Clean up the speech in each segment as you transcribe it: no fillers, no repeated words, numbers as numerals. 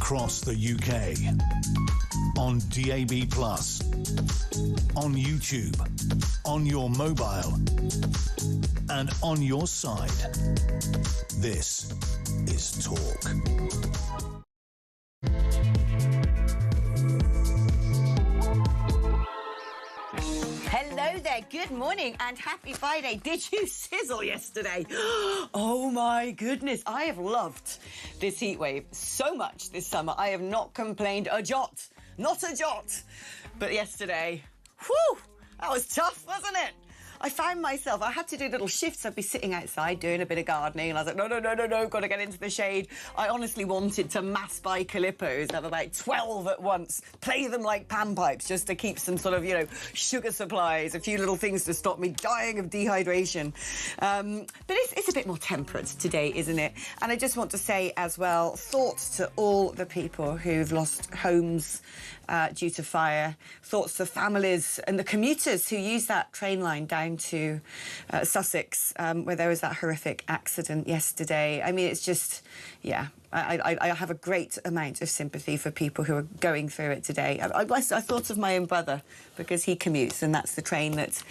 across the UK. On DAB+, on YouTube, on your mobile, and on your side. This is Talk. Hello there, good morning and happy Friday. Did you sizzle yesterday? Oh my goodness, I have loved this heat wave so much this summer. I have not complained a jot, not a jot. But yesterday, whew, that was tough, wasn't it? I found myself, I had to do little shifts. I'd be sitting outside doing a bit of gardening and I was like, no, got to get into the shade. I honestly wanted to mass buy Calippos, have about 12 at once, play them like panpipes just to keep some sort of, you know, sugar supplies, a few little things to stop me dying of dehydration. But it's a bit more temperate today, isn't it? And I just want to say as well, thoughts to all the people who've lost homes due to fire, thoughts to families and the commuters who use that train line down to Sussex, where there was that horrific accident yesterday. I mean, it's just, yeah, I have a great amount of sympathy for people who are going through it today. I thought of my own brother because he commutes and that's the train that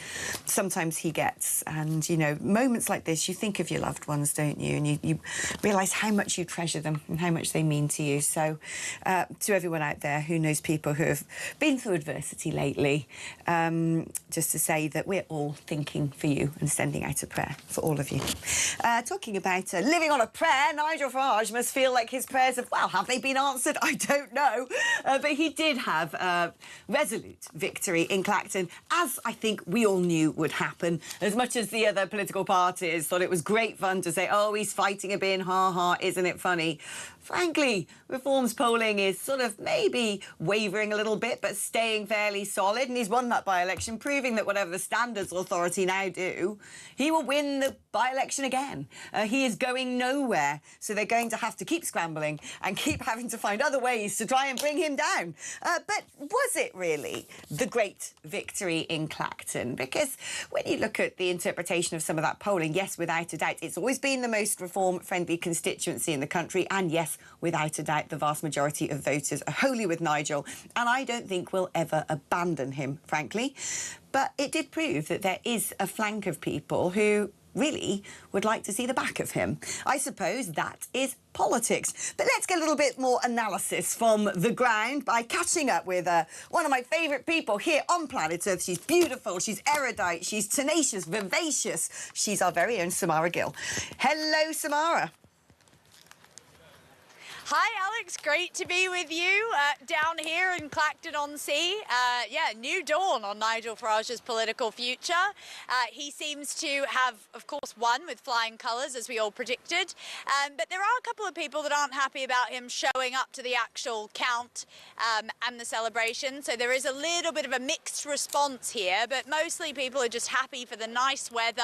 sometimes he gets. And, you know, moments like this, you think of your loved ones, don't you? And you realise how much you treasure them and how much they mean to you. So to everyone out there who knows people who have been through adversity lately, just to say that we're all thinking for you and sending out a prayer for all of you. Talking about living on a prayer, Nigel Farage must feel like his prayers have they been answered? I don't know. But he did have a resolute victory in Clacton, as I think we all knew would happen. As much as the other political parties thought it was great fun to say, oh, he's fighting a bin, ha, isn't it funny? Frankly, Reform's polling is sort of maybe wavering a little bit, but staying fairly solid. And he's won that by-election, proving that whatever the Standards Authority now do, he will win the by-election again. He is going nowhere. So they're going to have to keep scrambling and keep having to find other ways to try and bring him down. But was it really the great victory in Clacton? Because when you look at the interpretation of some of that polling, yes, without a doubt, it's always been the most reform-friendly constituency in the country. And yes, without a doubt, the vast majority of voters are wholly with Nigel. And I don't think we'll ever abandon him, frankly. But it did prove that there is a flank of people who really would like to see the back of him. I suppose that is politics. But let's get a little bit more analysis from the ground by catching up with one of my favourite people here on planet Earth. She's beautiful, she's erudite, she's tenacious, vivacious. She's our very own Samara Gill. Hello, Samara. Hi, Alex. Great to be with you down here in Clacton-on-Sea. Yeah, new dawn on Nigel Farage's political future. He seems to have, of course, won with flying colours, as we all predicted. But there are a couple of people that aren't happy about him showing up to the actual count and the celebration. So there is a little bit of a mixed response here, but mostly people are just happy for the nice weather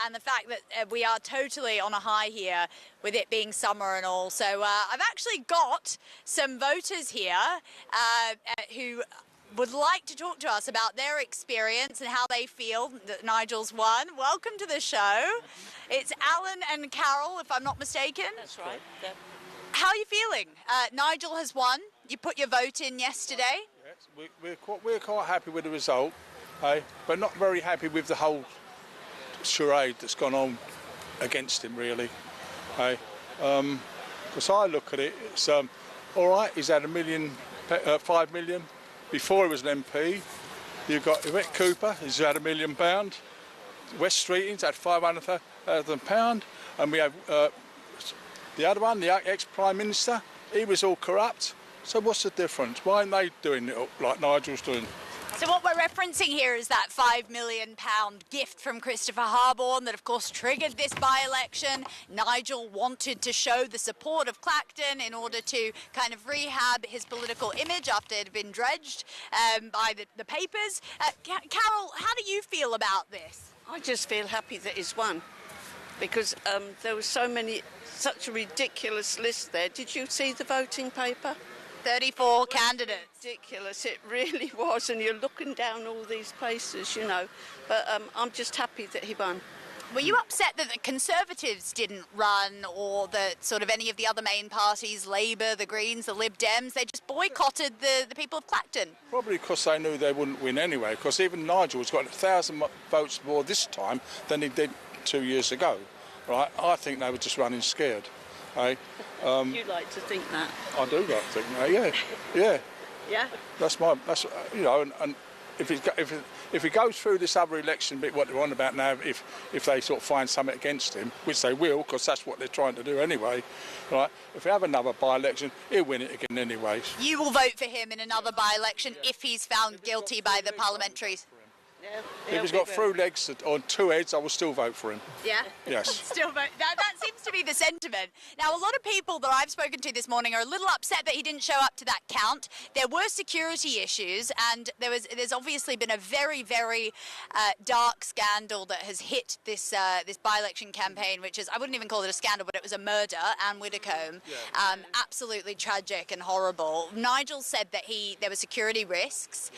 and the fact that we are totally on a high here with it being summer and all. So I've actually got some voters here who would like to talk to us about their experience and how they feel that Nigel's won. Welcome to the show. It's Alan and Carol, if I'm not mistaken. That's right. Yeah. How are you feeling? Nigel has won. You put your vote in yesterday. Yes, we're quite happy with the result, but not very happy with the whole charade that's gone on against him, really. Because I look at it, it's all right. He's had 5 million before he was an MP. You've got Yvette Cooper, who's had £1 million. West Streeting's had £500,000, and we have the other one, the ex-Prime Minister. He was all corrupt. So what's the difference? Why aren't they doing it like Nigel's doing? So what we're referencing here is that £5 million gift from Christopher Harborne that, of course, triggered this by-election. Nigel wanted to show the support of Clacton in order to kind of rehab his political image after it had been dredged by the papers. Carol, how do you feel about this? I just feel happy that he's won because there was such a ridiculous list there. Did you see the voting paper? 34 candidates. Ridiculous, it really was, and you're looking down all these places, you know. But I'm just happy that he won. Were you upset that the Conservatives didn't run, or that sort of any of the other main parties, Labour, the Greens, the Lib Dems, they just boycotted the people of Clacton? Probably because they knew they wouldn't win anyway, because even Nigel's got 1,000 votes more this time than he did 2 years ago, right? I think they were just running scared, eh? You like to think that? I do like to think that, yeah. Yeah. That's you know, and if he goes through this other election bit, what they're on about now, if they sort of find something against him, which they will, because that's what they're trying to do anyway, right? If we have another by-election, he'll win it again anyway. You will vote for him in another by-election if he's found guilty by the parliamentaries? Yeah, If he's got through legs on two heads, I will still vote for him. Yeah? Yes. Still vote. That seems to be the sentiment. Now, a lot of people that I've spoken to this morning are a little upset that he didn't show up to that count. There were security issues, and there's obviously been a very, very dark scandal that has hit this by-election campaign, which is, I wouldn't even call it a scandal, but it was a murder, Anne Widdecombe. Yeah. Absolutely tragic and horrible. Nigel said that there were security risks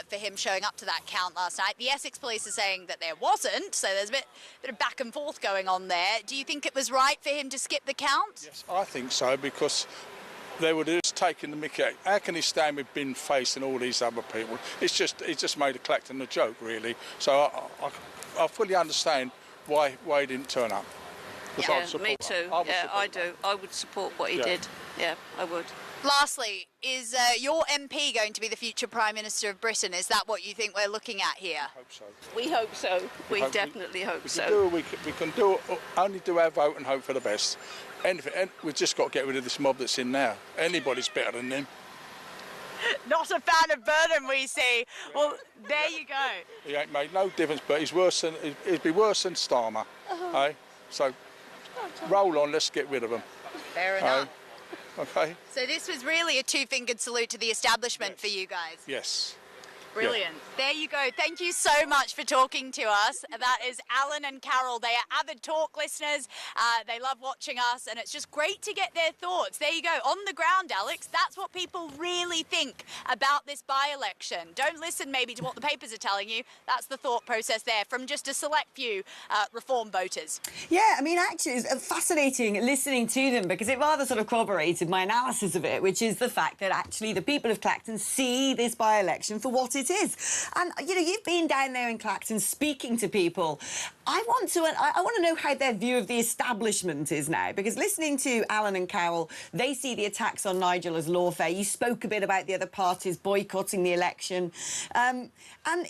for him showing up to that count last night. The Essex police are saying that there wasn't, so there's a bit of back and forth going on there. Do you think it was right for him to skip the count? Yes, I think so, because they would have just taken the mickey out. How can he stand with Bin Face and all these other people? It's just made a Clacton a joke, really. So I fully understand why he didn't turn up. Yeah, me too. I do. I would support what he did. Yeah, I would. Lastly, is your MP going to be the future Prime Minister of Britain? Is that what you think we're looking at here? I hope so. We hope so. We definitely hope so. We can only do our vote and hope for the best. And we've just got to get rid of this mob that's in now. Anybody's better than them. Not a fan of Burnham, we see. Well, there you go. He ain't made no difference, but he'd be worse than Starmer. Eh? So roll on, let's get rid of him. Fair enough. Okay. So this was really a two-fingered salute to the establishment for you guys. Yes. Brilliant. Yeah. There you go. Thank you so much for talking to us. That is Alan and Carol. They are avid talk listeners. They love watching us, and it's just great to get their thoughts. There you go. On the ground, Alex, that's what people really think about this by-election. Don't listen maybe to what the papers are telling you. That's the thought process there from just a select few Reform voters. Yeah, I mean, actually, it's fascinating listening to them because it rather sort of corroborated my analysis of it, which is the fact that actually the people of Clacton see this by-election for what it is. And, you know, you've been down there in Clacton speaking to people. I want to know how their view of the establishment is now, because listening to Alan and Carol, they see the attacks on Nigel as lawfare. You spoke a bit about the other parties boycotting the election. And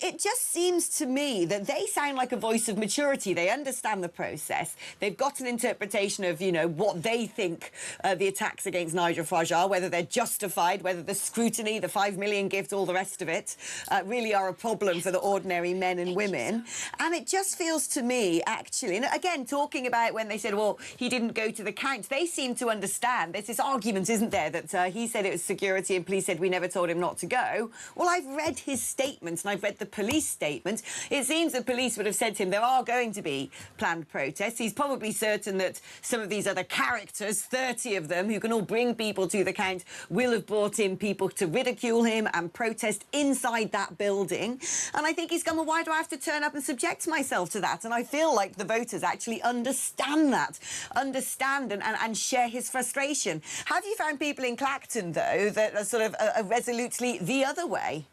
it just seems to me that they sound like a voice of maturity. They understand the process. They've got an interpretation of, you know, what they think the attacks against Nigel Farage are, whether they're justified, whether the scrutiny, the 5 million gift, all the rest of it, really are a problem for the ordinary men and women. And it just feels to me, actually, and again, talking about when they said, well, he didn't go to the count, they seem to understand. There's this argument, isn't there, that he said it was security and police said we never told him not to go. Well, I've read his statements and I've read the police statement. It seems the police would have said to him there are going to be planned protests. He's probably certain that some of these other characters, 30 of them, who can all bring people to the count, will have brought in people to ridicule him and protest inside that building. And I think he's gone, well, why do I have to turn up and subject myself to that? And I feel like the voters actually understand that, and share his frustration. Have you found people in Clacton, though, that are sort of resolutely the other way?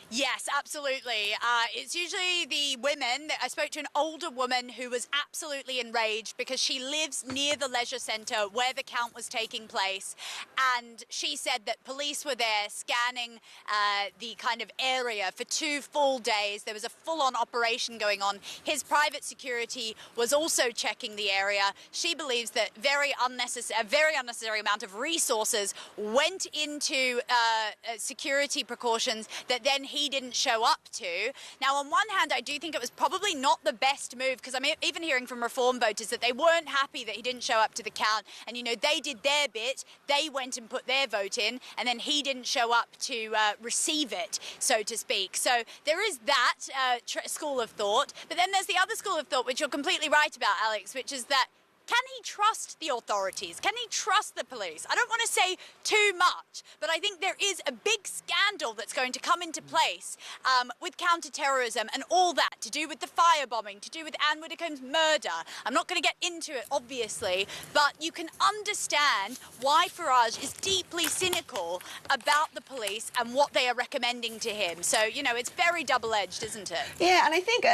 Yes, absolutely. It's usually the women. I spoke to an older woman who was absolutely enraged because she lives near the leisure centre where the count was taking place. And she said that police were there scanning the kind of area for 2 full days. There was a full-on operation going on. His private security was also checking the area. She believes that a very unnecessary amount of resources went into security precautions that then he didn't show up to. Now, on one hand, I do think it was probably not the best move, because I'm even hearing from Reform voters that they weren't happy that he didn't show up to the count. And, you know, they did their bit, they went and put their vote in, and then he didn't show up to receive it, so to speak. So there is that school of thought. But then there's the other school of thought, which you're completely right about, Alex, which is that can he trust the authorities? Can he trust the police? I don't want to say too much, but I think there is a big scandal that's going to come into place with counter-terrorism and all that, to do with the firebombing, to do with Anne Widdecombe's murder. I'm not going to get into it, obviously, but you can understand why Farage is deeply cynical about the police and what they are recommending to him. So, you know, it's very double-edged, isn't it? Yeah, and I think,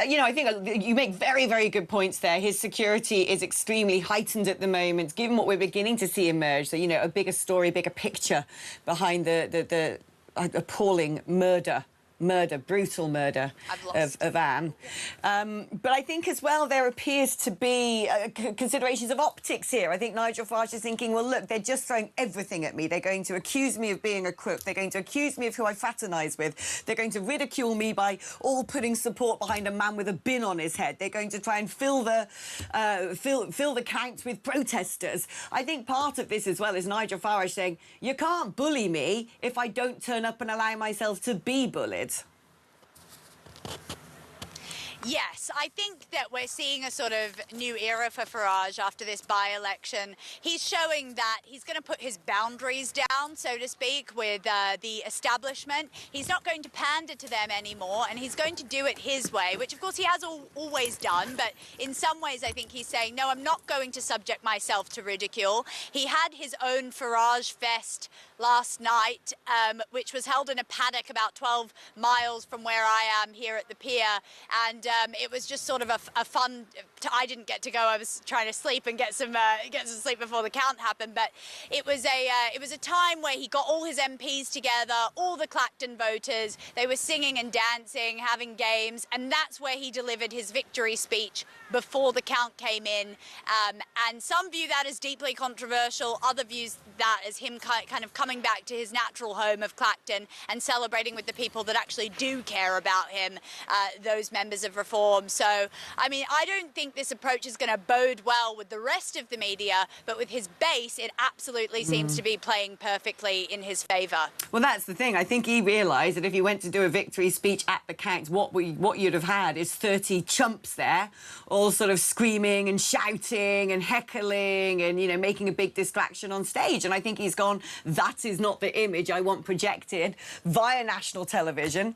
you make very, very good points there. His security is extremely heightened at the moment, given what we're beginning to see emerge. So, you know, a bigger story, bigger picture behind the appalling brutal murder of Anne. But I think as well there appears to be considerations of optics here. I think Nigel Farage is thinking, well, look, they're just throwing everything at me. They're going to accuse me of being a crook. They're going to accuse me of who I fraternise with. They're going to ridicule me by all putting support behind a man with a bin on his head. They're going to try and fill the counts with protesters. I think part of this as well is Nigel Farage saying, you can't bully me if I don't turn up and allow myself to be bullied. Yes, I think that we're seeing a sort of new era for Farage after this by-election. He's showing that he's going to put his boundaries down, so to speak, with the establishment. He's not going to pander to them anymore, and he's going to do it his way, which, of course, he has always done. But in some ways, I think he's saying, no, I'm not going to subject myself to ridicule. He had his own Farage Fest last night, which was held in a paddock about 12 miles from where I am here at the pier, and it was just sort of a fun. I didn't get to go. I was trying to sleep and get some sleep before the count happened. But it was a time where he got all his MPs together, all the Clacton voters. They were singing and dancing, having games, and that's where he delivered his victory speech before the count came in. And some view that as deeply controversial. Other views that as him kind of coming back to his natural home of Clacton and celebrating with the people that actually do care about him, those members of Reform. So, I mean, I don't think this approach is going to bode well with the rest of the media, but with his base, it absolutely seems to be playing perfectly in his favour. Well, that's the thing. I think he realised that if he went to do a victory speech at the count, what you'd have had is 30 chumps there, all sort of screaming and shouting and heckling and, you know, making a big distraction on stage. And I think he's gone, that is not the image I want projected via national television,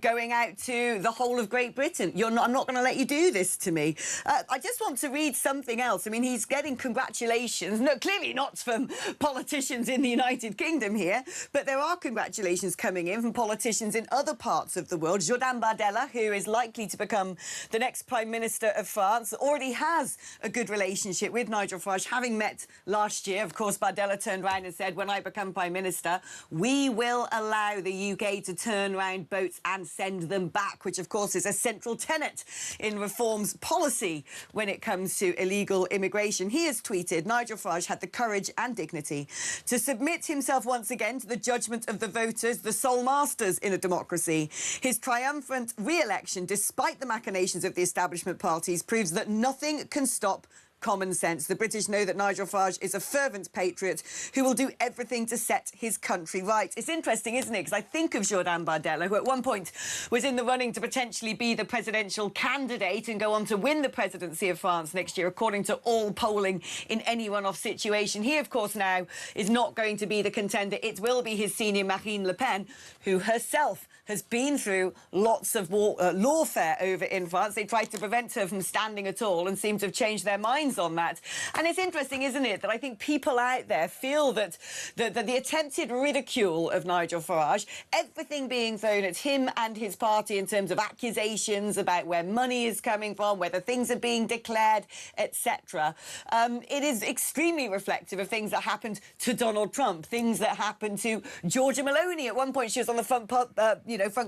going out to the whole of Great Britain. I'm not going to let you do this to me. I just want to read something else. I mean, he's getting congratulations. No, clearly not from politicians in the United Kingdom here, but there are congratulations coming in from politicians in other parts of the world. Jordan Bardella, who is likely to become the next Prime Minister of France, already has a good relationship with Nigel Farage, having met last year. Of course, Bardella turned around and said, when I become Prime Minister, we will allow the UK to turn round boats and send them back, which, of course, is a central tenet in Reform's policy when it comes to illegal immigration. He has tweeted, Nigel Farage had the courage and dignity to submit himself once again to the judgment of the voters, the sole masters in a democracy. His triumphant re-election, despite the machinations of the establishment parties, proves that nothing can stop common sense. The British know that Nigel Farage is a fervent patriot who will do everything to set his country right. It's interesting, isn't it? Because I think of Jordan Bardella, who at one point was in the running to potentially be the presidential candidate and go on to win the presidency of France next year, according to all polling in any runoff situation. He, of course, now is not going to be the contender. It will be his senior Marine Le Pen, who herself has been through lots of lawfare over in France. They tried to prevent her from standing at all and seem to have changed their minds on that. And it's interesting, isn't it, that I think people out there feel that the attempted ridicule of Nigel Farage, everything being thrown at him and his party in terms of accusations about where money is coming from, whether things are being declared, etc. It is extremely reflective of things that happened to Donald Trump, things that happened to Georgia Meloni. At one point, she was on the front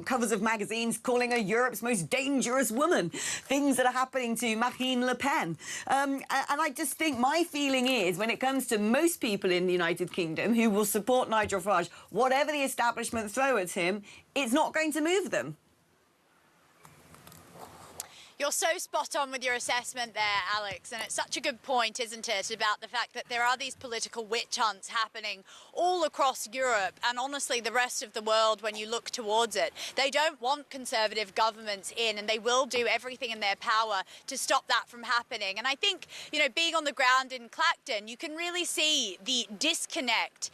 covers of magazines calling her Europe's most dangerous woman. Things that are happening to Marine Le Pen. And I just think my feeling is, when it comes to most people in the United Kingdom who will support Nigel Farage, whatever the establishment throw at him, it's not going to move them. You're so spot on with your assessment there, Alex, and it's such a good point, isn't it, about the fact that there are these political witch hunts happening all across Europe and honestly the rest of the world when you look towards it. They don't want Conservative governments in, and they will do everything in their power to stop that from happening. And I think, you know, being on the ground in Clacton, you can really see the disconnect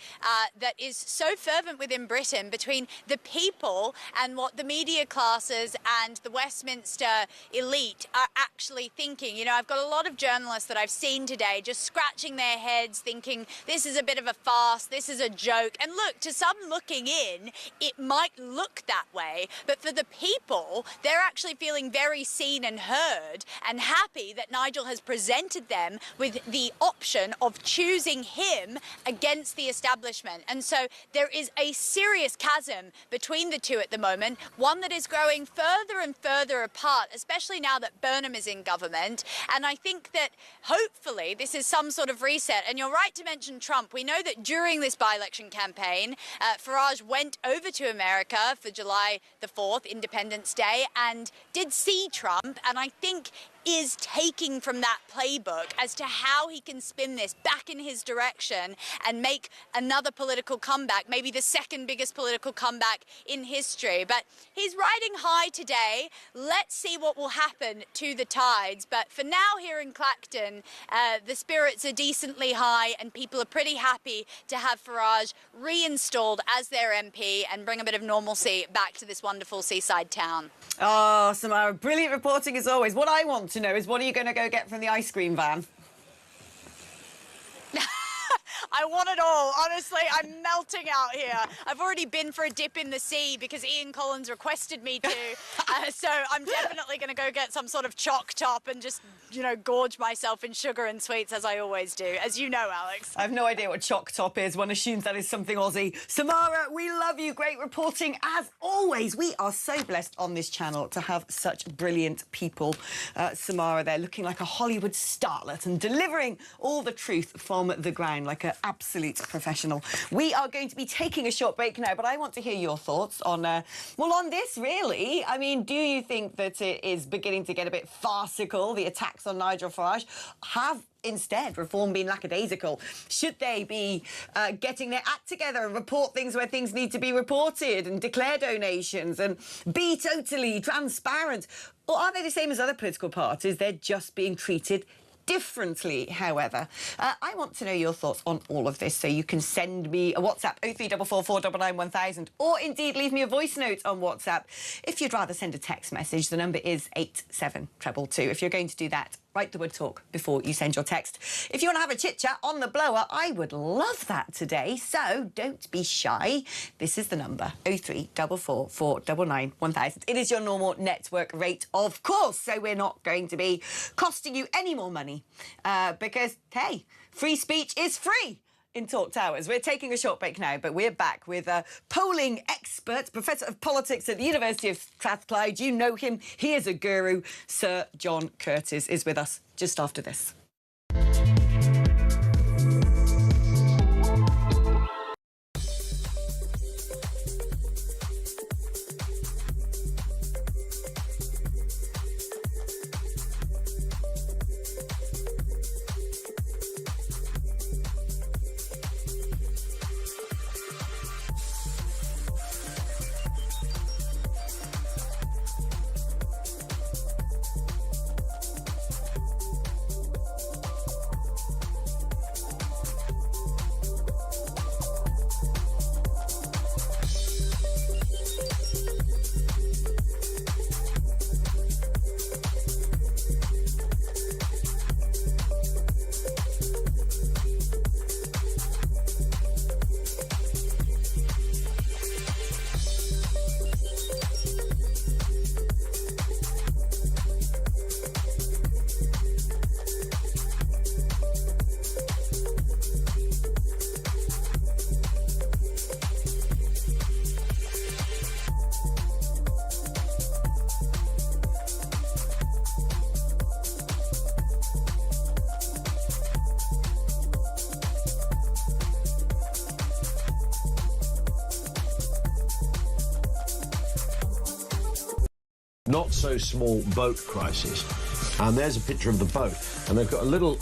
that is so fervent within Britain between the people and what the media classes and the Westminster elite are actually thinking. You know, I've got a lot of journalists that I've seen today just scratching their heads thinking this is a bit of a farce, this is a joke. And look, to some looking in, it might look that way, but for the people, they're actually feeling very seen and heard and happy that Nigel has presented them with the option of choosing him against the establishment. And so there is a serious chasm between the two at the moment, one that is growing further and further apart, especially now that Burnham is in government. And I think that hopefully this is some sort of reset. And you're right to mention Trump. We know that during this by-election campaign, Farage went over to America for July the 4th, Independence Day, and did see Trump. And I think is taking from that playbook as to how he can spin this back in his direction and make another political comeback, maybe the second biggest political comeback in history. But he's riding high today. Let's see what will happen to the tides. But for now here in Clacton, the spirits are decently high and people are pretty happy to have Farage reinstalled as their MP and bring a bit of normalcy back to this wonderful seaside town. Oh, Samara, brilliant reporting as always. What I want to know is, what are you going to go get from the ice cream van? I want it all. Honestly, I'm melting out here. I've already been for a dip in the sea because Ian Collins requested me to. So I'm definitely going to go get some sort of choc top and just, you know, gorge myself in sugar and sweets as I always do, as you know, Alex. I have no idea what choc top is. One assumes that is something Aussie. Samara, we love you. Great reporting as always. We are so blessed on this channel to have such brilliant people. Samara there looking like a Hollywood starlet and delivering all the truth from the ground like an absolute professional. We are going to be taking a short break now, but I want to hear your thoughts on, well, on this, really. I mean, do you think that it is beginning to get a bit farcical, the attacks on Nigel Farage? Have instead reform been lackadaisical? Should they be getting their act together and report things where things need to be reported and declare donations and be totally transparent? Or are they the same as other political parties? They're just being treated differently, however. I want to know your thoughts on all of this, so you can send me a WhatsApp 03444991000 or indeed leave me a voice note on WhatsApp. If you'd rather send a text message, the number is 87222. If you're going to do that, write the word talk before you send your text. If you want to have a chit-chat on the blower, I would love that today, so don't be shy. This is the number, 03444991000. It is your normal network rate, of course, so we're not going to be costing you any more money because, hey, free speech is free in Talk Towers. We're taking a short break now, but we're back with a polling expert, Professor of Politics at the University of Strathclyde. You know him. He is a guru. Sir John Curtis is with us just after this. not-so-small boat crisis. And there's a picture of the boat, and they've got a little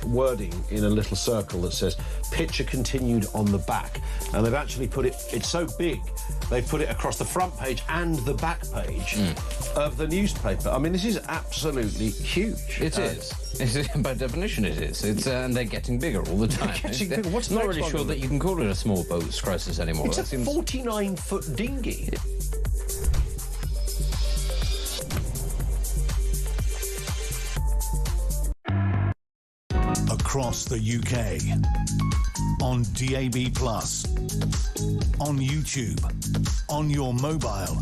wording in a little circle that says picture continued on the back, and they've actually put it's so big they've put it across the front page and the back page of the newspaper. I mean, this is absolutely huge. It is. By definition it is. And they're getting bigger all the time. What's not really sure that you can call it a small boats crisis anymore. It's a 49-foot dinghy. Across the UK, on DAB+, on YouTube, on your mobile,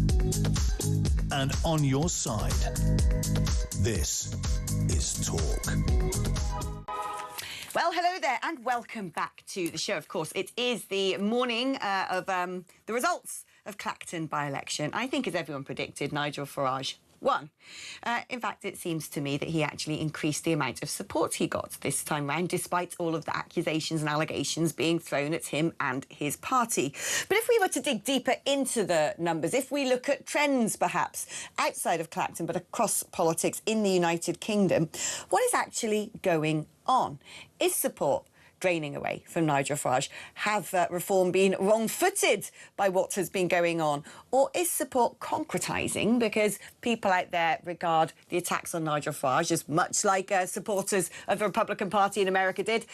and on your side. This is Talk. Well, hello there and welcome back to the show. Of course, it is the morning of the results of Clacton by-election. I think, as everyone predicted, Nigel Farage won. In fact, it seems to me that he actually increased the amount of support he got this time round, despite all of the accusations and allegations being thrown at him and his party. But if we were to dig deeper into the numbers, if we look at trends perhaps outside of Clacton but across politics in the United Kingdom, what is actually going on? Is support draining away from Nigel Farage? Have reform been wrong-footed by what has been going on? Or is support concretising because people out there regard the attacks on Nigel Farage as much like supporters of the Republican Party in America did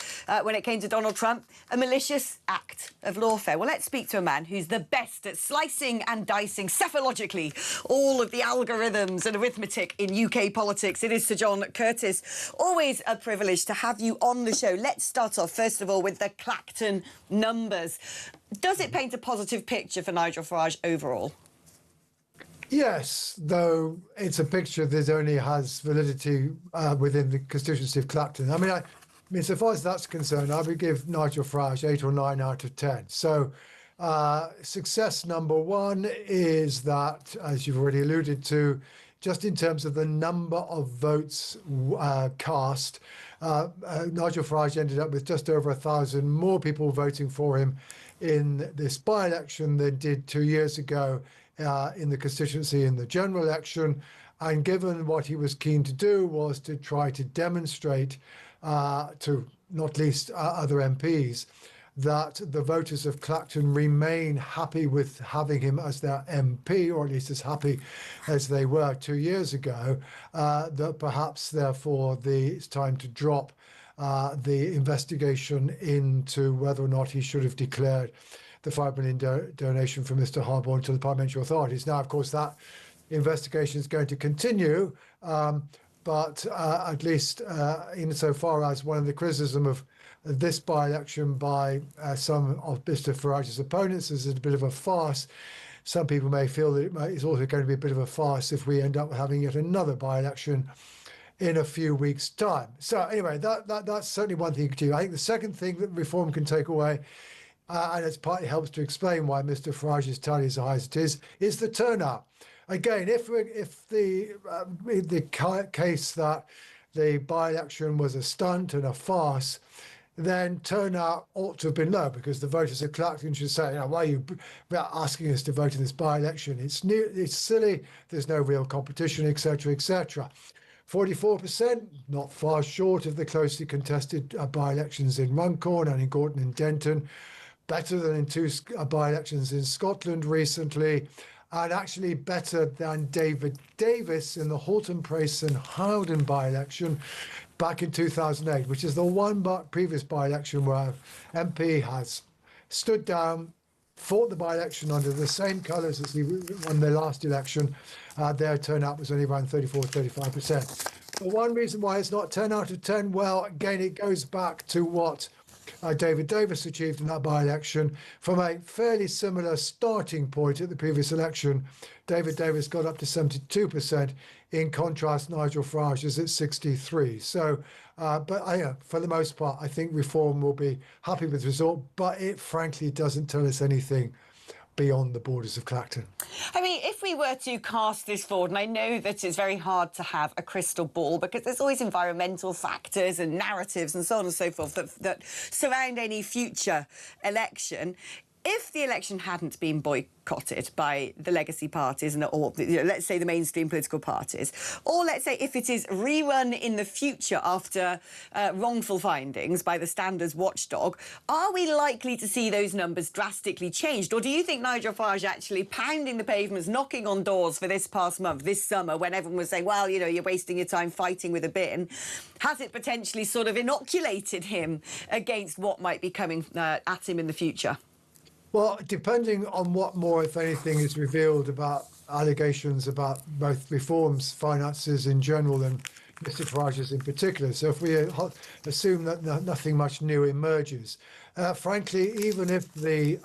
when it came to Donald Trump, a malicious act of lawfare? Well, let's speak to a man who's the best at slicing and dicing cephalogically all of the algorithms and arithmetic in UK politics. It is Sir John Curtis. Always a privilege to have you on the show. Let's start off, first of all, with the Clacton numbers. Does it paint a positive picture for Nigel Farage overall? Yes, though it's a picture that only has validity within the constituency of Clacton. I mean, so far as that's concerned, I would give Nigel Farage 8 or 9 out of 10. So success number one is that, as you've already alluded to, just in terms of the number of votes cast, Nigel Farage ended up with just over 1,000 more people voting for him in this by-election than did 2 years ago in the constituency in the general election. And given what he was keen to do was to try to demonstrate to not least other MPs that the voters of Clacton remain happy with having him as their MP, or at least as happy as they were 2 years ago, that perhaps, therefore, it's time to drop the investigation into whether or not he should have declared the £5 million donation from Mr. Harborne to the parliamentary authorities. Now, of course, that investigation is going to continue, but at least insofar as one of the criticism of this by-election by some of Mr. Farage's opponents is a bit of a farce. Some people may feel that it's also going to be a bit of a farce if we end up having yet another by-election in a few weeks' time. So anyway, that's certainly one thing you can do. I think the second thing that reform can take away, and it partly helps to explain why Mr. Farage's tally is as high as it is the turnout. Again, if the case that the by-election was a stunt and a farce, then turnout ought to have been low, because the voters of Clacton should say, why are you asking us to vote in this by-election? It's silly, there's no real competition, etc., etc. 44%, not far short of the closely contested by-elections in Runcorn and in Gorton and Denton, better than in 2 by-elections in Scotland recently, and actually better than David Davis in the Halton Prace and Howden by-election back in 2008, which is the one previous by-election where MP has stood down, fought the by-election under the same colours as he won the last election. Their turnout was only around 34-35%. The one reason why it's not 10 out of 10, well, again, it goes back to what David Davis achieved in that by-election. From a fairly similar starting point at the previous election, David Davis got up to 72%. In contrast, Nigel Farage is at 63%. So, but for the most part, I think reform will be happy with the result, but it frankly doesn't tell us anything beyond the borders of Clacton. I mean, if we were to cast this forward, and I know that it's very hard to have a crystal ball because there's always environmental factors and narratives and so on and so forth that surround any future election. If the election hadn't been boycotted by the legacy parties and or let's say the mainstream political parties, or let's say if it is rerun in the future after wrongful findings by the standards watchdog, are we likely to see those numbers drastically changed? Or do you think Nigel Farage actually pounding the pavements, knocking on doors for this past month, this summer, when everyone was saying, well, you're wasting your time fighting with a bin, has it potentially sort of inoculated him against what might be coming at him in the future? Well, depending on what more, if anything, is revealed about allegations about both reforms, finances in general, and Mr. Farage's in particular. So if we assume that nothing much new emerges, frankly, even if the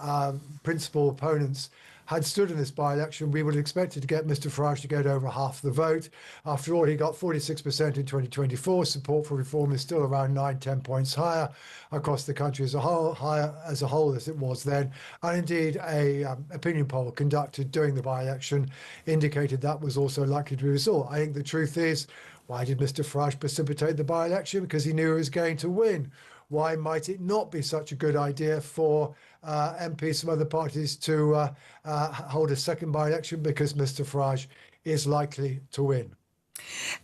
principal opponents had stood in this by-election, we would have expected to get Mr. Farage to get over half the vote. After all, he got 46% in 2024. Support for reform is still around 9-10 points higher across the country as a whole, higher as a whole as it was then. And indeed, a opinion poll conducted during the by-election indicated that was also likely to be the result. I think the truth is, why did Mr. Farage precipitate the by-election? Because he knew he was going to win. Why might it not be such a good idea for MPs from other parties to hold a second by-election? Because Mr. Farage is likely to win.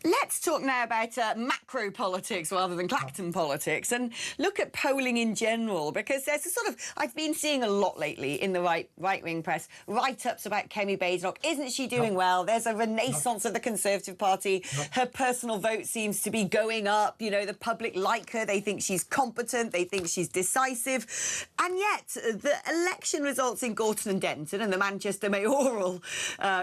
Let's talk now about macro politics rather than Clacton politics and look at polling in general, because there's a sort of, I've been seeing a lot lately in the right-wing press, write-ups about Kemi Badenoch. Isn't she doing well? There's a renaissance of the Conservative Party. Her personal vote seems to be going up. The public like her. They think she's competent. They think she's decisive. And yet, the election results in Gorton and Denton and the Manchester mayoral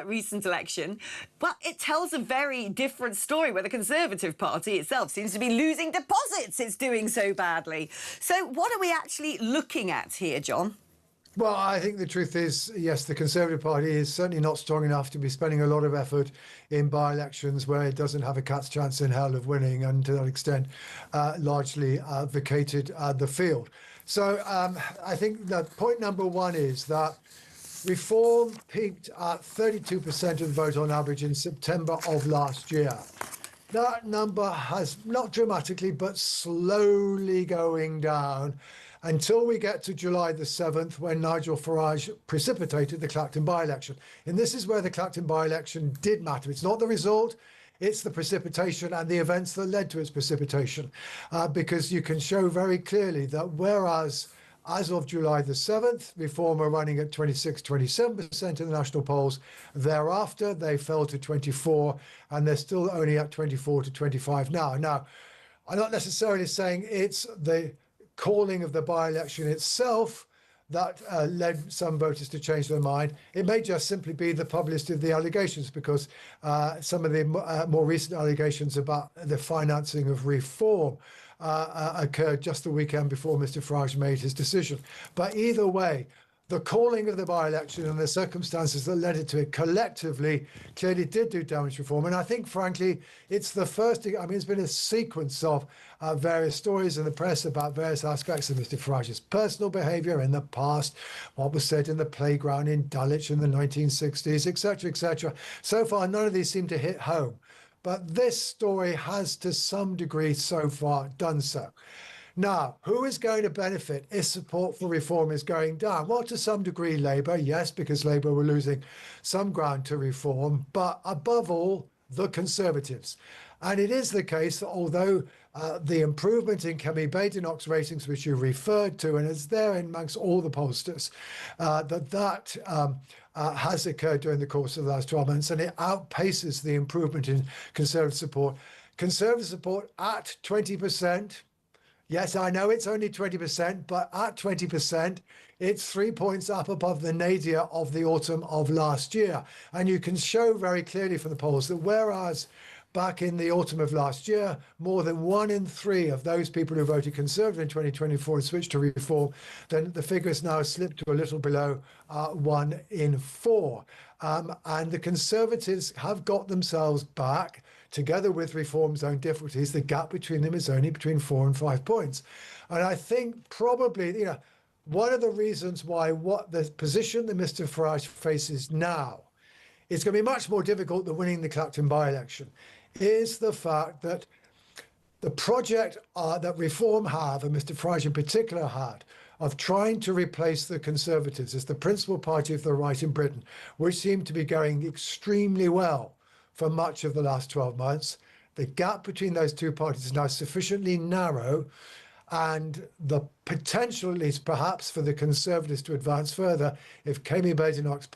recent election, but it tells a very different story where the Conservative Party itself seems to be losing deposits. It's doing so badly. So what are we actually looking at here, John? Well, I think the truth is, yes, the Conservative Party is certainly not strong enough to be spending a lot of effort in by-elections where it doesn't have a cat's chance in hell of winning, and to that extent largely vacated the field. So I think that point number one is that Reform peaked at 32% of the vote on average in September of last year. That number has not dramatically, but slowly going down until we get to July the 7th, when Nigel Farage precipitated the Clacton by-election. And this is where the Clacton by-election did matter. It's not the result. It's the precipitation and the events that led to its precipitation, because you can show very clearly that whereas as of July the 7th, Reform are running at 26-27% in the national polls. Thereafter, they fell to 24%, and they're still only at 24 to 25 now. Now, I'm not necessarily saying it's the calling of the by-election itself that led some voters to change their mind. It may just simply be the publicity of the allegations, because some of the more recent allegations about the financing of Reform occurred just the weekend before Mr. Farage made his decision. But either way, the calling of the by-election and the circumstances that led it to it collectively clearly did do damage to Reform. And I think, frankly, it's the first, I mean, it's been a sequence of various stories in the press about various aspects of Mr. Farage's personal behaviour in the past, what was said in the playground in Dulwich in the 1960s, etc., etc. So far, none of these seem to hit home. But this story has, to some degree so far, done so. Now, who is going to benefit if support for Reform is going down? Well, to some degree, Labour, yes, because Labour were losing some ground to Reform, but above all, the Conservatives. And it is the case that although the improvement in Kemi Badenoch's ratings, which you referred to, and is there amongst all the pollsters, that has occurred during the course of the last 12 months, and it outpaces the improvement in Conservative support. Conservative support at 20%. Yes, I know it's only 20%, but at 20%, it's 3 points up above the nadir of the autumn of last year. And you can show very clearly from the polls that whereas back in the autumn of last year, more than 1 in 3 of those people who voted Conservative in 2024 had switched to Reform, then the figures now slipped to a little below 1 in 4. And the Conservatives have got themselves back. Together with Reform's own difficulties, the gap between them is only between 4 and 5 points. And I think probably, one of the reasons why what the position that Mr. Farage faces now is going to be much more difficult than winning the Clacton by-election is the fact that the project that Reform have, and Mr. Farage in particular had, of trying to replace the Conservatives as the principal party of the right in Britain, which seemed to be going extremely well for much of the last 12 months. The gap between those two parties is now sufficiently narrow, and the potential, at least perhaps, for the Conservatives to advance further, if Kemi Badenoch's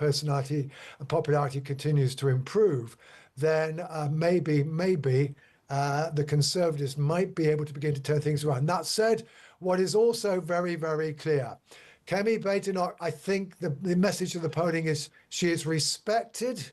popularity continues to improve, then maybe the Conservatives might be able to begin to turn things around. That said, what is also very, very clear, Kemi Badenoch, I think the message of the polling is she is respected,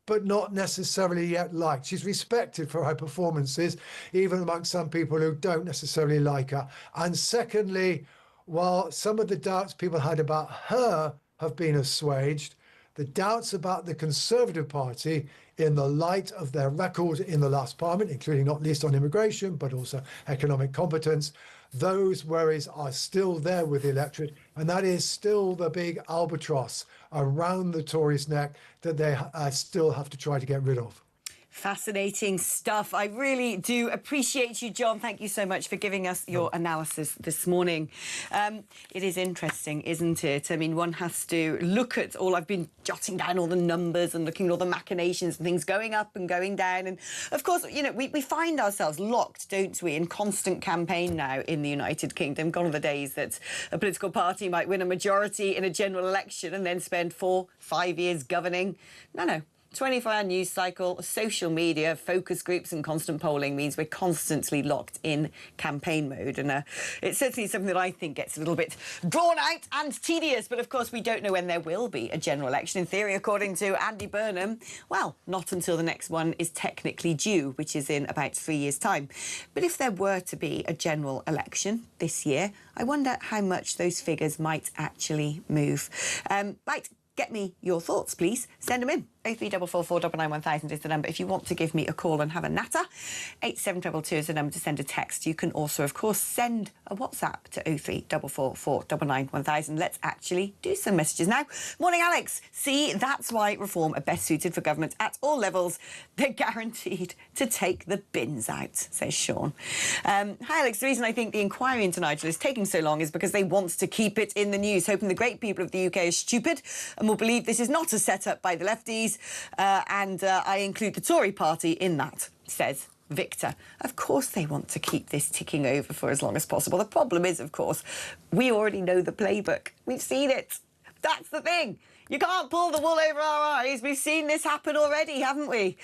but not necessarily yet liked. She's respected for her performances, even amongst some people who don't necessarily like her. And secondly, while some of the doubts people had about her have been assuaged, the doubts about the Conservative Party, in the light of their record in the last Parliament, including not least on immigration, but also economic competence, those worries are still there with the electorate, and that is still the big albatross around the Tories' neck that they still have to try to get rid of. Fascinating stuff. I really do appreciate you, John. Thank you so much for giving us your analysis this morning. It is interesting, isn't it? I mean, one has to look at all. I've been jotting down all the numbers and looking at all the machinations and things going up and going down. And of course, you know, we find ourselves locked, don't we, in constant campaign now in the United Kingdom. Gone are the days that a political party might win a majority in a general election and then spend 4-5 years governing. No. 24-hour news cycle, social media, focus groups and constant polling means we're constantly locked in campaign mode. And it's certainly something that I think gets a little bit drawn out and tedious. But of course, we don't know when there will be a general election. In theory, according to Andy Burnham, well, not until the next one is technically due, which is in about 3 years' time. But if there were to be a general election this year, I wonder how much those figures might actually move. Right. Get me your thoughts, please. Send them in. 03444 991 is the number if you want to give me a call and have a natter. 8722 is the number to send a text. You can also, of course, send a WhatsApp to 03444 991. Let's actually do some messages now. Morning, Alex. See, that's why reform are best suited for government at all levels. They're guaranteed to take the bins out, says Sean. Hi, Alex. The reason I think the inquiry into Nigel is taking so long is because they want to keep it in the news, hoping the great people of the UK are stupid and will believe this is not a set-up by the lefties. And I include the Tory party in that, says Victor. Of course they want to keep this ticking over for as long as possible. The problem is, of course, we already know the playbook. We've seen it. That's the thing. You can't pull the wool over our eyes. We've seen this happen already, haven't we?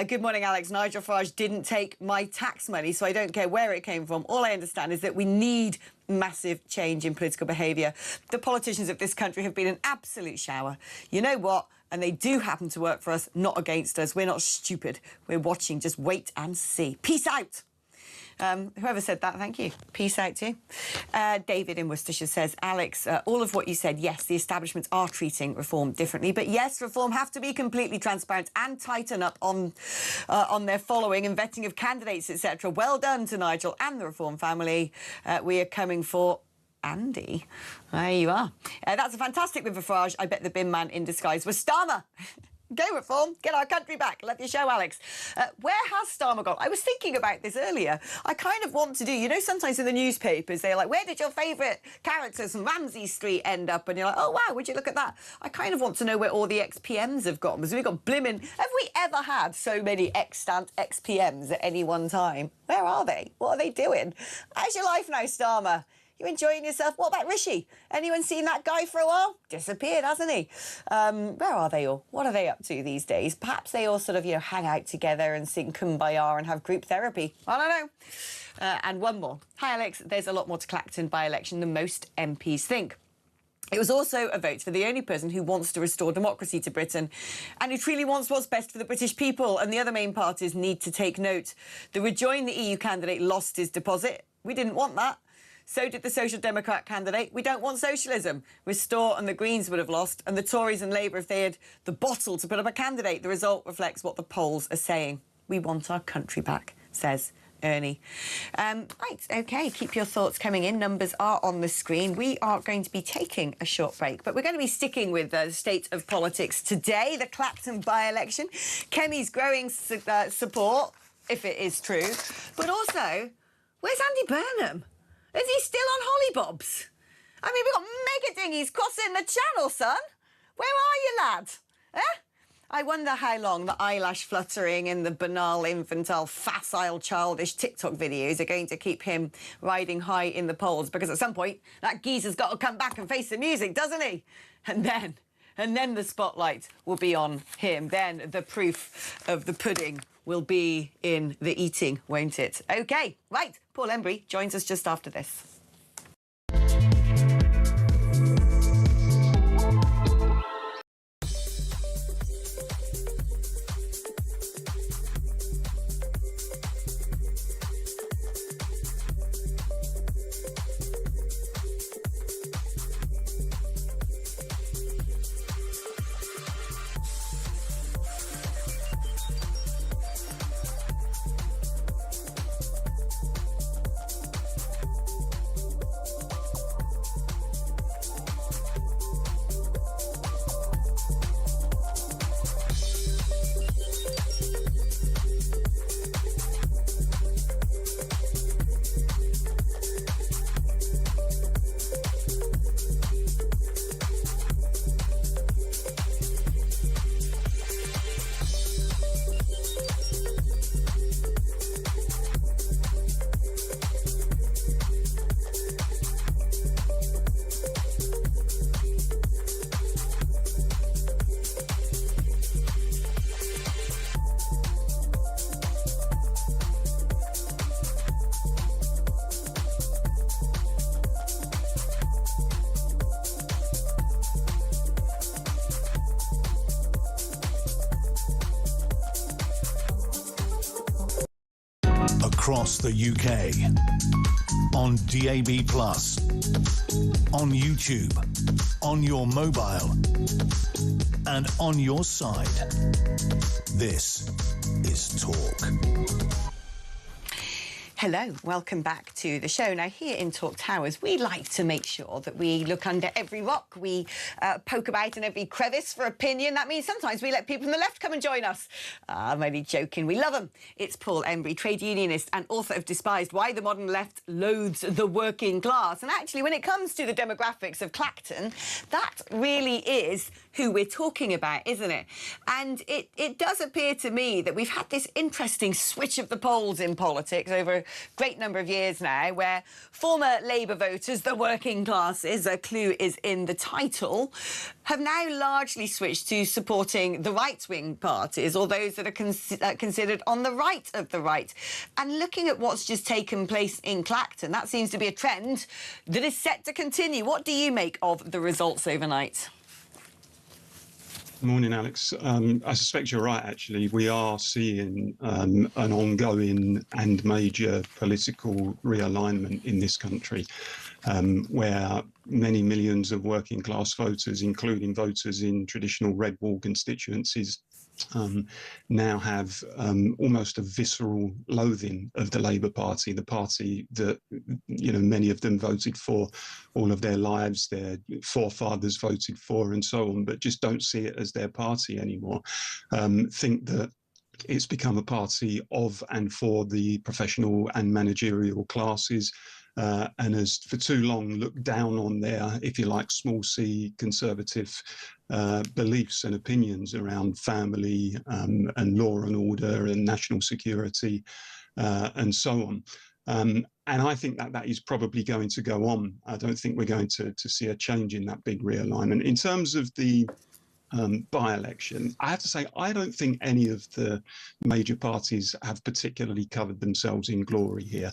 Good morning, Alex. Nigel Farage didn't take my tax money, so I don't care where it came from. All I understand is that we need massive change in political behaviour. The politicians of this country have been an absolute shower. You know what? And they do happen to work for us, not against us. We're not stupid. We're watching. Just wait and see. Peace out. Whoever said that, thank you. Peace out to you. David in Worcestershire says, Alex, all of what you said, yes, the establishments are treating reform differently, but yes, reform have to be completely transparent and tighten up on their following and vetting of candidates, etc. Well done to Nigel and the reform family. We are coming for Andy. There you are. That's a fantastic win for Farage. I bet the bin man in disguise was Starmer. Go reform, get our country back. Love your show, Alex. Where has Starmer gone? I was thinking about this earlier. I kind of want to do, you know, sometimes in the newspapers, they're like, where did your favourite characters from Ramsay Street end up? And you're like, oh, wow, would you look at that? I kind of want to know where all the ex-PMs have gone. Because we've got blimmin'... Have we ever had so many extant ex-PMs at any one time? Where are they? What are they doing? How's your life now, Starmer? You enjoying yourself? What about Rishi? Anyone seen that guy for a while? Disappeared, hasn't he? Where are they all? What are they up to these days? Perhaps they all sort of, you know, hang out together and sing Kumbaya and have group therapy. I don't know. And one more. Hi, Alex. There's a lot more to Clacton by-election than most MPs think. It was also a vote for the only person who wants to restore democracy to Britain and who truly wants what's best for the British people. And the other main parties need to take note. The Rejoin the EU candidate lost his deposit. We didn't want that. So did the Social Democrat candidate. We don't want socialism. Restore and the Greens would have lost, and the Tories and Labour, if they had the bottle to put up a candidate, the result reflects what the polls are saying. We want our country back, says Ernie. Right, OK, keep your thoughts coming in. Numbers are on the screen. We are going to be taking a short break, but we're going to be sticking with the state of politics today, the Clacton by-election, Kemi's growing support, if it is true, but also, where's Andy Burnham? Is he still on hollybobs? I mean, we've got mega dinghies crossing the channel, son. Where are you, lad? Eh? I wonder how long the eyelash fluttering and the banal, infantile, facile, childish TikTok videos are going to keep him riding high in the polls, because at some point that geezer's got to come back and face the music, doesn't he? And then the spotlight will be on him. Then the proof of the pudding will be in the eating, won't it? OK, right, Paul Embry joins us just after this. Across the UK, on DAB+, on YouTube, on your mobile, and on your side. This is Talk. Hello, welcome back to the show. Now, here in Talk Towers, we like to make sure that we look under every rock. We poke about in every crevice for opinion. That means sometimes we let people from the left come and join us. I'm only joking. We love them. It's Paul Embry, trade unionist and author of Despised: Why the Modern Left Loathes the Working Class. And actually, when it comes to the demographics of Clacton, that really is who we're talking about, isn't it? And it does appear to me that we've had this interesting switch of the poles in politics over a great number of years now, where former Labour voters, the working classes, a clue is in the title, have now largely switched to supporting the right-wing parties, or those that are considered on the right of the right. And looking at what's just taken place in Clacton, that seems to be a trend that is set to continue. What do you make of the results overnight? Morning, Alex. I suspect you're right, actually. We are seeing an ongoing and major political realignment in this country, where many millions of working class voters, including voters in traditional red wall constituencies, now have almost a visceral loathing of the Labour Party, the party that, you know, many of them voted for all of their lives, their forefathers voted for and so on, but just don't see it as their party anymore. Think that it's become a party of and for the professional and managerial classes, and has for too long looked down on their, if you like, small c conservative beliefs and opinions around family and law and order and national security and so on. And I think that that is probably going to go on. I don't think we're going to see a change in that big realignment. In terms of the by-election, I have to say, I don't think any of the major parties have particularly covered themselves in glory here.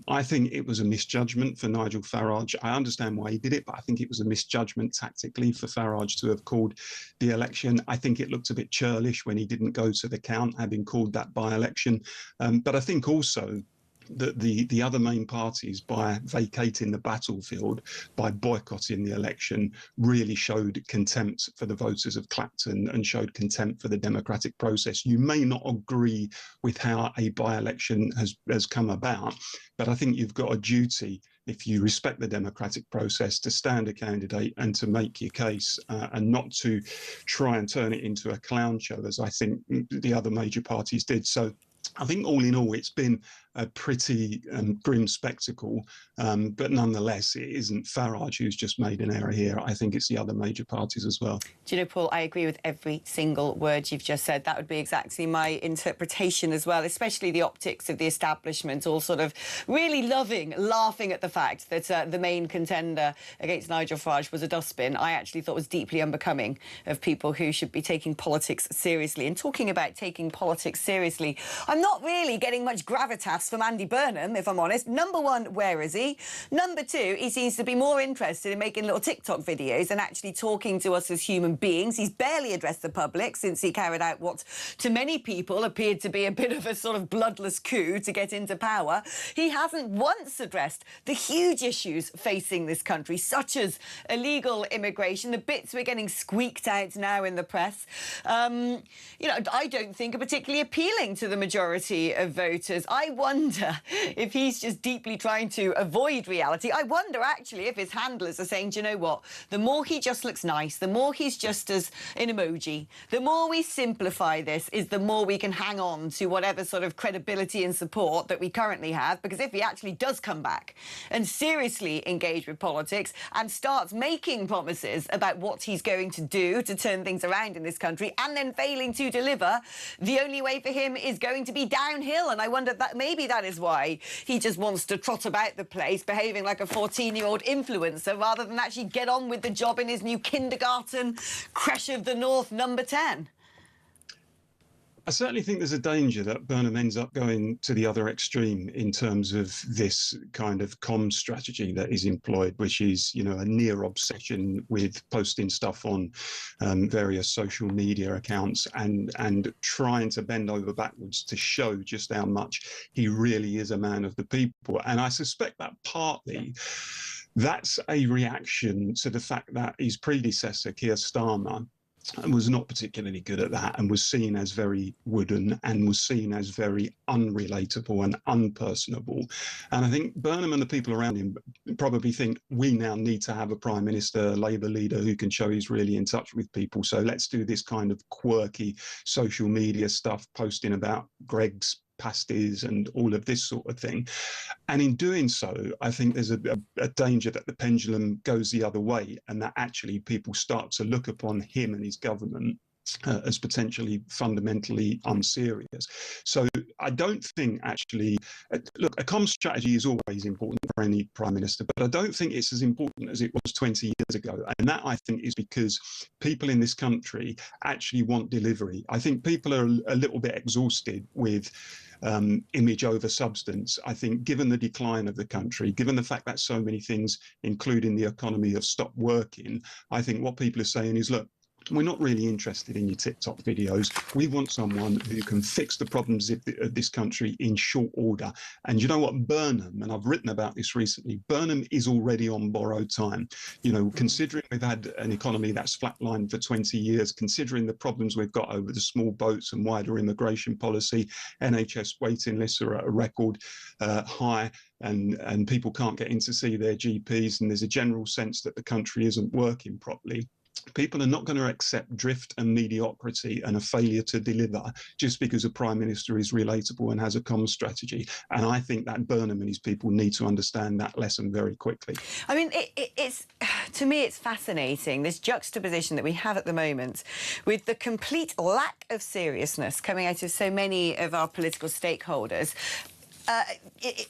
I think it was a misjudgment for Nigel Farage. I understand why he did it, but I think it was a misjudgment tactically for Farage to have called the election. I think it looked a bit churlish when he didn't go to the count, having called that by-election. But I think also that the other main parties, by vacating the battlefield, by boycotting the election, really showed contempt for the voters of Clacton and showed contempt for the democratic process. You may not agree with how a by-election has come about, but I think you've got a duty, if you respect the democratic process, to stand a candidate and to make your case, and not to try and turn it into a clown show, as I think the other major parties did. So I think all in all, it's been a pretty grim spectacle. But nonetheless, it isn't Farage who's just made an error here. I think it's the other major parties as well. Do you know, Paul, I agree with every single word you've just said. That would be exactly my interpretation as well, especially the optics of the establishment, all sort of really laughing at the fact that the main contender against Nigel Farage was a dustbin. I actually thought was deeply unbecoming of people who should be taking politics seriously. And talking about taking politics seriously, I'm not really getting much gravitas from Andy Burnham, if I'm honest. Number one, where is he? Number two, he seems to be more interested in making little TikTok videos and actually talking to us as human beings. He's barely addressed the public since he carried out what, to many people, appeared to be a bit of a sort of bloodless coup to get into power. He hasn't once addressed the huge issues facing this country, such as illegal immigration, the bits we're getting squeaked out now in the press. You know, I don't think are particularly appealing to the majority of voters. I wonder if he's just deeply trying to avoid reality. I wonder, actually, if his handlers are saying, do you know what, the more he just looks nice, the more he's just as an emoji, the more we simplify this is the more we can hang on to whatever sort of credibility and support that we currently have. Because if he actually does come back and seriously engage with politics and starts making promises about what he's going to do to turn things around in this country and then failing to deliver, the only way for him is going to be downhill. And I wonder that maybe that is why he just wants to trot about the place behaving like a 14-year-old influencer rather than actually get on with the job in his new kindergarten creche of the North number 10. I certainly think there's a danger that Burnham ends up going to the other extreme in terms of this kind of comm strategy that is employed, which is, you know, a near obsession with posting stuff on various social media accounts and trying to bend over backwards to show just how much he really is a man of the people. And I suspect that partly that's a reaction to the fact that his predecessor, Keir Starmer, was not particularly good at that and was seen as very wooden and was seen as very unrelatable and unpersonable. And I think Burnham and the people around him probably think we now need to have a prime minister, Labour leader who can show he's really in touch with people. So let's do this kind of quirky social media stuff, posting about Greg's pasties and all of this sort of thing. And in doing so, I think there's a danger that the pendulum goes the other way and that actually people start to look upon him and his government as potentially fundamentally unserious. So I don't think actually, look, a comm strategy is always important for any prime minister, but I don't think it's as important as it was 20 years ago. And that, I think, is because people in this country actually want delivery. I think people are a little bit exhausted with image over substance. I think given the decline of the country, given the fact that so many things, including the economy, have stopped working, I think what people are saying is, look, we're not really interested in your TikTok videos. We want someone who can fix the problems of this country in short order. And you know what, Burnham, and I've written about this recently, Burnham is already on borrowed time. You know, considering we've had an economy that's flatlined for 20 years, considering the problems we've got over the small boats and wider immigration policy, NHS waiting lists are at a record high, and people can't get in to see their GPs, and there's a general sense that the country isn't working properly. People are not going to accept drift and mediocrity and a failure to deliver just because a prime minister is relatable and has a common strategy. And I think that Burnham and his people need to understand that lesson very quickly. I mean, it's to me, it's fascinating, this juxtaposition that we have at the moment with the complete lack of seriousness coming out of so many of our political stakeholders.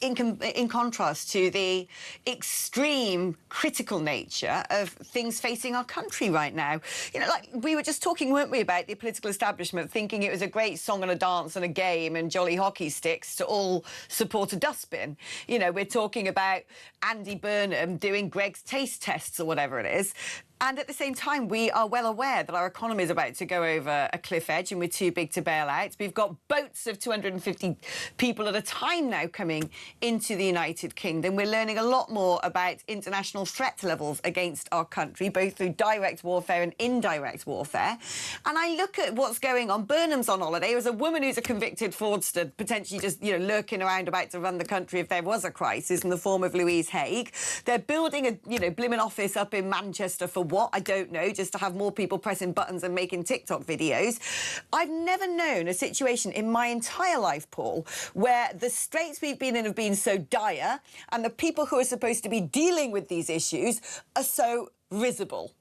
In contrast to the extreme critical nature of things facing our country right now. You know, like we were just talking, weren't we, about the political establishment thinking it was a great song and a dance and a game and jolly hockey sticks to all support a dustbin. You know, we're talking about Andy Burnham doing Greg's taste tests or whatever it is. And at the same time, we are well aware that our economy is about to go over a cliff edge and we're too big to bail out. We've got boats of 250 people at a time now coming into the United Kingdom. We're learning a lot more about international threat levels against our country, both through direct warfare and indirect warfare. And I look at what's going on. Burnham's on holiday. There's a woman who's a convicted fraudster, potentially just, you know, lurking around about to run the country if there was a crisis in the form of Louise Haigh. They're building a, you know, blimmin' office up in Manchester for what? I don't know, just to have more people pressing buttons and making TikTok videos. I've never known a situation in my entire life, Paul, where the straits we've been in have been so dire and the people who are supposed to be dealing with these issues are so risible.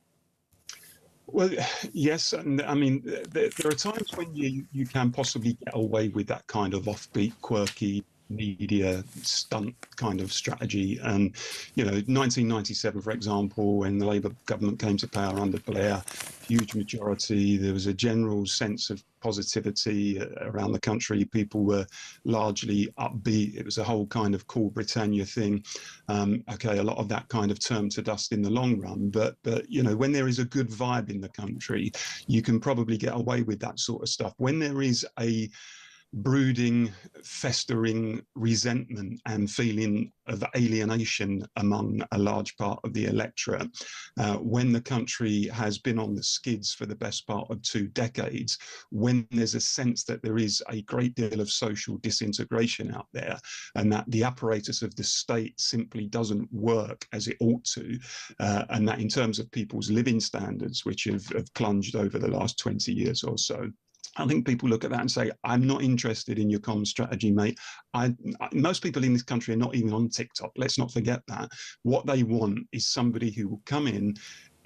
Well, yes, and I mean, there are times when you can possibly get away with that kind of offbeat, quirky media stunt kind of strategy. And, 1997, for example, when the Labour government came to power under Blair, huge majority, there was a general sense of positivity around the country. People were largely upbeat. It was a whole kind of cool Britannia thing. Okay, a lot of that kind of turned to dust in the long run. But when there is a good vibe in the country, you can probably get away with that sort of stuff. When there is a brooding, festering resentment and feeling of alienation among a large part of the electorate, when the country has been on the skids for the best part of 2 decades, when there's a sense that there is a great deal of social disintegration out there and that the apparatus of the state simply doesn't work as it ought to, and that in terms of people's living standards, which have plunged over the last 20 years or so, I think people look at that and say, I'm not interested in your common strategy, mate. Most people in this country are not even on TikTok. Let's not forget that. What they want is somebody who will come in,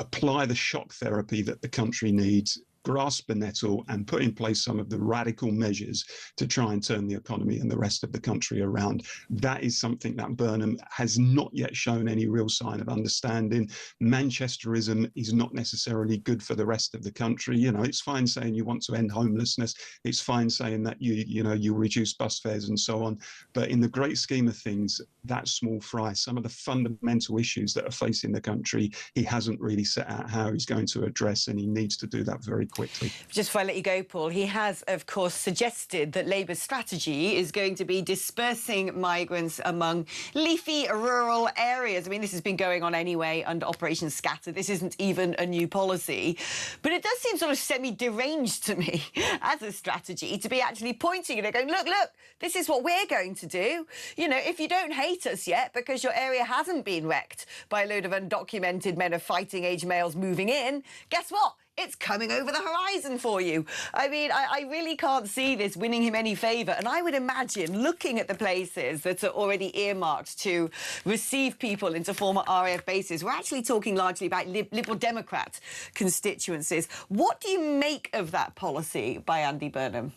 apply the shock therapy that the country needs, grasp the nettle and put in place some of the radical measures to try and turn the economy and the rest of the country around. That is something that Burnham has not yet shown any real sign of understanding. Manchesterism is not necessarily good for the rest of the country. It's fine saying you want to end homelessness. It's fine saying that you reduce bus fares and so on. But in the great scheme of things, that's small fry. Some of the fundamental issues that are facing the country, he hasn't really set out how he's going to address, and he needs to do that very quickly. Just before I let you go, Paul, he has, of course, suggested that Labour's strategy is going to be dispersing migrants among leafy rural areas. I mean, this has been going on anyway under Operation Scatter. This isn't even a new policy. But it does seem sort of semi-deranged to me as a strategy to be actually pointing at it, going, look, this is what we're going to do. If you don't hate us yet because your area hasn't been wrecked by a load of undocumented men of fighting age males moving in, guess what? It's coming over the horizon for you. I mean, I really can't see this winning him any favour. And I would imagine, looking at the places that are already earmarked to receive people into former RAF bases, we're actually talking largely about Liberal Democrat constituencies. What do you make of that policy by Andy Burnham?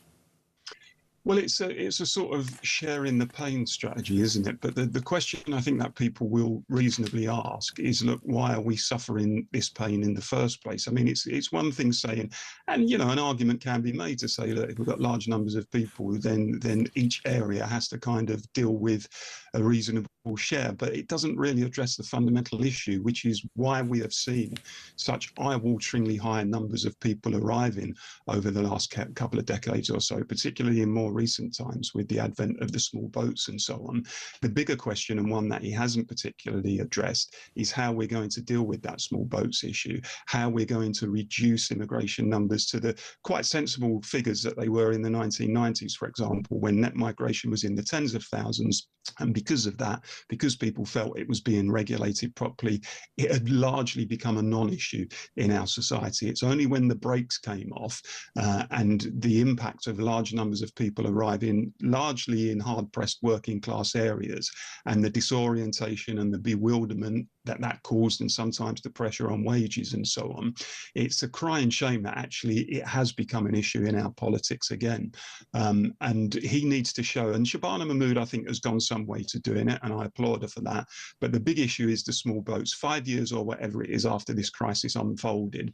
Well, it's a sort of sharing the pain strategy, isn't it? But the question I think that people will reasonably ask is, look, why are we suffering this pain in the first place? I mean, it's one thing saying, and an argument can be made to say that if we've got large numbers of people, then each area has to kind of deal with a reasonable share, but it doesn't really address the fundamental issue, which is why we have seen such eye-wateringly high numbers of people arriving over the last couple of decades or so, particularly in more recent times with the advent of the small boats and so on. The bigger question, and one that he hasn't particularly addressed, is how we're going to deal with that small boats issue, how we're going to reduce immigration numbers to the quite sensible figures that they were in the 1990s, for example, when net migration was in the tens of thousands. And because of that, because people felt it was being regulated properly, it had largely become a non-issue in our society. It's only when the brakes came off and the impact of large numbers of people arriving largely in hard-pressed working class areas and the disorientation and the bewilderment that caused, and sometimes the pressure on wages and so on. It's a crying shame that actually it has become an issue in our politics again. And he needs to show, and Shabana Mahmood, I think, has gone some way to doing it, and I applaud her for that. But the big issue is the small boats. 5 years or whatever it is after this crisis unfolded,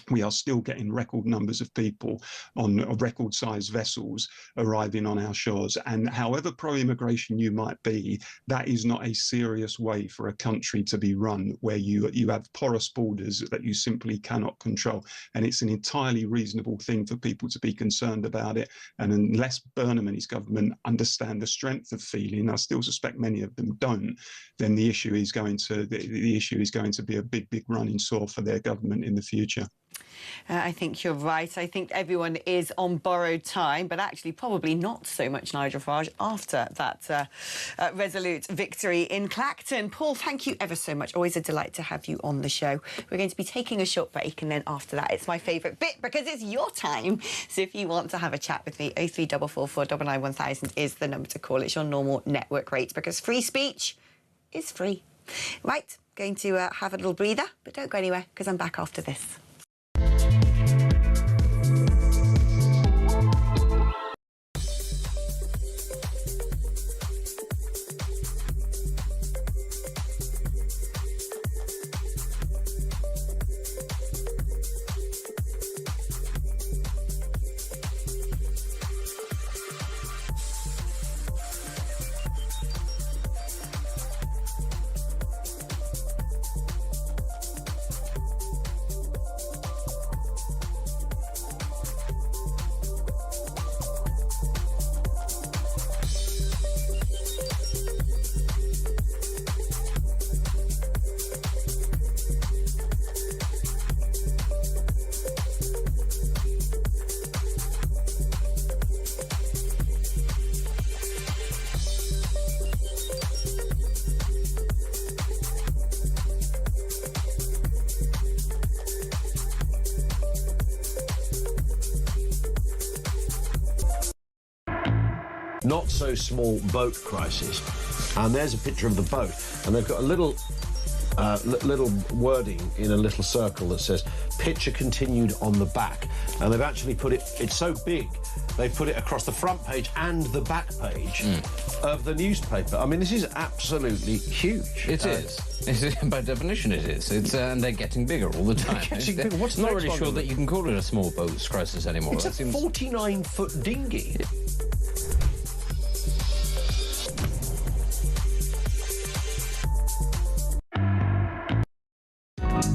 we are still getting record numbers of people on record-sized vessels arriving on our shores. And however pro-immigration you might be, that is not a serious way for a country to be run, where you have porous borders that you simply cannot control. And it's an entirely reasonable thing for people to be concerned about it. And unless Burnham and his government understand the strength of feeling, I still suspect many of them don't, then the issue is going to be a big running sore for their government in the future. I think you're right. I think everyone is on borrowed time, but actually probably not so much Nigel Farage after that resolute victory in Clacton. Paul, thank you ever so much. Always a delight to have you on the show. We're going to be taking a short break, and then after that, it's my favourite bit because it's your time. So if you want to have a chat with me, 03444 999 1000 is the number to call. It's your normal network rate because free speech is free. Right, going to have a little breather, but don't go anywhere because I'm back after this. Not so small boat crisis. And there's a picture of the boat, and they've got a little wording in a little circle that says picture continued on the back, and they've actually put it's so big they've put it across the front page and the back page of the newspaper. I mean, this is absolutely huge. It is. By definition, it is. And they're getting bigger all the time. What's not really sure that you can call it a small boats crisis anymore. It's a 49-foot dinghy.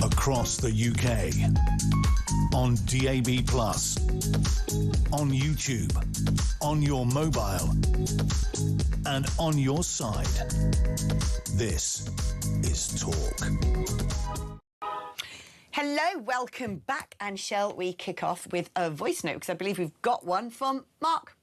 Across the UK, on DAB+, on YouTube, on your mobile, and on your side. This is Talk. Hello, welcome back. And shall we kick off with a voice note? Because I believe we've got one from Mark.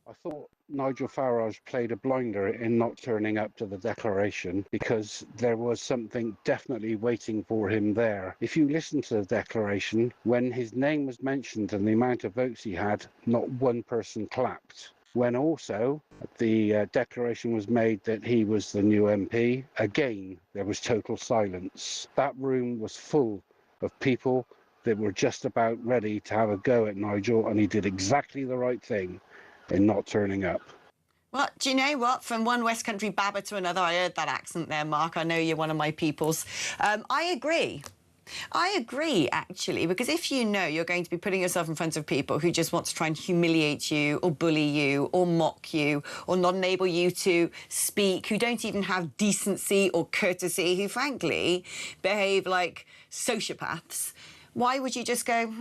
I thought Nigel Farage played a blinder in not turning up to the declaration because there was something definitely waiting for him there. If you listen to the declaration, when his name was mentioned and the amount of votes he had, not one person clapped. When also the declaration was made that he was the new MP, again, there was total silence. That room was full of people that were just about ready to have a go at Nigel, and he did exactly the right thing in not turning up. Well, do you know what? From one West Country babber to another, I heard that accent there, Mark. I know you're one of my peoples. I agree. I agree, actually, because if you know you're going to be putting yourself in front of people who just want to try and humiliate you or bully you or mock you or not enable you to speak, who don't even have decency or courtesy, who, frankly, behave like sociopaths, why would you just go,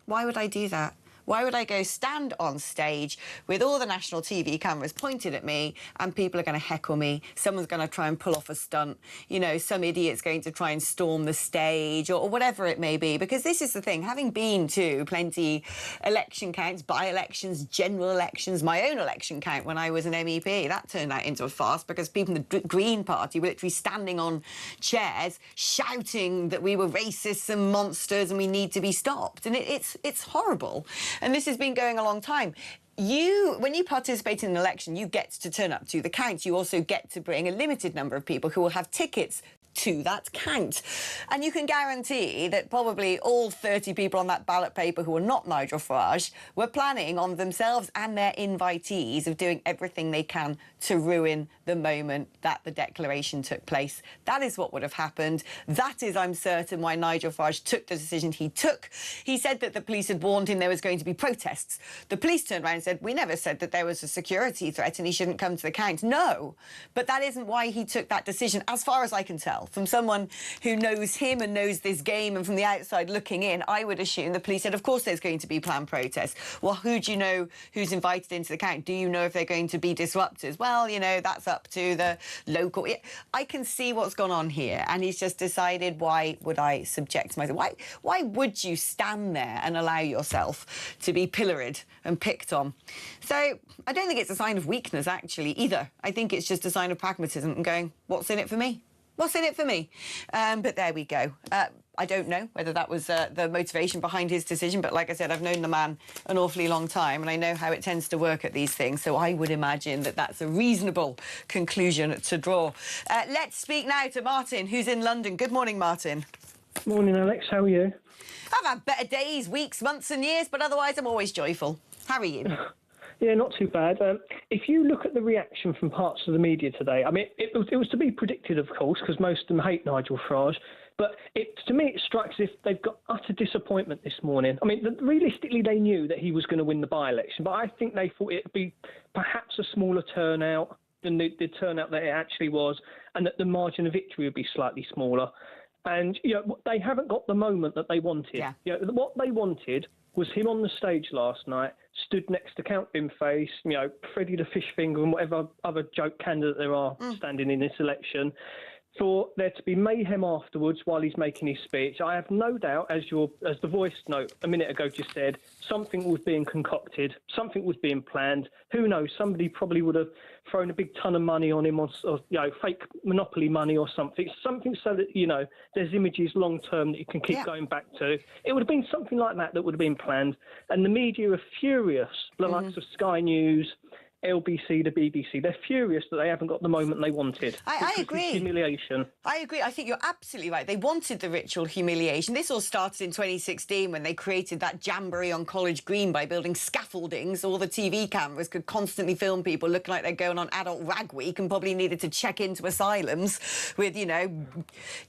why would I do that? Why would I go stand on stage with all the national TV cameras pointed at me and people are going to heckle me? Someone's going to try and pull off a stunt. You know, some idiot's going to try and storm the stage or whatever it may be. Because this is the thing, having been to plenty election counts, by-elections, general elections, my own election count when I was an MEP, that turned out into a farce because people in the Green Party were literally standing on chairs shouting that we were racists and monsters and we need to be stopped. And it's horrible. And this has been going a long time. When you participate in an election, you get to turn up to the count. You also get to bring a limited number of people who will have tickets to that count. And you can guarantee that probably all 30 people on that ballot paper who are not Nigel Farage were planning on themselves and their invitees of doing everything they can to ruin the moment that the declaration took place. That is what would have happened. That is, I'm certain, why Nigel Farage took the decision he took. He said that the police had warned him there was going to be protests. The police turned around and said, we never said that there was a security threat and he shouldn't come to the count. No, but that isn't why he took that decision, as far as I can tell. well. From someone who knows him and knows this game, and from the outside looking in, I would assume the police said, of course there's going to be planned protests. Well, who do you know who's invited into the count? Do you know if they're going to be disruptors? Well, you know, that's up to the local... I can see what's gone on here, and he's just decided, why would I subject myself? Why would you stand there and allow yourself to be pilloried and picked on? So I don't think it's a sign of weakness, actually, either. I think it's just a sign of pragmatism and going, what's in it for me? What's in it for me? But there we go. I don't know whether that was the motivation behind his decision, but like I said, I've known the man an awfully long time, and I know how it tends to work at these things, so I would imagine that that's a reasonable conclusion to draw. Let's speak now to Martin, who's in London. Good morning, Martin. Morning, Alex. How are you? I've had better days, weeks, months and years, but otherwise I'm always joyful. How are you? Yeah, not too bad. If you look at the reaction from parts of the media today, I mean, it was to be predicted, of course, because most of them hate Nigel Farage. But to me, it strikes as if they've got utter disappointment this morning. I mean, realistically, they knew that he was going to win the by-election, but I think they thought it would be perhaps a smaller turnout than the turnout that it actually was, and that the margin of victory would be slightly smaller. And, you know, they haven't got the moment that they wanted. Yeah. You know, what they wanted was him on the stage last night, stood next to Count Binface, you know, Freddie the Fish Finger and whatever other joke candidate there are standing in this election, for there to be mayhem afterwards while he's making his speech. I have no doubt, as the voice note a minute ago just said, something was being concocted, something was being planned. Who knows? Somebody probably would have thrown a big ton of money on him, or you know, fake monopoly money or something so that, you know, there's images long term that you can keep going back to. It would have been something like that would have been planned. And the media are furious, the likes of Sky News, LBC, the BBC, they're furious that they haven't got the moment they wanted. I agree. Humiliation. I agree. I think you're absolutely right. They wanted the ritual humiliation. This all started in 2016 when they created that jamboree on College Green by building scaffoldings. All the TV cameras could constantly film people looking like they're going on adult rag week and probably needed to check into asylums with, you know,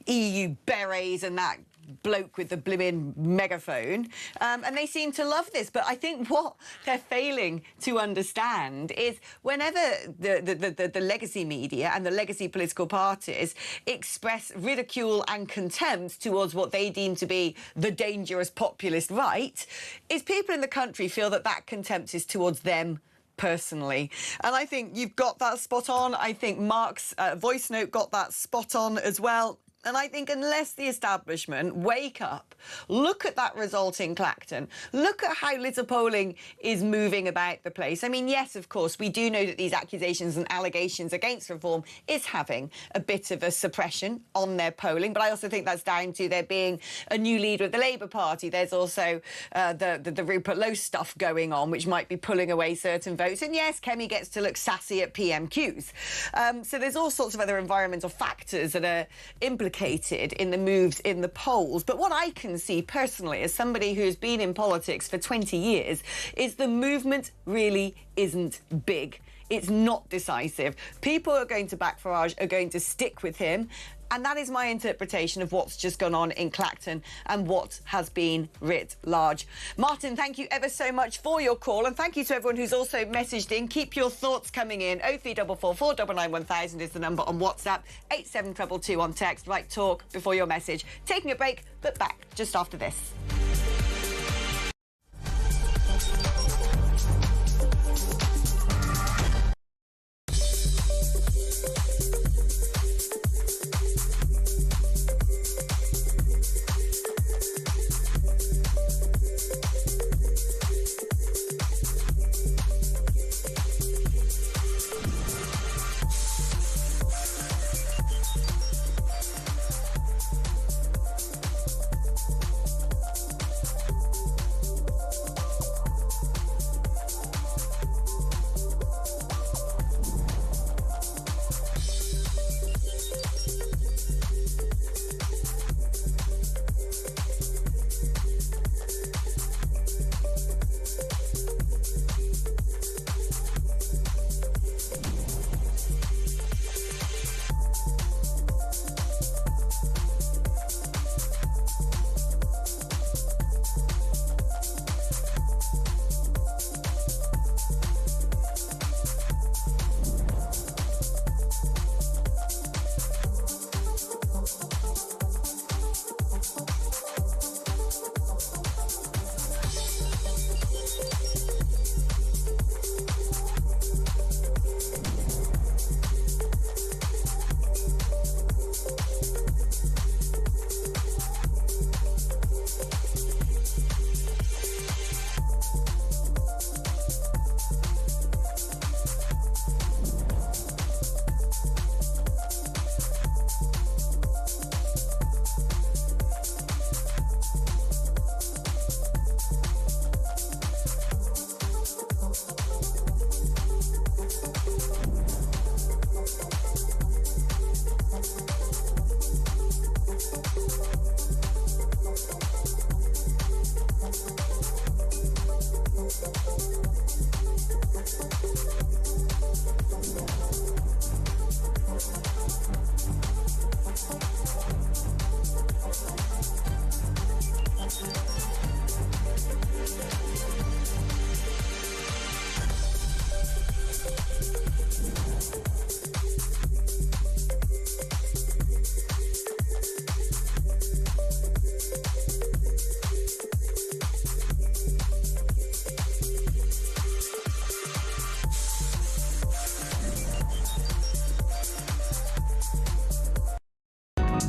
EU berets and that bloke with the blimmin' megaphone, and they seem to love this. But I think what they're failing to understand is whenever the legacy media and the legacy political parties express ridicule and contempt towards what they deem to be the dangerous populist right, is people in the country feel that that contempt is towards them personally. And I think you've got that spot on. I think Mark's voice note got that spot on as well. And I think unless the establishment wake up, look at that result in Clacton, look at how little polling is moving about the place. I mean, yes, of course, we do know that these accusations and allegations against reform is having a bit of a suppression on their polling, but I also think that's down to there being a new leader of the Labour Party. There's also the Rupert Lowe stuff going on, which might be pulling away certain votes. And yes, Kemi gets to look sassy at PMQs. So there's all sorts of other environmental factors that are implicated in the moves in the polls. But what I can see personally, as somebody who's been in politics for 20 years, is the movement really isn't big. It's not decisive. People are going to back Farage, are going to stick with him. And that is my interpretation of what's just gone on in Clacton and what has been writ large. Martin, thank you ever so much for your call, and thank you to everyone who's also messaged in. Keep your thoughts coming in. 0344 499 1000 is the number on WhatsApp, 87222 on text. Right talk before your message. Taking a break, but back just after this.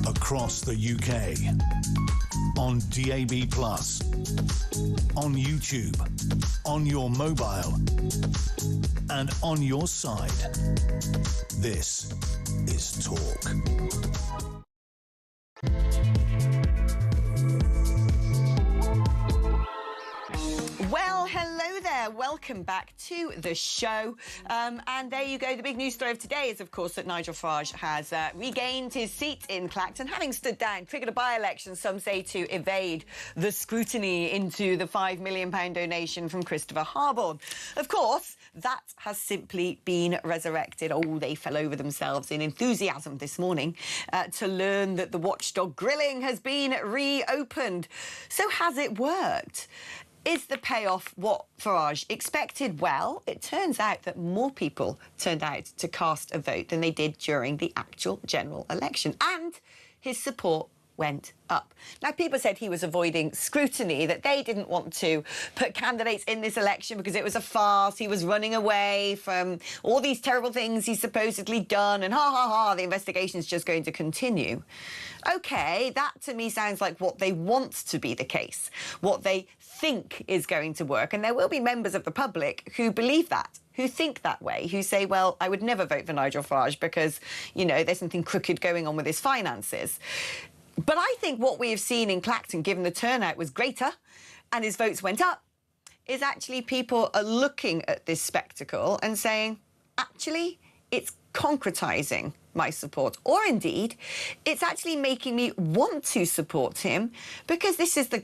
across the UK. On DAB+, on YouTube, on your mobile, and on your side. This is Talk. Well, hello there. Welcome back to the show. And there you go. The big news story of today is, of course, that Nigel Farage has regained his seat in Clacton, having stood down, triggered a by-election, some say, to evade the scrutiny into the £5 million donation from Christopher Harborne. Of course, that has simply been resurrected. Oh, they fell over themselves in enthusiasm this morning to learn that the watchdog grilling has been reopened. So has it worked? Is the payoff what Farage expected? Well, it turns out that more people turned out to cast a vote than they did during the actual general election. And his support went up. Now, people said he was avoiding scrutiny, that they didn't want to put candidates in this election because it was a farce. He was running away from all these terrible things he's supposedly done, and ha, ha, ha, the investigation's just going to continue. OK, that to me sounds like what they want to be the case, what they think is going to work. And there will be members of the public who believe that, who think that way, who say, well, I would never vote for Nigel Farage because, you know, there's something crooked going on with his finances. But I think what we have seen in Clacton, given the turnout was greater and his votes went up, is actually people are looking at this spectacle and saying, actually, it's concretising my support. Or indeed, it's actually making me want to support him because this is the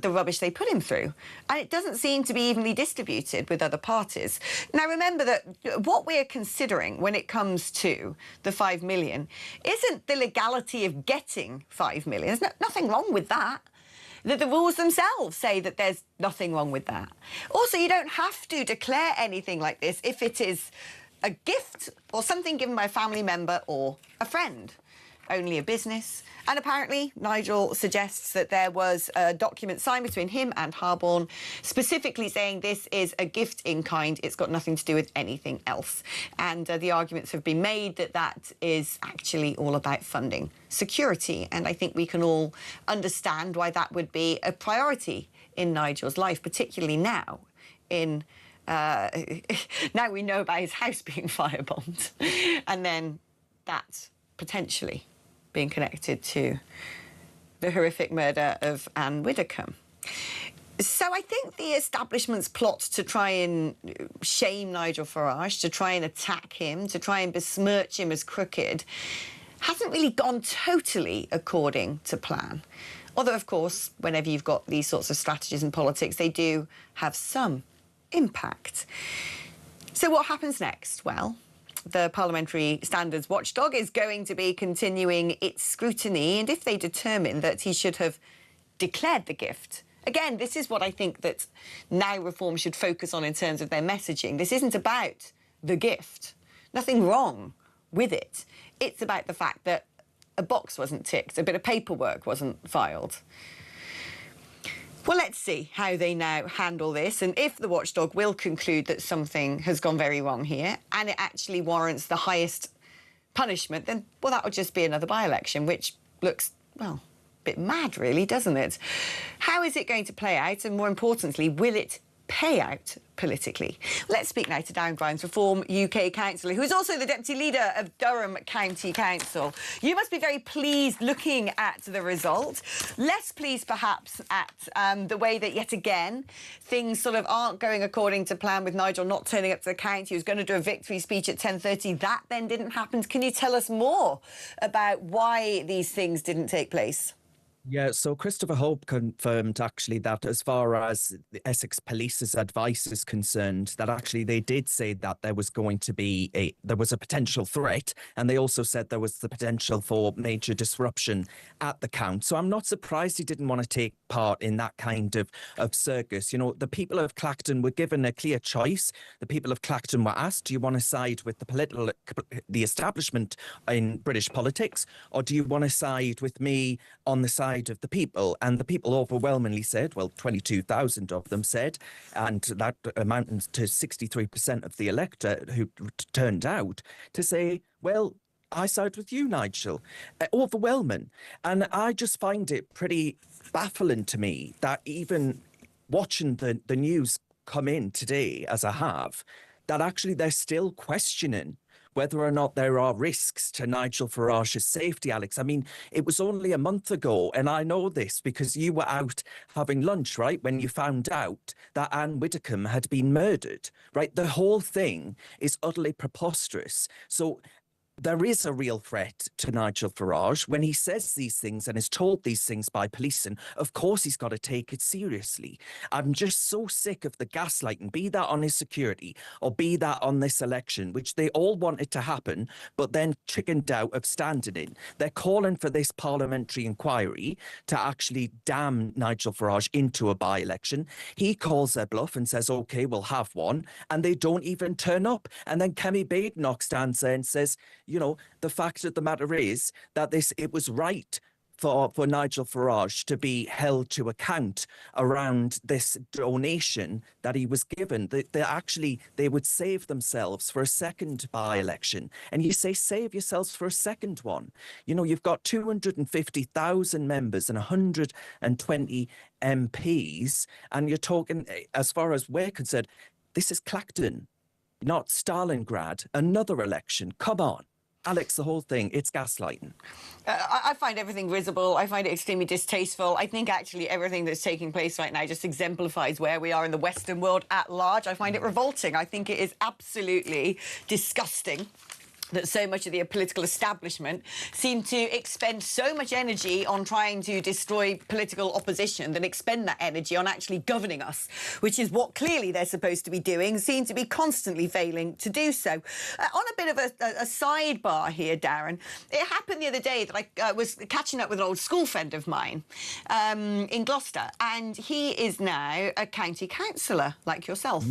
rubbish they put him through. And it doesn't seem to be evenly distributed with other parties. Now, remember that what we're considering when it comes to the £5 million isn't the legality of getting £5 million. There's nothing wrong with that. The rules themselves say that there's nothing wrong with that. Also, you don't have to declare anything like this if it is a gift or something given by a family member or a friend, only a business. And apparently, Nigel suggests that there was a document signed between him and Harborne specifically saying this is a gift in kind. It's got nothing to do with anything else. And the arguments have been made that that is actually all about funding security. And I think we can all understand why that would be a priority in Nigel's life, particularly now in now we know about his house being firebombed, and then that potentially being connected to the horrific murder of Anne Widdecombe. So I think the establishment's plot to try and shame Nigel Farage, to try and attack him, to try and besmirch him as crooked, hasn't really gone totally according to plan. Although, of course, whenever you've got these sorts of strategies in politics, they do have some impact. So what happens next? Well, the Parliamentary Standards Watchdog is going to be continuing its scrutiny, and if they determine that he should have declared the gift, again, this is what I think that now Reform should focus on in terms of their messaging. This isn't about the gift. Nothing wrong with it. It's about the fact that a box wasn't ticked, a bit of paperwork wasn't filed. Well, let's see how they now handle this, and if the watchdog will conclude that something has gone very wrong here and it actually warrants the highest punishment, then, well, that would just be another by-election, which looks, well, a bit mad, really, doesn't it? How is it going to play out, and more importantly, will it pay out politically? Let's speak now to Darren Grimes, Reform UK councillor, who is also the deputy leader of Durham County Council. You must be very pleased looking at the result. Less pleased, perhaps, at the way that, yet again, things sort of aren't going according to plan, with Nigel not turning up to the county. He was going to do a victory speech at 10:30. That then didn't happen. Can you tell us more about why these things didn't take place? Yeah, so Christopher Hope confirmed actually that as far as the Essex Police's advice is concerned, that actually they did say that there was going to be there was a potential threat, and they also said there was the potential for major disruption at the count. So I'm not surprised he didn't want to take part in that kind of circus. You know, the people of Clacton were given a clear choice. The people of Clacton were asked, do you want to side with the establishment in British politics, or do you want to side with me on the side of the people? And the people overwhelmingly said, well, 22,000 of them said, and that amounted to 63% of the electorate who turned out to say, well, I side with you, Nigel. Overwhelming. And I just find it pretty baffling to me that even watching the news come in today, as I have, that actually they're still questioning whether or not there are risks to Nigel Farage's safety, Alex. I mean, it was only a month ago, and I know this because you were out having lunch, right, when you found out that Anne Widdecombe had been murdered, right? The whole thing is utterly preposterous. So there is a real threat to Nigel Farage when he says these things and is told these things by police. And of course, he's got to take it seriously. I'm just so sick of the gaslighting, be that on his security or be that on this election, which they all wanted to happen, but then chickened out of standing in. They're calling for this parliamentary inquiry to actually damn Nigel Farage into a by-election. He calls their bluff and says, OK, we'll have one. And they don't even turn up. And then Kemi Badenoch stands there and says, you know, the fact of the matter is that it was right for Nigel Farage to be held to account around this donation that he was given. They would save themselves for a second by-election. And you say, save yourselves for a second one. You know, you've got 250,000 members and 120 MPs, and you're talking, as far as we're concerned, this is Clacton, not Stalingrad, another election. Come on. Alex, the whole thing, it's gaslighting. I find everything risible. I find it extremely distasteful. I think actually everything that's taking place right now just exemplifies where we are in the Western world at large. I find it revolting. I think it is absolutely disgusting that so much of the political establishment seem to expend so much energy on trying to destroy political opposition than expend that energy on actually governing us, which is what clearly they're supposed to be doing, seem to be constantly failing to do so. On a bit of a sidebar here, Darren, it happened the other day that I was catching up with an old school friend of mine in Gloucester, and he is now a county councillor like yourself.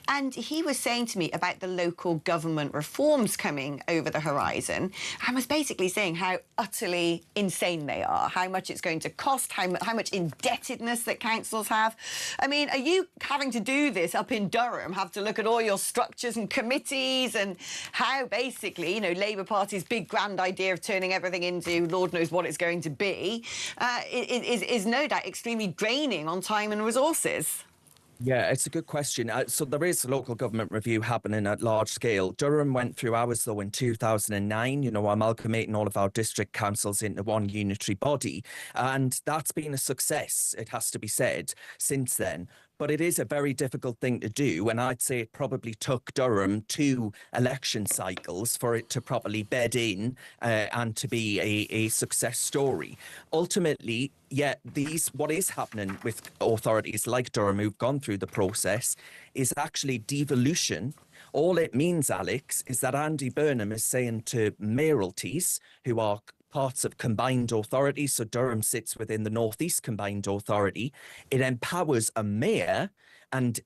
And he was saying to me about the local government reforms coming over the horizon, and was basically saying how utterly insane they are, how much it's going to cost, how much indebtedness that councils have. I mean, are you having to do this up in Durham, have to look at all your structures and committees and how basically, you know, Labour Party's big grand idea of turning everything into Lord knows what it's going to be is no doubt extremely draining on time and resources? Yeah, it's a good question. So there is a local government review happening at large scale. Durham went through ours, though, in 2009, you know, amalgamating all of our district councils into one unitary body. And that's been a success, it has to be said, since then. But it is a very difficult thing to do, and I'd say it probably took Durham 2 election cycles for it to properly bed in and to be a success story. Ultimately, yeah, what is happening with authorities like Durham who've gone through the process is actually devolution. All it means, Alex, is that Andy Burnham is saying to mayoralties, who are parts of combined authority, so Durham sits within the North East Combined Authority, it empowers a mayor and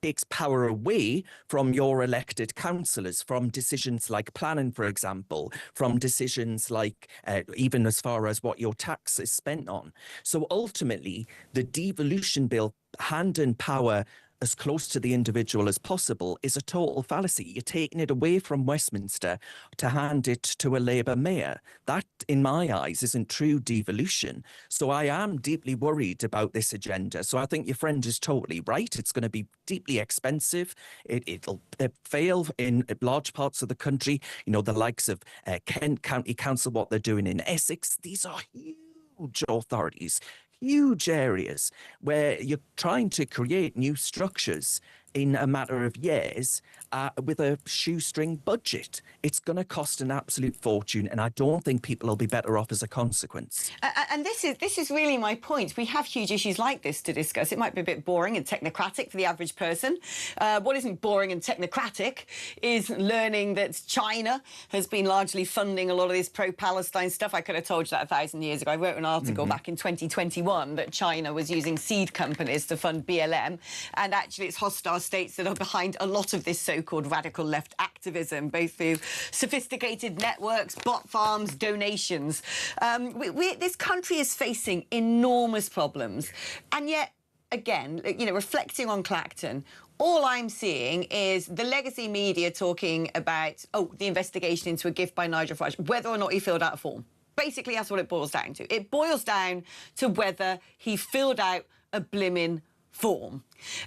takes power away from your elected councillors, from decisions like planning, for example, from decisions like even as far as what your tax is spent on. So ultimately, the devolution bill handing power as close to the individual as possible is a total fallacy. You're taking it away from Westminster to hand it to a Labour mayor. That, in my eyes, isn't true devolution. So I am deeply worried about this agenda. So I think your friend is totally right. It's going to be deeply expensive. It'll fail in large parts of the country. You know, the likes of Kent County Council, what they're doing in Essex. These are huge authorities, huge areas where you're trying to create new structures in a matter of years with a shoestring budget. It's going to cost an absolute fortune, and I don't think people will be better off as a consequence. And this is really my point. We have huge issues like this to discuss. It might be a bit boring and technocratic for the average person. What isn't boring and technocratic is learning that China has been largely funding a lot of this pro-Palestine stuff. I could have told you that 1,000 years ago. I wrote an article back in 2021 that China was using seed companies to fund BLM, and actually it's hostile states that are behind a lot of this so-called radical left activism, both through sophisticated networks, bot farms, donations. This country is facing enormous problems, and yet, again, you know, reflecting on Clacton, all I'm seeing is the legacy media talking about, the investigation into a gift by Nigel Farage, whether or not he filled out a form. Basically, that's what it boils down to. It boils down to whether he filled out a blimmin' form.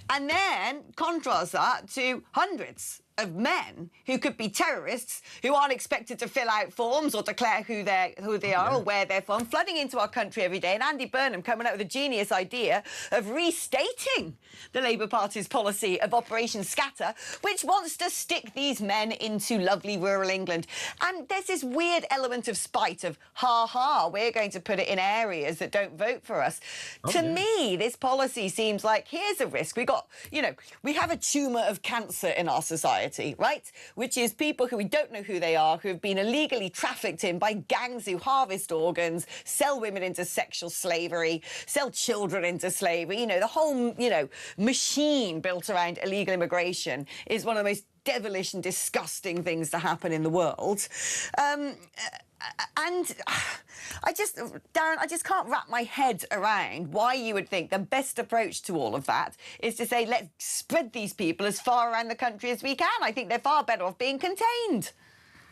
And then contrast that to hundreds of men who could be terrorists who aren't expected to fill out forms or declare who they are or where they're from, flooding into our country every day. And Andy Burnham coming up with a genius idea of restating the Labour Party's policy of Operation Scatter, which wants to stick these men into lovely rural England. And there's this weird element of spite of, we're going to put it in areas that don't vote for us. To me, this policy seems like, here's a risk. We have a tumour of cancer in our society, right? Which is people who we don't know who they are, who have been illegally trafficked in by gangs who harvest organs, sell women into sexual slavery, sell children into slavery. The whole, machine built around illegal immigration is one of the most devilish and disgusting things to happen in the world. And Darren, I just can't wrap my head around why you would think the best approach to all of that is to say, let's spread these people as far around the country as we can. I think they're far better off being contained.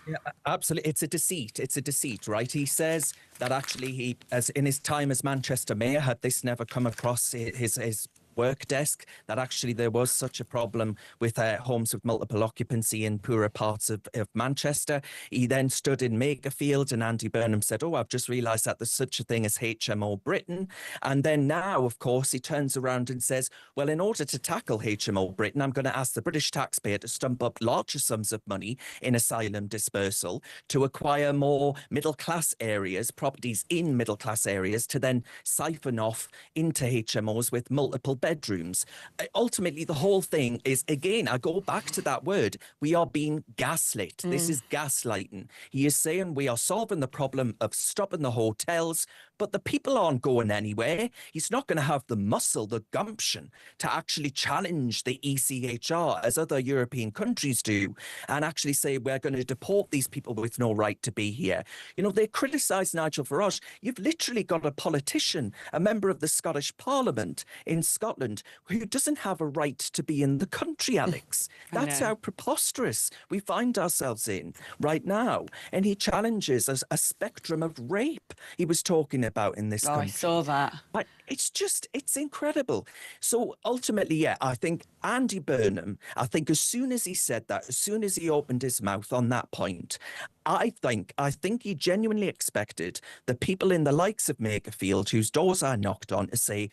Yeah, absolutely. It's a deceit. It's a deceit, right? He says that actually he, as in his time as Manchester mayor, had this never come across his work desk, that actually there was such a problem with homes with multiple occupancy in poorer parts of Manchester. He then stood in Makerfield and Andy Burnham said, I've just realised that there's such a thing as HMO Britain. And then now, of course, he turns around and says, well, in order to tackle HMO Britain, I'm going to ask the British taxpayer to stump up larger sums of money in asylum dispersal to acquire more middle-class areas, properties in middle-class areas, to then siphon off into HMOs with multiple bedrooms. Ultimately, the whole thing is, again, I go back to that word, we are being gaslit. This is gaslighting. He is saying we are solving the problem of stopping the hotels, but the people aren't going anywhere. He's not going to have the muscle, the gumption to actually challenge the ECHR as other European countries do and actually say we're going to deport these people with no right to be here. They criticise Nigel Farage. You've literally got a politician, a member of the Scottish Parliament in Scotland, who doesn't have a right to be in the country, Alex. That's how preposterous we find ourselves in right now. And he challenges a spectrum of rape he was talking about in this country. I saw that. But it's incredible. So ultimately, I think Andy Burnham, as soon as he said that, as soon as he opened his mouth on that point, I think he genuinely expected the people in the likes of Makerfield, whose doors are knocked on, to say,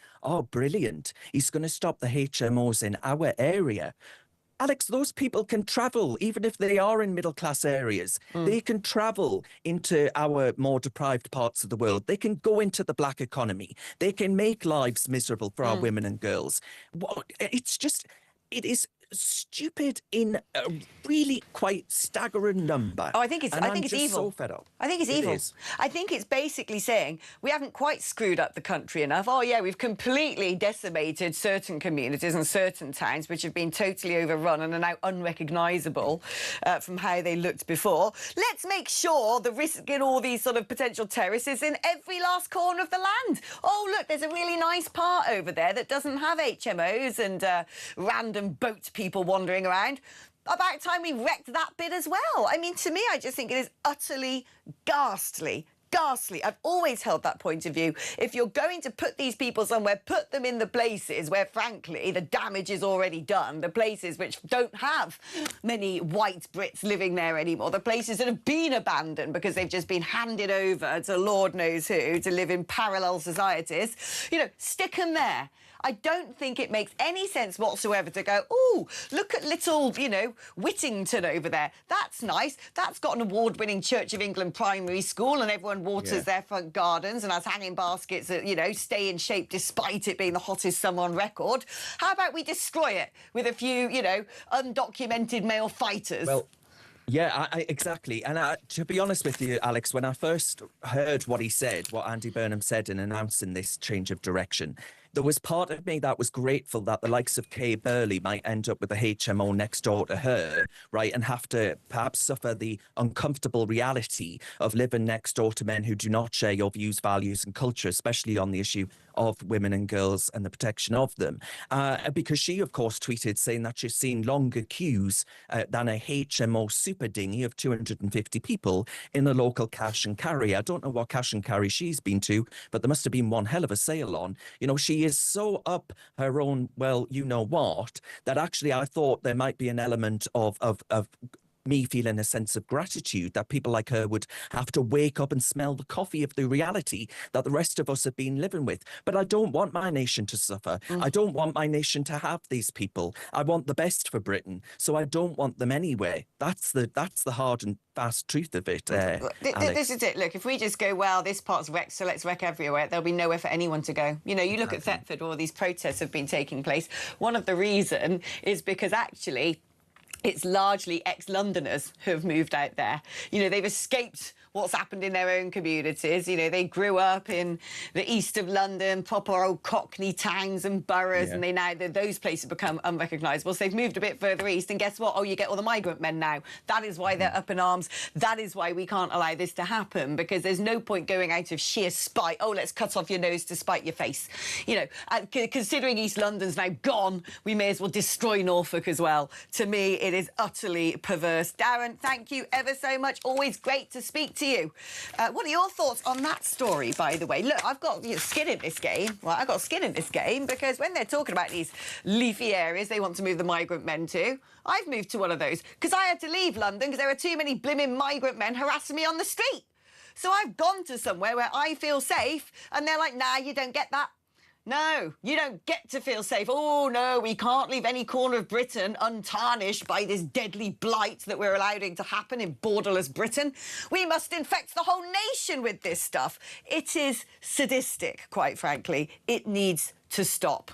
brilliant, he's going to stop the HMOs in our area. Alex, those people can travel, even if they are in middle-class areas. They can travel into our more deprived parts of the world. They can go into the black economy. They can make lives miserable for our women and girls. It is stupid in a really quite staggering number. I think it's evil. So fed up. I think it's evil. I think it's basically saying we haven't quite screwed up the country enough. We've completely decimated certain communities and certain towns which have been totally overrun and are now unrecognisable from how they looked before. Let's make sure the risk in all these sort of potential terrorists is in every last corner of the land. Look, there's a really nice part over there that doesn't have HMOs and random boat people wandering around. About time we wrecked that bit as well. I mean, to me, I just think it is utterly ghastly. I've always held that point of view. If you're going to put these people somewhere, put them in the places where, frankly, the damage is already done, the places which don't have many white Brits living there anymore, the places that have been abandoned because they've just been handed over to Lord knows who to live in parallel societies. Stick them there. I don't think it makes any sense whatsoever to go, look at little, Whittington over there. That's nice. That's got an award-winning Church of England primary school and everyone waters their front gardens and has hanging baskets that, stay in shape despite it being the hottest summer on record. How about we destroy it with a few, undocumented male fighters? Well, yeah, exactly. And to be honest with you, Alex, when I first heard what he said, what Andy Burnham said in announcing this change of direction, there was part of me that was grateful that the likes of Kay Burley might end up with a HMO next door to her, right, and have to perhaps suffer the uncomfortable reality of living next door to men who do not share your views, values and culture, especially on the issue of women and girls and the protection of them. Because she, of course, tweeted saying that she's seen longer queues than a HMO super dinghy of 250 people in a local cash and carry. I don't know what cash and carry she's been to, but there must have been one hell of a sale on. You know, she is so up her own, well, you know what, that actually I thought there might be an element of me feeling a sense of gratitude that people like her would have to wake up and smell the coffee of the reality that the rest of us have been living with. But I don't want my nation to suffer. I don't want my nation to have these people. I want the best for Britain, so I don't want them anyway. That's the hard and fast truth of it. This is it. Look, if we just go, well, this part's wrecked, so let's wreck everywhere, there'll be nowhere for anyone to go. You know, you look at Thetford, all these protests have been taking place. One of the reason is because actually it's largely ex-Londoners who have moved out there. You know, they've escaped what's happened in their own communities. You know, they grew up in the east of London, proper old Cockney towns and boroughs, and those places become unrecognisable. So they've moved a bit further east, and guess what? Oh, you get all the migrant men now. That is why they're up in arms. That is why we can't allow this to happen, because there's no point going out of sheer spite. Oh, let's cut off your nose to spite your face. You know, considering East London's now gone, we may as well destroy Norfolk as well. To me, it is utterly perverse. Darren, thank you ever so much. Always great to speak to you. What are your thoughts on that story, by the way? Look, I've got skin in this game. Well, I've got skin in this game because when they're talking about these leafy areas they want to move the migrant men to, I've moved to one of those because I had to leave London because there were too many blimmin' migrant men harassing me on the street. So I've gone to somewhere where I feel safe, and they're like, nah, you don't get that. No, you don't get to feel safe. Oh, no, we can't leave any corner of Britain untarnished by this deadly blight that we're allowing to happen in borderless Britain. We must infect the whole nation with this stuff. It is sadistic, quite frankly. It needs to stop.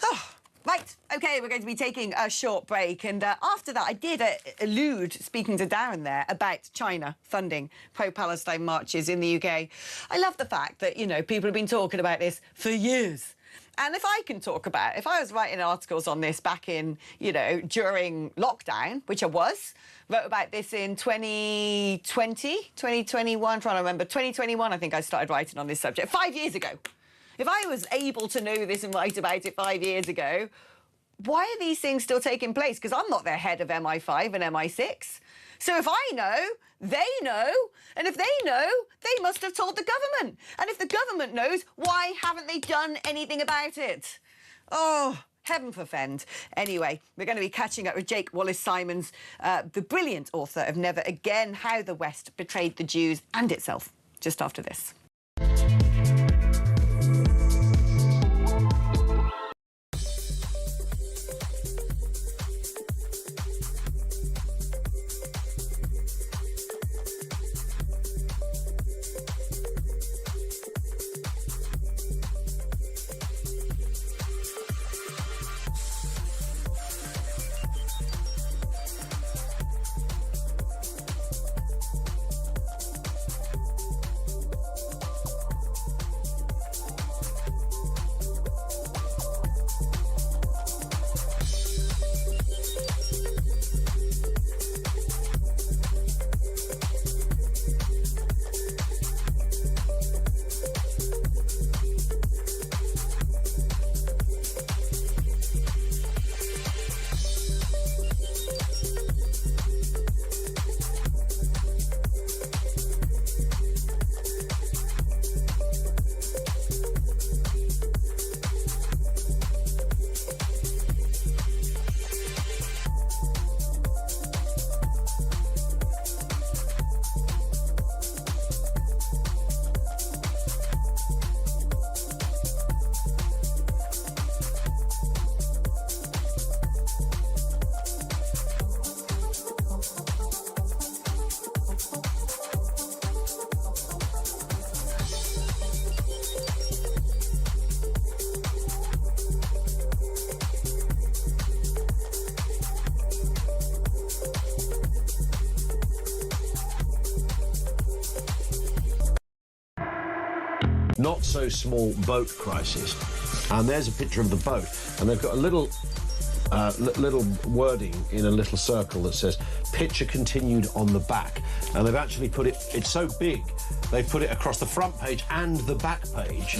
Oh. Right, OK, we're going to be taking a short break. And after that, I did allude, speaking to Darren there, about China funding pro-Palestine marches in the UK. I love the fact that, you know, people have been talking about this for years. And if I can talk about it, if I was writing articles on this back in, you know, during lockdown, which I was, wrote about this in 2020, 2021, trying to remember, 2021, I think I started writing on this subject, 5 years ago. If I was able to know this and write about it 5 years ago, why are these things still taking place? Because I'm not their head of MI5 and MI6. So if I know, they know. And if they know, they must have told the government. And if the government knows, why haven't they done anything about it? Oh, heaven forfend. Anyway, we're going to be catching up with Jake Wallace-Simons, the brilliant author of Never Again, How the West Betrayed the Jews and Itself, just after this. Not so small boat crisis. And there's a picture of the boat, and they've got a little wording in a little circle that says picture continued on the back, and they've actually put it, it's so big they've put it across the front page and the back page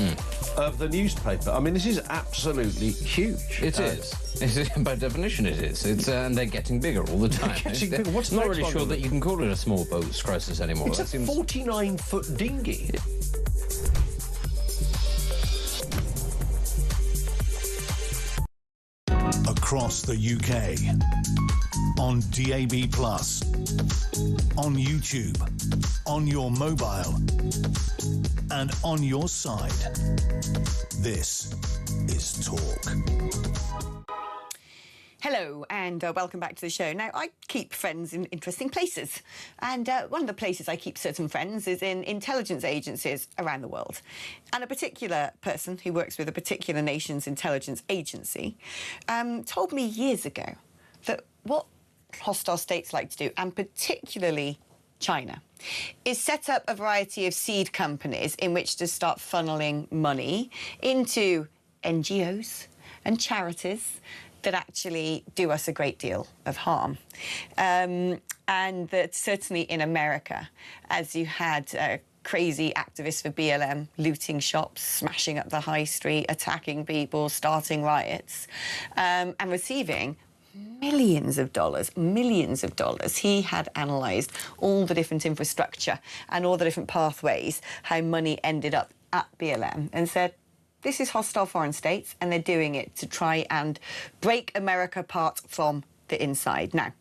of the newspaper. I mean, this is absolutely huge. It is. By definition it is. It's and they're getting bigger all the time. What's the not next really one sure on that it? you can call it a small boats crisis anymore. It's That a 49-foot dinghy. Across the UK, on DAB+, on YouTube, on your mobile, and on your side. This is Talk. Hello and welcome back to the show. Now, I keep friends in interesting places, and one of the places I keep certain friends is in intelligence agencies around the world. And a particular person who works with a particular nation's intelligence agency told me years ago that what hostile states like to do, and particularly China, is set up a variety of seed companies in which to start funneling money into NGOs and charities that actually do us a great deal of harm. And that certainly in America, as you had crazy activists for BLM looting shops, smashing up the high street, attacking people, starting riots, and receiving millions of dollars. He had analysed all the different infrastructure and all the different pathways, how money ended up at BLM, and said, this is hostile foreign states, and they're doing it to try and break America apart from the inside. Now,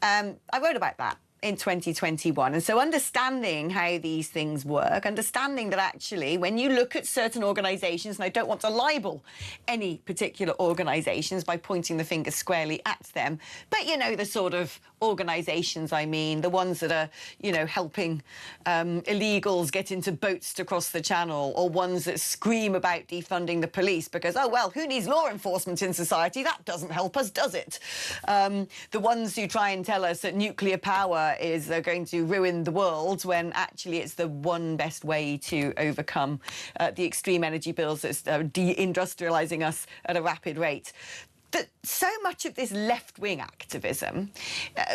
I wrote about that in 2021. And so understanding how these things work, understanding that actually when you look at certain organisations, and I don't want to libel any particular organisations by pointing the finger squarely at them, but, you know, the sort of organisations I mean, the ones that are, you know, helping illegals get into boats to cross the channel, or ones that scream about defunding the police because, oh, well, who needs law enforcement in society? That doesn't help us, does it? The ones who try and tell us that nuclear power is going to ruin the world when actually it's the one best way to overcome the extreme energy bills that's deindustrialising us at a rapid rate. That so much of this left-wing activism,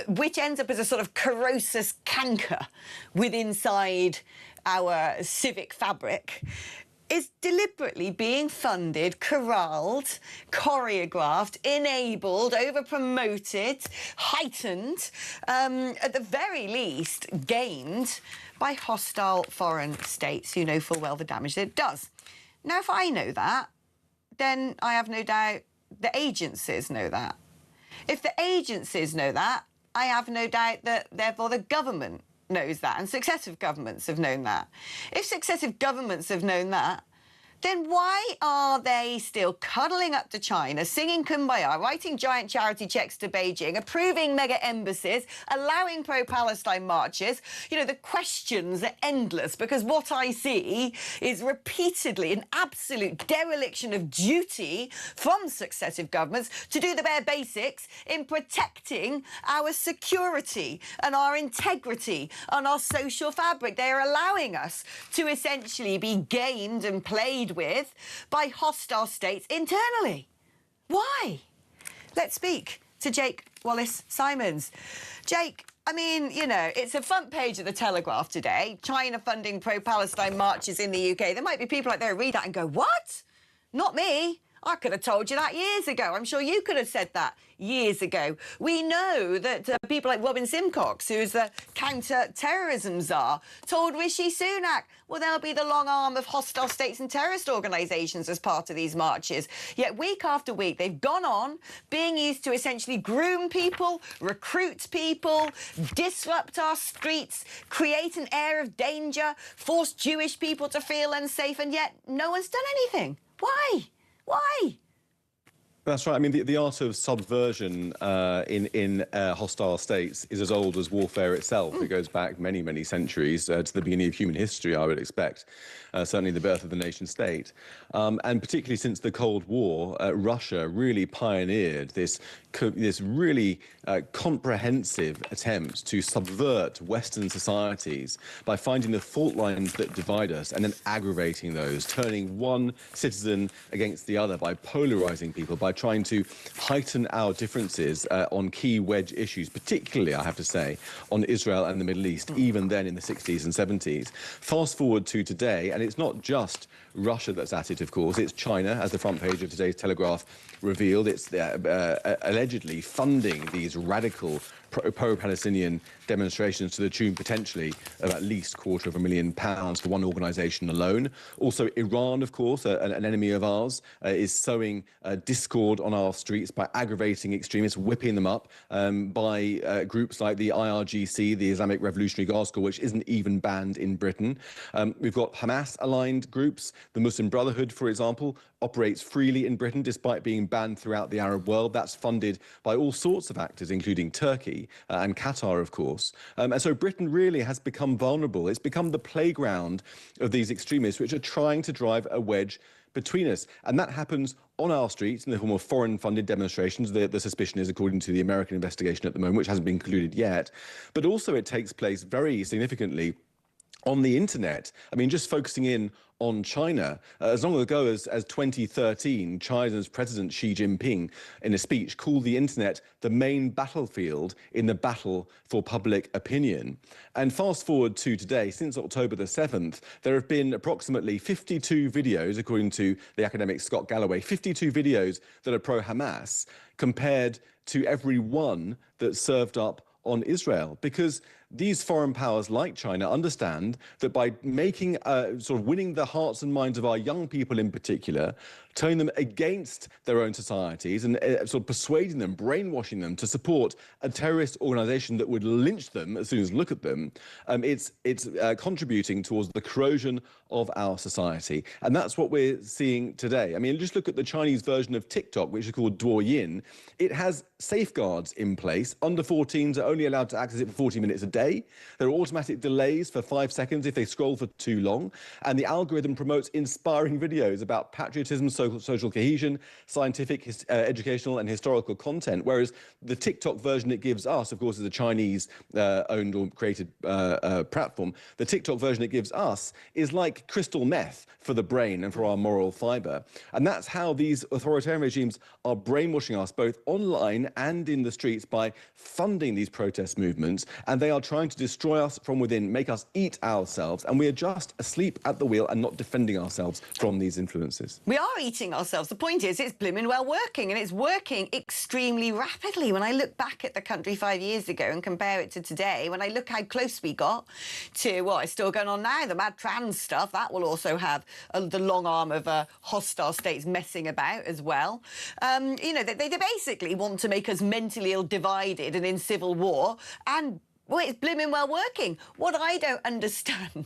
which ends up as a sort of corrosive canker inside our civic fabric, is deliberately being funded, corralled, choreographed, enabled, over-promoted, heightened, at the very least gained by hostile foreign states who know full well the damage that it does. Now, if I know that, then I have no doubt the agencies know that. If the agencies know that, I have no doubt that, therefore, the government knows that, and successive governments have known that. If successive governments have known that, then why are they still cuddling up to China, singing Kumbaya, writing giant charity checks to Beijing, approving mega embassies, allowing pro-Palestine marches? You know, the questions are endless, because what I see is repeatedly an absolute dereliction of duty from successive governments to do the bare basics in protecting our security and our integrity and our social fabric. They are allowing us to essentially be gamed and played with by hostile states internally. Why? Let's speak to Jake Wallace-Simons. Jake, I mean, you know, it's a front page of the Telegraph today. China funding pro-Palestine marches in the UK. There might be people out there who read that and go, what? Not me. I could have told you that years ago. I'm sure you could have said that years ago. We know that people like Robin Simcox, who's the counter-terrorism czar, told Rishi Sunak, well, there'll be the long arm of hostile states and terrorist organisations as part of these marches. Yet week after week, they've gone on being used to essentially groom people, recruit people, disrupt our streets, create an air of danger, force Jewish people to feel unsafe, and yet no one's done anything. Why? Why? That's right. I mean, the art of subversion in hostile states is as old as warfare itself. It goes back many, many centuries to the beginning of human history, I would expect, certainly the birth of the nation state. And particularly since the Cold War, Russia really pioneered this really comprehensive attempt to subvert Western societies by finding the fault lines that divide us and then aggravating those, turning one citizen against the other by polarizing people, by trying to heighten our differences on key wedge issues, particularly, I have to say, on Israel and the Middle East, even then in the 60s and 70s. Fast forward to today, and it's not just Russia that's at it, of course. It's China, as the front page of today's Telegraph revealed. It's allegedly funding these radical pro-Palestinian demonstrations to the tune, potentially, of at least £250,000 for one organisation alone. Also, Iran, of course, an enemy of ours, is sowing discord on our streets by aggravating extremists, whipping them up by groups like the IRGC, the Islamic Revolutionary Guard Corps, which isn't even banned in Britain. We've got Hamas-aligned groups. The Muslim Brotherhood, for example, operates freely in Britain despite being banned throughout the Arab world. That's funded by all sorts of actors, including Turkey and Qatar, of course. And so Britain really has become vulnerable. It's become the playground of these extremists, which are trying to drive a wedge between us. And that happens on our streets in the form of foreign-funded demonstrations. The suspicion is, according to the American investigation at the moment, which hasn't been concluded yet. But also it takes place very significantly on the internet. I mean, just focusing in on China, as long ago as 2013, China's President Xi Jinping, in a speech, called the internet the main battlefield in the battle for public opinion. And fast forward to today, since October the 7th, there have been approximately 52 videos, according to the academic Scott Galloway, 52 videos that are pro-Hamas, compared to every one that served up on Israel, because these foreign powers like China understand that by making, sort of winning the hearts and minds of our young people in particular, turning them against their own societies and sort of persuading them, brainwashing them to support a terrorist organization that would lynch them as soon as look at them, it's contributing towards the corrosion of our society. And that's what we're seeing today. I mean, just look at the Chinese version of TikTok, which is called Douyin. It has safeguards in place. Under 14s are only allowed to access it for 40 minutes a day. There are automatic delays for 5 seconds if they scroll for too long. And the algorithm promotes inspiring videos about patriotism, social cohesion, scientific, educational and historical content. Whereas the TikTok version it gives us, of course, is a Chinese owned or created platform. The TikTok version it gives us is like crystal meth for the brain and for our moral fiber. And that's how these authoritarian regimes are brainwashing us both online and in the streets by funding these protest movements. And they are trying to destroy us from within, make us eat ourselves, and we are just asleep at the wheel and not defending ourselves from these influences. We are eating ourselves. The point is, it's blooming well working, and it's working extremely rapidly. When I look back at the country 5 years ago and compare it to today, when I look how close we got to what is still going on now, the mad trans stuff, that will also have the long arm of hostile states messing about as well. You know, they basically want to make us mentally ill, divided and in civil war, and well, it's blooming well working. What I don't understand,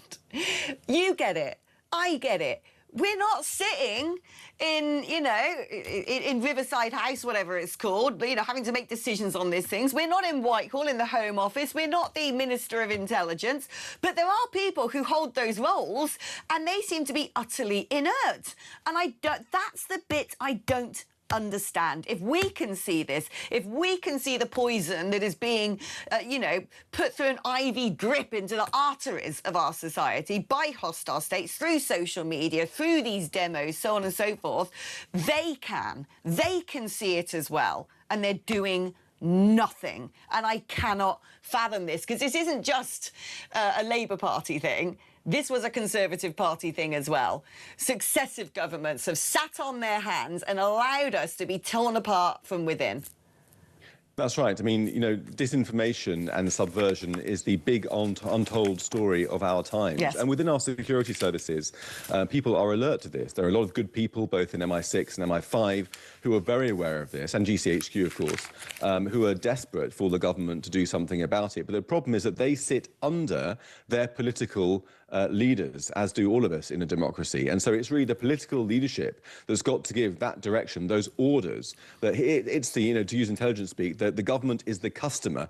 you get it, I get it. We're not sitting in, you know, in Riverside House, whatever it's called, you know, having to make decisions on these things. We're not in Whitehall in the Home Office. We're not the Minister of Intelligence. But there are people who hold those roles, and they seem to be utterly inert. And that's the bit I don't understand. If we can see this, if we can see the poison that is being, you know, put through an IV drip into the arteries of our society by hostile states, through social media, through these demos, so on and so forth, they can see it as well, and they're doing nothing. And I cannot fathom this, because this isn't just a Labour Party thing. This was a Conservative Party thing as well. Successive governments have sat on their hands and allowed us to be torn apart from within. That's right. I mean, you know, disinformation and subversion is the big untold story of our times. Yes. And within our security services, people are alert to this. There are a lot of good people, both in MI6 and MI5, who are very aware of this, and GCHQ, of course, who are desperate for the government to do something about it. But the problem is that they sit under their political leaders, as do all of us in a democracy. And so it's really the political leadership that's got to give that direction, those orders. That it's the, you know, to use intelligence speak, that the government is the customer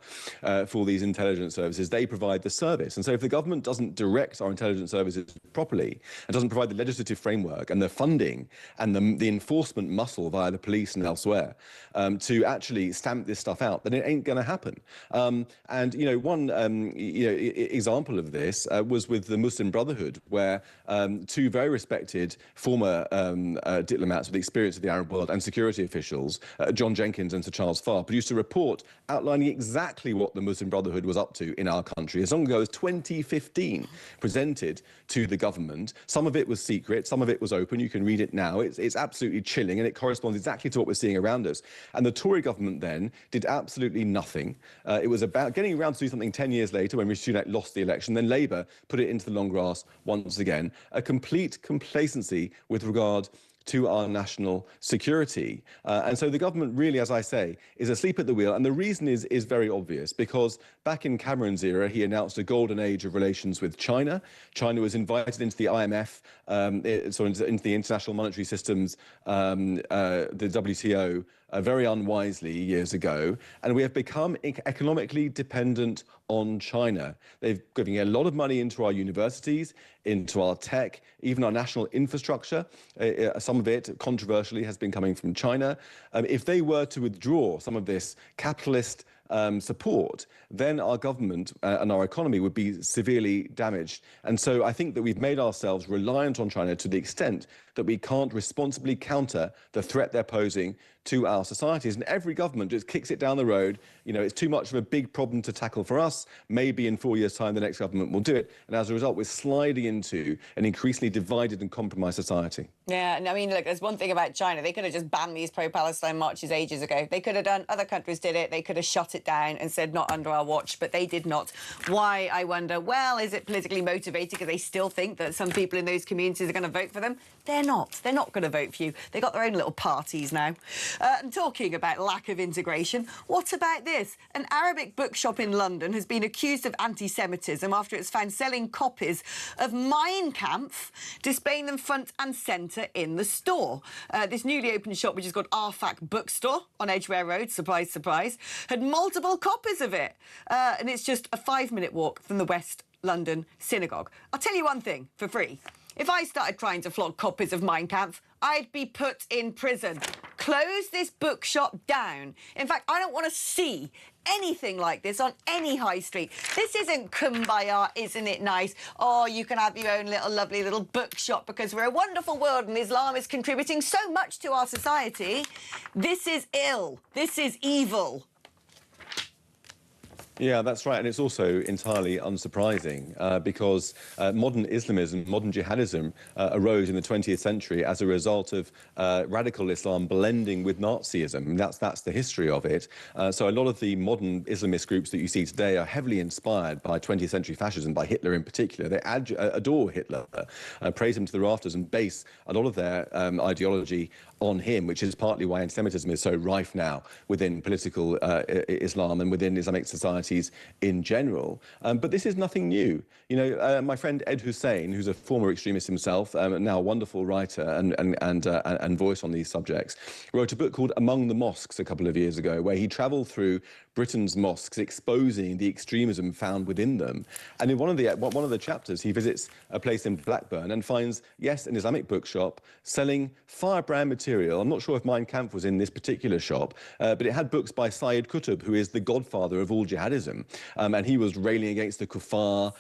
for these intelligence services. They provide the service. And so if the government doesn't direct our intelligence services properly and doesn't provide the legislative framework and the funding and the enforcement muscle via the police and elsewhere to actually stamp this stuff out, then it ain't going to happen. And, you know, one example of this was with the Muslim Brotherhood, where two very respected former diplomats with experience of the Arab world and security officials, John Jenkins and Sir Charles Farr, produced a report outlining exactly what the Muslim Brotherhood was up to in our country as long ago as 2015, presented to the government. Some of it was secret, some of it was open. You can read it now. It's absolutely chilling, and it corresponds exactly to what we're seeing around us. And the Tory government then did absolutely nothing. It was about getting around to do something 10 years later when Rishi Sunak lost the election. Then Labour put it into the long grass once again. A complete complacency with regard to our national security. And so the government really, as I say, is asleep at the wheel. And the reason is very obvious, because back in Cameron's era, he announced a golden age of relations with China. China was invited into the IMF, into the International Monetary Systems, the WTO, very unwisely years ago, and we have become economically dependent on China. They've given a lot of money into our universities, into our tech, even our national infrastructure. Some of it, controversially, has been coming from China. If they were to withdraw some of this capitalist support, then our government and our economy would be severely damaged. And so I think that we've made ourselves reliant on China to the extent that we can't responsibly counter the threat they're posing to our societies. And every government just kicks it down the road. You know, it's too much of a big problem to tackle for us. Maybe in 4 years' time, the next government will do it. And as a result, we're sliding into an increasingly divided and compromised society. Yeah, and I mean, look, there's one thing about China. They could have just banned these pro-Palestine marches ages ago. They could have done, other countries did it. They could have shut it down and said, not under our watch, but they did not. Why, I wonder? Well, is it politically motivated because they still think that some people in those communities are going to vote for them? They're not. They're not going to vote for you. They've got their own little parties now. And talking about lack of integration, what about this? An Arabic bookshop in London has been accused of anti-Semitism after it's found selling copies of Mein Kampf, displaying them front and centre in the store. This newly opened shop, which is called Arfak Bookstore on Edgware Road, surprise, surprise, had multiple copies of it. And it's just a 5-minute walk from the West London Synagogue. I'll tell you one thing for free. If I started trying to flog copies of Mein Kampf, I'd be put in prison. Close this bookshop down. In fact, I don't want to see anything like this on any high street. This isn't kumbaya, isn't it nice? Oh, you can have your own little lovely little bookshop because we're a wonderful world and Islam is contributing so much to our society. This is ill. This is evil. Yeah, that's right. And it's also entirely unsurprising because modern Islamism, modern jihadism arose in the 20th century as a result of radical Islam blending with Nazism. And that's the history of it. So a lot of the modern Islamist groups that you see today are heavily inspired by 20th century fascism, by Hitler in particular. They adore Hitler, praise him to the rafters and base a lot of their ideology on him, which is partly why anti-Semitism is so rife now within political Islam and within Islamic societies in general. But this is nothing new. You know, my friend Ed Hussein, who's a former extremist himself, now a wonderful writer and voice on these subjects, wrote a book called Among the Mosques a couple of years ago, where he travelled through Britain's mosques, exposing the extremism found within them. And in one of the chapters, he visits a place in Blackburn and finds, yes, an Islamic bookshop selling firebrand material. I'm not sure if Mein Kampf was in this particular shop, but it had books by Sayyid Qutb, who is the godfather of all jihadism. And he was railing against the kuffar,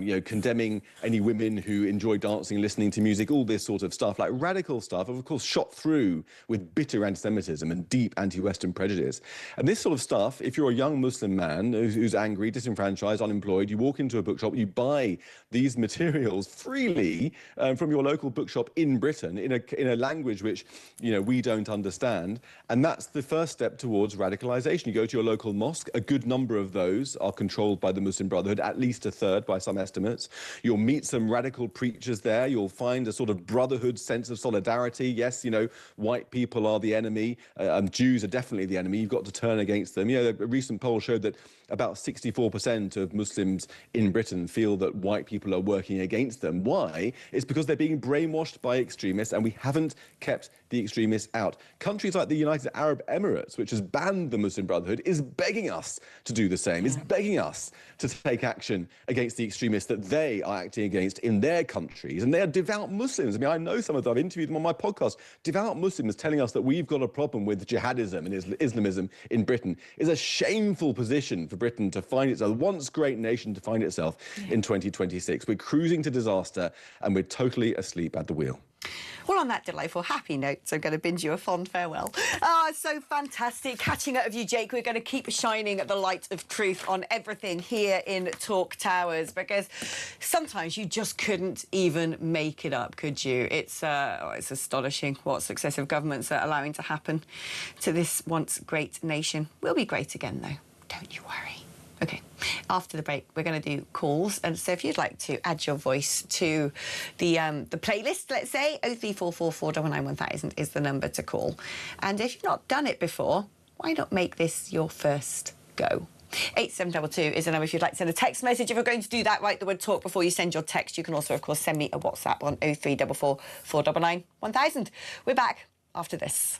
you know, condemning any women who enjoy dancing, listening to music, all this sort of stuff, like radical stuff, of course, shot through with bitter anti-Semitism and deep anti-Western prejudice. And this sort of stuff, if you're a young Muslim man who's angry, disenfranchised, unemployed, you walk into a bookshop, you buy these materials freely from your local bookshop in Britain in a language which, you know, we don't understand. And that's the first step towards radicalization. You go to your local mosque, a good number of those are controlled by the Muslim Brotherhood, at least a third by some estimates. You'll meet some radical preachers there. You'll find a sort of brotherhood sense of solidarity. Yes, you know, white people are the enemy. Jews are definitely the enemy. You've got to turn against them. You know, a recent poll showed that about 64% of Muslims in Britain feel that white people are working against them. Why? It's because they're being brainwashed by extremists, and we haven't kept the extremists out. Countries like the United Arab Emirates, which has banned the Muslim Brotherhood, is begging us to do the same, is begging us to take action against the extremists that they are acting against in their countries. And they are devout Muslims. I mean, I know some of them. I've interviewed them on my podcast. Devout Muslims telling us that we've got a problem with jihadism and Islamism in Britain is a shameful position for Britain to find itself, a once great nation, to find itself in 2026. We're cruising to disaster and we're totally asleep at the wheel. Well, on that delightful, happy note, I'm going to bid you a fond farewell. Ah, so fantastic catching up with you, Jake. We're going to keep shining the light of truth on everything here in Talk Towers, because sometimes you just couldn't even make it up, could you? It's astonishing what successive governments are allowing to happen to this once great nation. We'll be great again, though. Don't you worry. OK, after the break, we're going to do calls. And so if you'd like to add your voice to the playlist, let's say, 03444 991 is the number to call. And if you've not done it before, why not make this your first go? 8722 is the number if you'd like to send a text message. If you're going to do that, write the word talk before you send your text. You can also, of course, send me a WhatsApp on 03444 499 1000. We're back after this.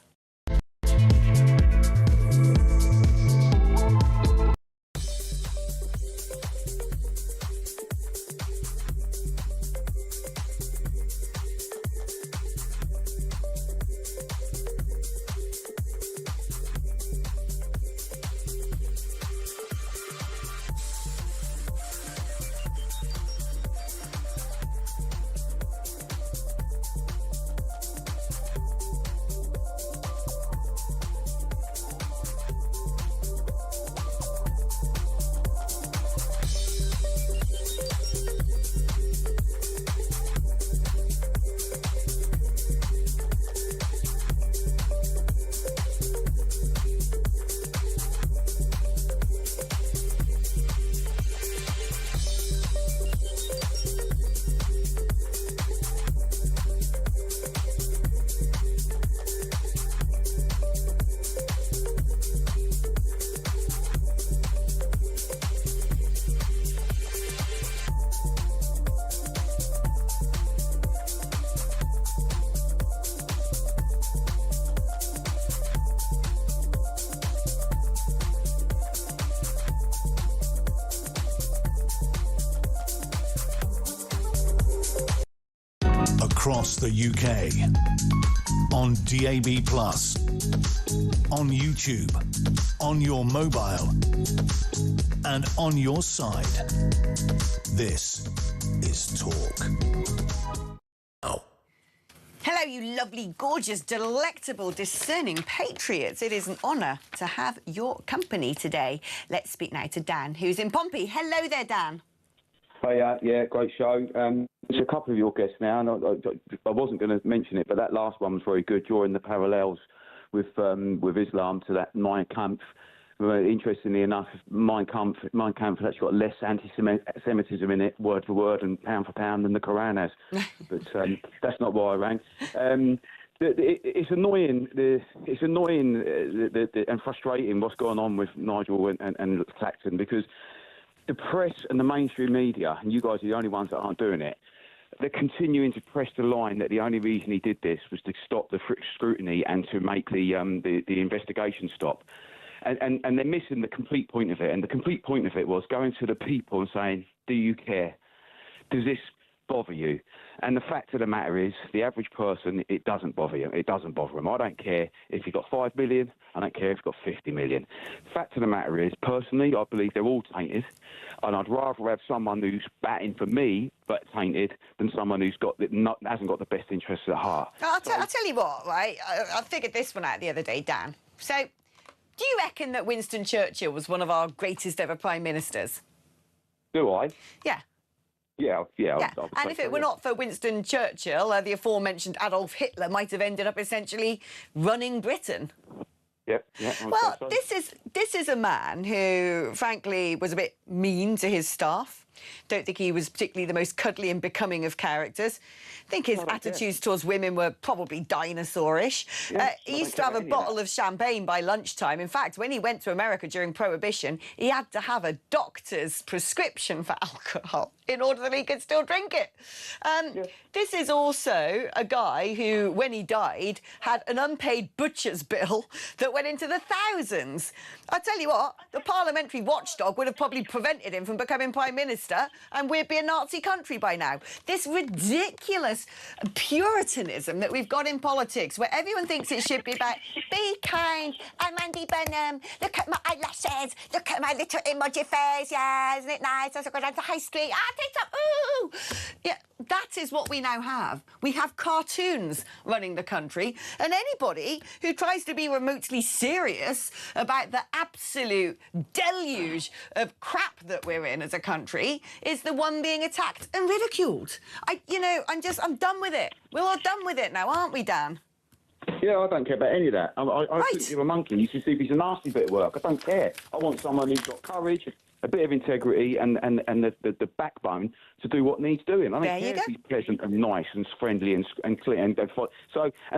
Across the UK, on DAB+, on YouTube, on your mobile, and on your side. This is Talk. Hello, you lovely, gorgeous, delectable, discerning patriots. It is an honour to have your company today. Let's speak now to Dan, who's in Pompey. Hello there, Dan. Hey, yeah, great show. There's a couple of your guests now, and I wasn't going to mention it, but that last one was very good, drawing the parallels with Islam to that Mein Kampf. Interestingly enough, Mein Kampf has actually got less anti-Semitism in it, word for word and pound for pound, than the Quran has. But that's not why I rang. It's annoying. It's annoying and frustrating what's going on with Nigel and Clacton, because the press and the mainstream media, and you guys are the only ones that aren't doing it, they're continuing to press the line that the only reason he did this was to stop the scrutiny and to make the investigation stop. And they're missing the complete point of it. And the complete point of it was going to the people and saying, do you care? Does this bother you? And the fact of the matter is, the average person, it doesn't bother you. It doesn't bother them. I don't care if you've got 5 million. I don't care if you've got 50 million. The fact of the matter is, personally, I believe they're all tainted. And I'd rather have someone who's batting for me but tainted than someone who's hasn't got the best interests at heart. I'll tell you what, right? I figured this one out the other day, Dan. So, do you reckon that Winston Churchill was one of our greatest ever prime ministers? Do I? Yeah. Yeah. And if it were not for Winston Churchill, the aforementioned Adolf Hitler might have ended up essentially running Britain. Yep. Well, this is a man who, frankly, was a bit mean to his staff. Don't think he was particularly the most cuddly and becoming of characters. I think his attitudes towards women were probably dinosaurish. He used to have a bottle of champagne by lunchtime. In fact, when he went to America during Prohibition, he had to have a doctor's prescription for alcohol in order that he could still drink it. This is also a guy who, when he died, had an unpaid butcher's bill that went into the thousands. I tell you what, the parliamentary watchdog would have probably prevented him from becoming Prime Minister, and we'd be a Nazi country by now. This ridiculous puritanism that we've got in politics, where everyone thinks it should be about, be kind, I'm Andy Burnham, look at my eyelashes, look at my little emoji face, yeah, isn't it nice? As I go down the high street, ooh! Yeah, that is what we now have. We have cartoons running the country, and anybody who tries to be remotely serious about the absolute deluge of crap that we're in as a country is the one being attacked and ridiculed. I'm done with it. We're all done with it now, aren't we, Dan? Yeah, I don't care about any of that. I couldn't give a monkey. You should see if he's a nasty bit of work. I don't care. I want someone who's got courage, a bit of integrity, and the backbone to do what needs doing. I don't care if he's pleasant and nice and friendly and clear. And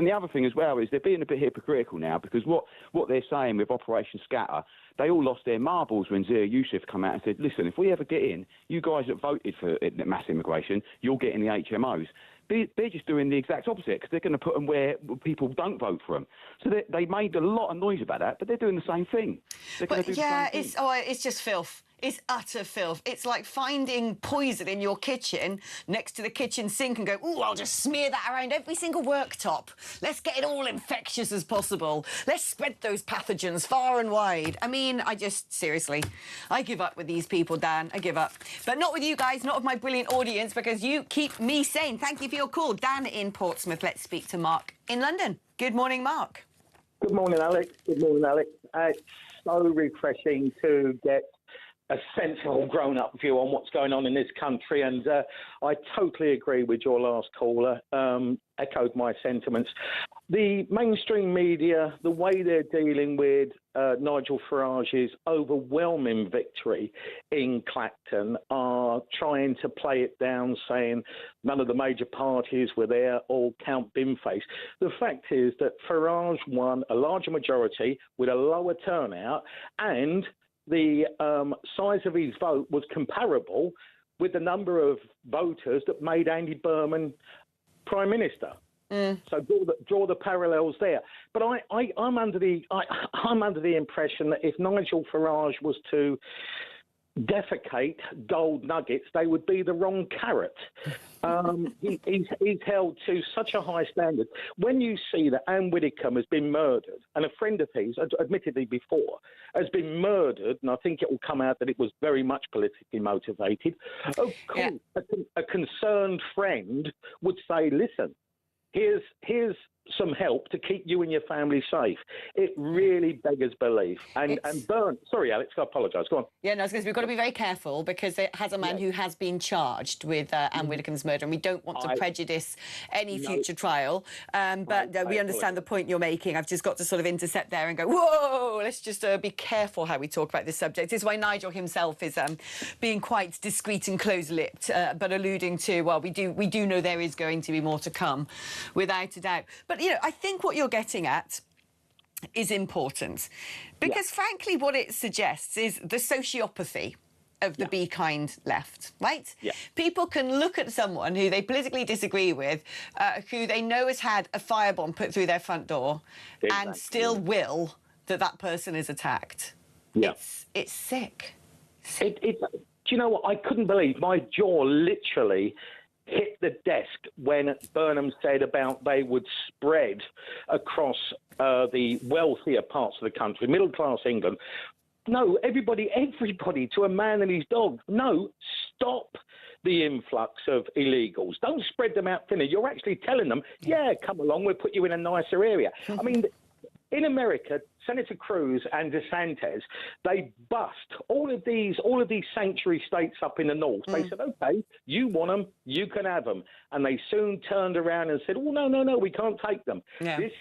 the other thing as well is they're being a bit hypocritical now, because what they're saying with Operation Scatter, they all lost their marbles when Zia Yusuf come out and said, listen, if we ever get in, you guys that voted for mass immigration, you'll get in the HMOs. They're just doing the exact opposite, because they're going to put them where people don't vote for them. So they made a lot of noise about that, but they're doing the same thing. It's just filth. It's utter filth. It's like finding poison in your kitchen next to the kitchen sink and go, ooh, I'll just smear that around every single worktop. Let's get it all infectious as possible. Let's spread those pathogens far and wide. I mean, seriously, I give up with these people, Dan. I give up. But not with you guys, not with my brilliant audience, because you keep me sane. Thank you for your call. Dan in Portsmouth. Let's speak to Mark in London. Good morning, Mark. Good morning, Alex. Good morning, Alex. It's so refreshing to get a sensible grown-up view on what's going on in this country, and I totally agree with your last caller, echoed my sentiments. The mainstream media, the way they're dealing with Nigel Farage's overwhelming victory in Clacton, are trying to play it down, saying none of the major parties were there, all count bin-face. The fact is that Farage won a larger majority with a lower turnout, and the size of his vote was comparable with the number of voters that made Andy Burnham Prime Minister. So draw the parallels there. But I'm under the impression that if Nigel Farage was to defecate gold nuggets, they would be the wrong carrot. He's held to such a high standard. When you see that Anne Widdecombe has been murdered, and a friend of his, admittedly before, has been murdered, and I think it will come out that it was very much politically motivated, of course, a concerned friend would say, listen, here's some help to keep you and your family safe. It really beggars belief. Sorry, Alex, I apologise. Go on. Yeah, no, I was going to say, we've got to be very careful, because it has a man who has been charged with Anne Widdecombe's murder, and we don't want to prejudice any future trial. But we understand the point you're making. I've just got to sort of intercept there and go, whoa, let's just be careful how we talk about this subject. This is why Nigel himself is being quite discreet and close-lipped, but alluding to, well, we do know there is going to be more to come, without a doubt. But, I think what you're getting at is important, because frankly what it suggests is the sociopathy of the be kind left, right? People can look at someone who they politically disagree with, who they know has had a firebomb put through their front door, and still will that person is attacked. It's sick. Do you know what? I couldn't believe, my jaw literally hit the desk when Burnham said about they would spread across the wealthier parts of the country, middle-class England. No, everybody to a man and his dog. No, stop the influx of illegals. Don't spread them out thinner. You're actually telling them, yeah, come along, we'll put you in a nicer area. I mean, In America, Senator Cruz and DeSantis, they bust all of these sanctuary states up in the north. They said, okay, you want them, you can have them. And they soon turned around and said, oh, no, we can't take them. Yeah. This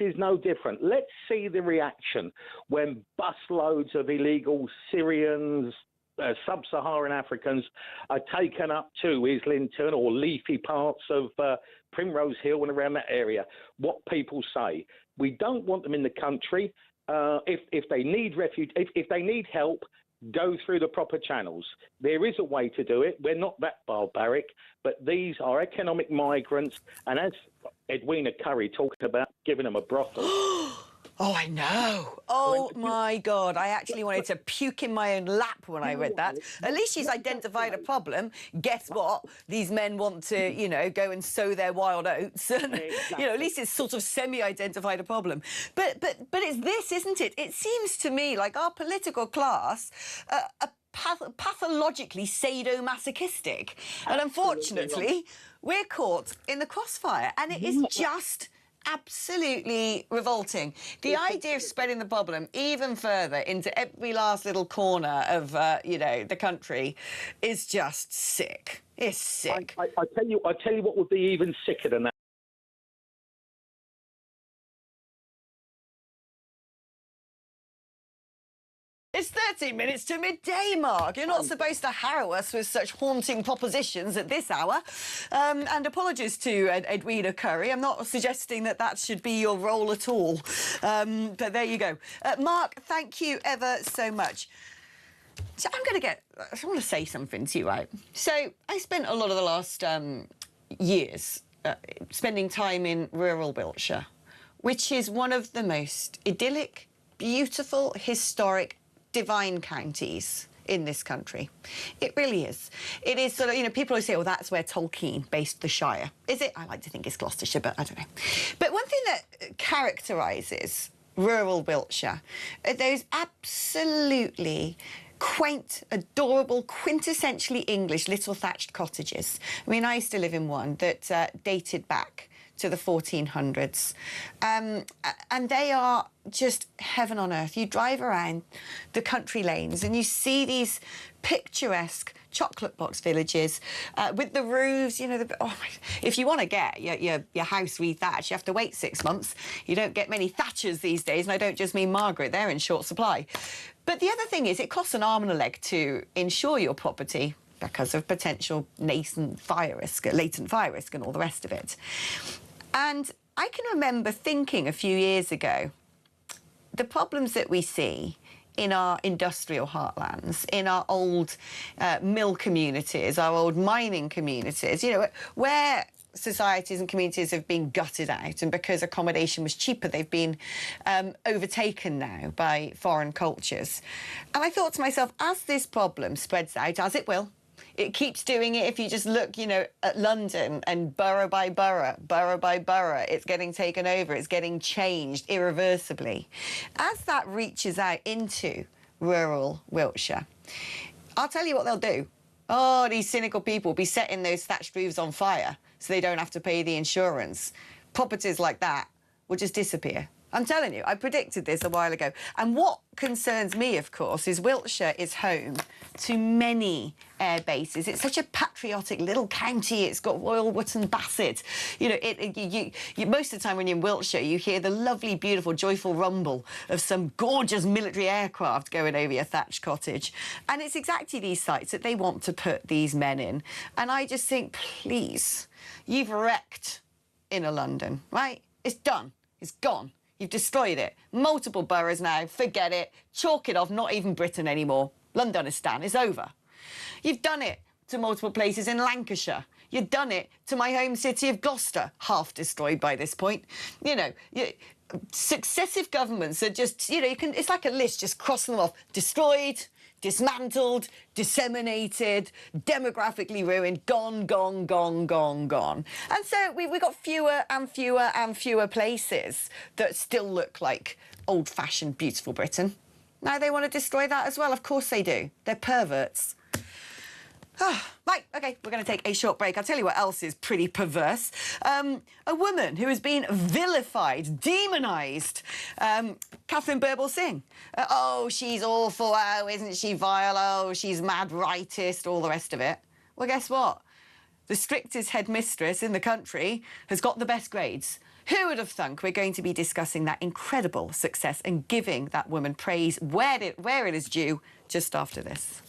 is no different. Let's see the reaction when busloads of illegal Syrians, sub-Saharan Africans are taken up to Islington or leafy parts of Primrose Hill and around that area. What people say. We don't want them in the country. If they need refuge, if they need help, go through the proper channels. There is a way to do it. We're not that barbaric, but these are economic migrants. And as Edwina Curry talked about, giving them a brothel. Oh, I know. Oh, my God. I actually wanted to puke in my own lap when I read that. At least she's identified a problem. Guess what? These men want to, you know, go and sow their wild oats. And, you know, at least it's sort of semi-identified a problem. But it's this, isn't it? It seems to me like our political class are pathologically sadomasochistic. And unfortunately, we're caught in the crossfire. And it is just absolutely revolting. The idea of spreading the problem even further into every last little corner of, you know, the country is just sick. It's sick. I tell you what would be even sicker than that. It's 13 minutes to midday, Mark. You're not supposed to harrow us with such haunting propositions at this hour. And apologies to Edwina Curry. I'm not suggesting that should be your role at all. But there you go. Mark, thank you ever so much. So I want to say something to you, right? So I spent a lot of the last years spending time in rural Wiltshire, which is one of the most idyllic, beautiful, historic, divine counties in this country. It really is. It is sort of, you know, people always say, oh, that's where Tolkien based the Shire. Is it? I like to think it's Gloucestershire, but I don't know. But one thing that characterises rural Wiltshire are those absolutely quaint, adorable, quintessentially English little thatched cottages. I mean, I used to live in one that dated back to the 1400s. And they are just heaven on earth. You drive around the country lanes and you see these picturesque chocolate box villages with the roofs, you know, if you want to get your house re-thatched, you have to wait 6 months. You don't get many thatchers these days, and I don't just mean Margaret, they're in short supply. But the other thing is it costs an arm and a leg to insure your property because of potential latent fire risk and all the rest of it. And I can remember thinking a few years ago, the problems that we see in our industrial heartlands, in our old mill communities, our old mining communities, you know, where societies and communities have been gutted out, and because accommodation was cheaper, they've been overtaken now by foreign cultures. And I thought to myself, as this problem spreads out, as it will, it keeps doing it. If you just look, you know, at London and borough by borough, it's getting taken over, it's getting changed irreversibly. As that reaches out into rural Wiltshire, I'll tell you what they'll do. Oh, these cynical people will be setting those thatched roofs on fire so they don't have to pay the insurance. Properties like that will just disappear. I'm telling you, I predicted this a while ago. And what concerns me, of course, is Wiltshire is home to many air bases. It's such a patriotic little county. It's got Royal Wootton Bassett. You know, most of the time when you're in Wiltshire, you hear the lovely, beautiful, joyful rumble of some gorgeous military aircraft going over your thatched cottage. And it's exactly these sites that they want to put these men in. And I just think, please, you've wrecked inner London, right? It's done. It's gone. You've destroyed it. Multiple boroughs now. Forget it. Chalk it off. Not even Britain anymore. Londonistan is over. You've done it to multiple places in Lancashire. You've done it to my home city of Gloucester, half destroyed by this point. You know, successive governments are just, you know, it's like a list, just crossing them off. Destroyed, dismantled, disseminated, demographically ruined, gone, gone, gone, gone, gone. And so we've got fewer and fewer and fewer places that still look like old-fashioned, beautiful Britain. Now they want to destroy that as well. Of course they do. They're perverts. Right, OK, we're going to take a short break. I'll tell you what else is pretty perverse. A woman who has been vilified, demonised. Catherine Birbalsingh. Oh, she's awful. Oh, isn't she vile? Oh, she's mad rightist, all the rest of it. Well, guess what? The strictest headmistress in the country has got the best grades. Who would have thunk we're going to be discussing that incredible success and giving that woman praise where it is due just after this.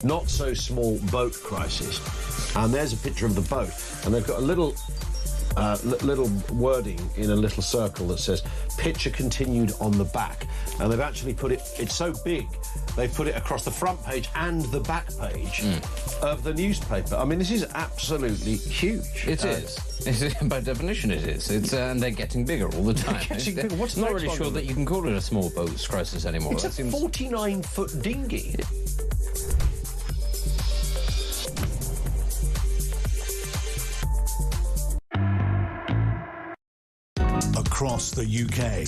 Not so small boat crisis. And there's a picture of the boat, and they've got a little wording in a little circle that says picture continued on the back, and they've actually put it's so big they've put it across the front page and the back page of the newspaper. I mean, this is absolutely huge. It is. By definition it is. And they're getting bigger all the time. Getting bigger. What's not really sure that you can call it a small boats crisis anymore. It's a 49-foot dinghy. Across the UK,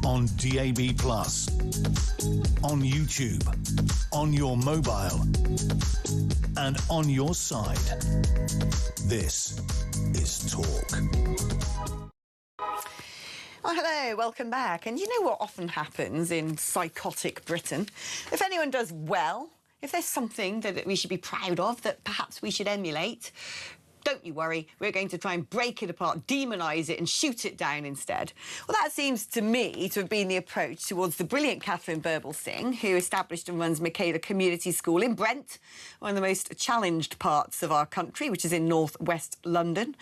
on DAB+, on YouTube, on your mobile, and on your side. This is Talk. Oh, hello, welcome back. And you know what often happens in psychotic Britain? If anyone does well, if there's something that we should be proud of, that perhaps we should emulate, don't you worry, we're going to try and break it apart, demonise it and shoot it down instead. Well, that seems to me to have been the approach towards the brilliant Catherine Birbalsingh, who established and runs Michaela Community School in Brent, one of the most challenged parts of our country, which is in north-west London.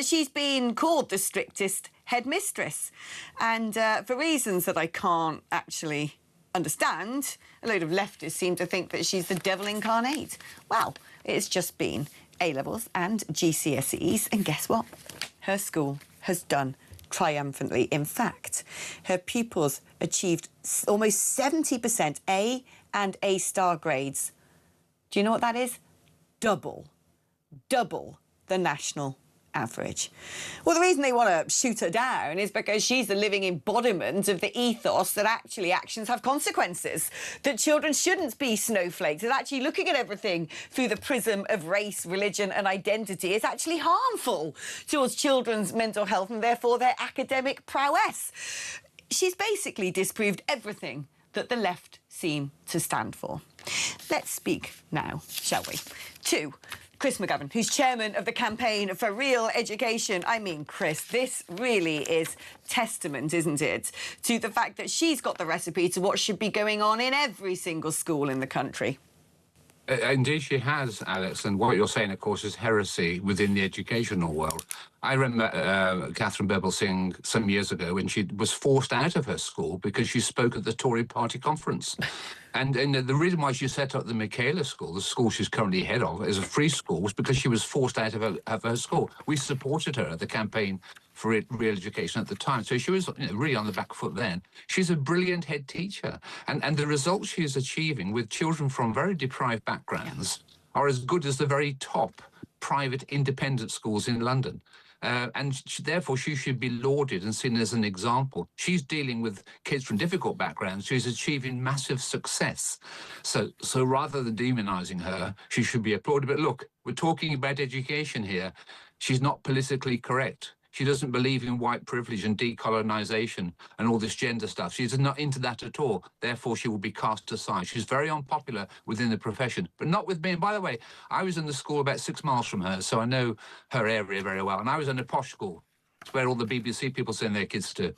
She's been called the strictest headmistress, and for reasons that I can't actually understand, a load of leftists seem to think that she's the devil incarnate. Well, it's just been A-levels and GCSEs, and guess what? Her school has done triumphantly. In fact, her pupils achieved almost 70% A and A-star grades. Do you know what that is? Double the national average. Well, the reason they want to shoot her down is because she's the living embodiment of the ethos that actually actions have consequences, that children shouldn't be snowflakes, that actually looking at everything through the prism of race, religion and identity is actually harmful towards children's mental health and therefore their academic prowess. She's basically disproved everything that the left seem to stand for. Let's speak now, shall we, to Chris McGovern, who's chairman of the Campaign for Real Education. I mean, Chris, this really is testament, isn't it, to the fact that she's got the recipe to what should be going on in every single school in the country. Indeed, she has, Alex, and what you're saying, of course, is heresy within the educational world. I remember Catherine Birbalsingh some years ago when she was forced out of her school because she spoke at the Tory party conference. And the reason why she set up the Michaela School, the school she's currently head of, as a free school, was because she was forced out of her school. We supported her at the Campaign for Real Education at the time. So she was really on the back foot then. She's a brilliant head teacher. And the results she's achieving with children from very deprived backgrounds are as good as the very top private independent schools in London. Therefore she should be lauded and seen as an example. She's dealing with kids from difficult backgrounds. She's achieving massive success. So rather than demonising her, she should be applauded. But look, we're talking about education here. She's not politically correct. She doesn't believe in white privilege and decolonisation and all this gender stuff. She's not into that at all. Therefore, she will be cast aside. She's very unpopular within the profession, but not with me. And by the way, I was in the school about 6 miles from her, so I know her area very well. And I was in a posh school. It's where all the BBC people send their kids to.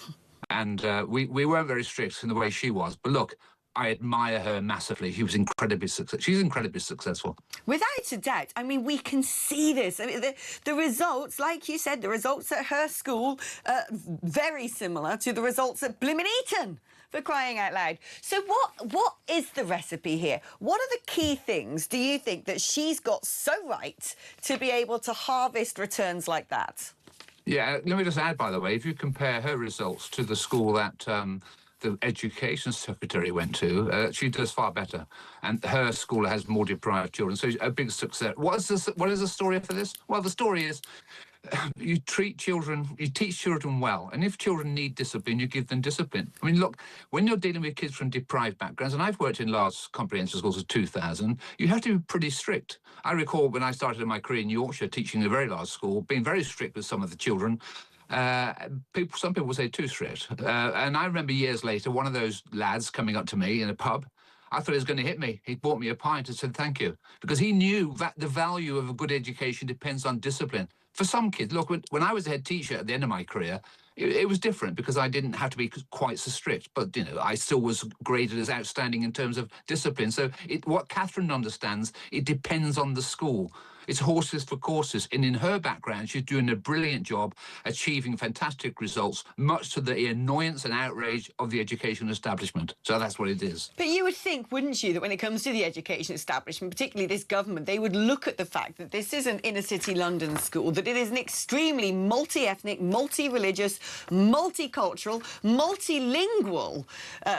And we weren't very strict in the way she was. But look, I admire her massively. She was incredibly successful. She's incredibly successful. Without a doubt. I mean, we can see this. I mean, the results, like you said, the results at her school, very similar to the results at Blimmin' Eton, for crying out loud. So what is the recipe here? What are the key things, do you think, that she's got so right to be able to harvest returns like that? Yeah, let me just add, by the way, if you compare her results to the school that the education secretary went to, she does far better. And her school has more deprived children, so a big success. What is the story for this? Well, the story is you teach children well, and if children need discipline, you give them discipline. I mean, look, when you're dealing with kids from deprived backgrounds, and I've worked in large comprehensive schools of 2,000, you have to be pretty strict. I recall when I started my career in Yorkshire, teaching a very large school, being very strict with some of the children. Some people say too strict. And I remember years later, one of those lads coming up to me in a pub. I thought he was going to hit me. He bought me a pint and said thank you, because he knew that the value of a good education depends on discipline. For some kids, look, when I was a head teacher at the end of my career, it was different because I didn't have to be quite so strict, but, you know, I still was graded as outstanding in terms of discipline. So what Catherine understands, it depends on the school. It's horses for courses. And in her background, she's doing a brilliant job, achieving fantastic results, much to the annoyance and outrage of the education establishment. So that's what it is. But you would think, wouldn't you, that when it comes to the education establishment, particularly this government, they would look at the fact that this is an inner-city London school, that it is an extremely multi-ethnic, multi-religious, multicultural, multilingual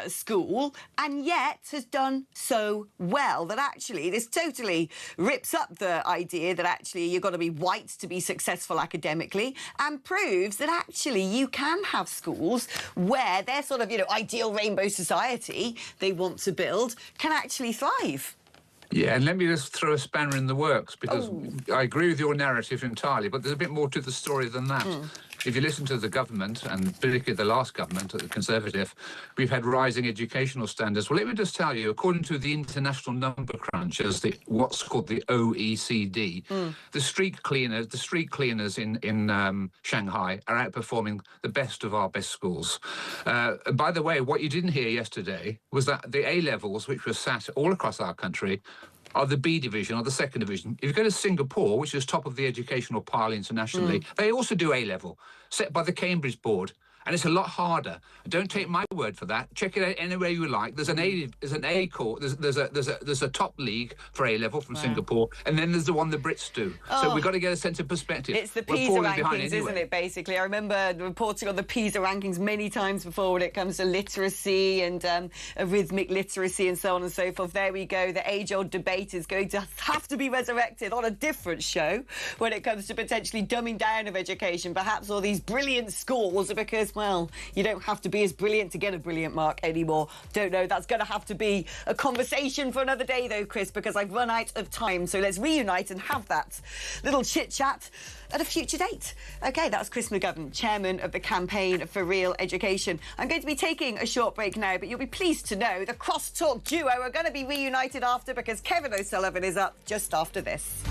school, and yet has done so well that actually this totally rips up the idea that actually you've got to be white to be successful academically, and proves that actually you can have schools where their sort of, you know, ideal rainbow society they want to build can actually thrive. Yeah, and let me just throw a spanner in the works, because I agree with your narrative entirely, but there's a bit more to the story than that. If you listen to the government, and particularly the last government, the Conservative, we've had rising educational standards. Well, let me just tell you, according to the International Number Crunchers, what's called the OECD, the street cleaners in Shanghai are outperforming the best of our best schools. By the way, what you didn't hear yesterday was that the A-levels, which were sat all across our country, are the B division or the second division. If you go to Singapore, which is top of the educational pile internationally, they also do A-level, set by the Cambridge Board. And it's a lot harder. Don't take my word for that. Check it out anywhere you like. There's an A course. There's a top league for A-level from Singapore, and then there's the one the Brits do. So we've got to get a sense of perspective. It's the PISA rankings, isn't it? Basically, I remember reporting on the PISA rankings many times before when it comes to literacy and arithmetic literacy and so on and so forth. There we go. The age-old debate is going to have to be resurrected on a different show when it comes to potentially dumbing down of education. Perhaps all these brilliant schools are because, well, you don't have to be as brilliant to get a brilliant mark anymore. Don't know. That's going to have to be a conversation for another day, though, Chris, because I've run out of time. So let's reunite and have that little chit-chat at a future date. OK, that's Chris McGovern, chairman of the Campaign for Real Education. I'm going to be taking a short break now, but you'll be pleased to know the crosstalk duo are going to be reunited after, because Kevin O'Sullivan is up just after this.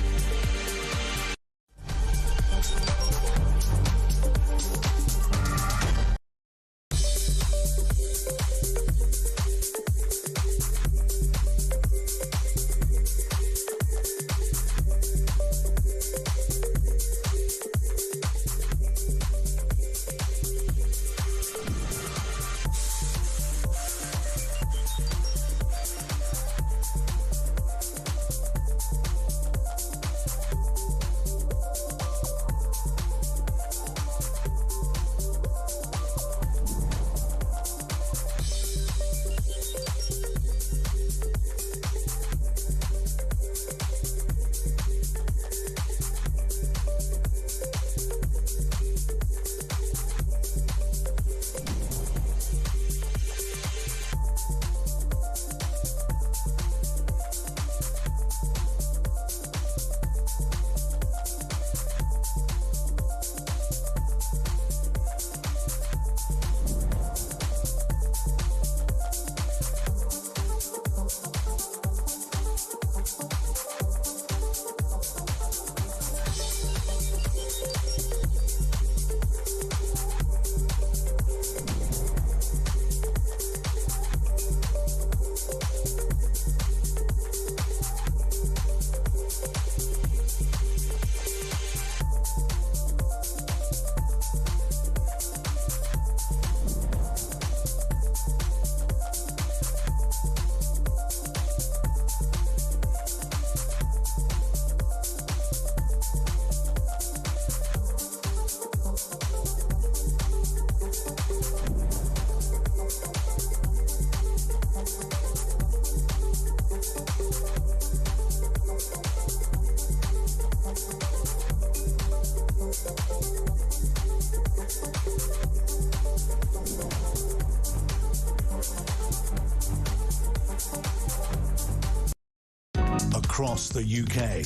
across the UK.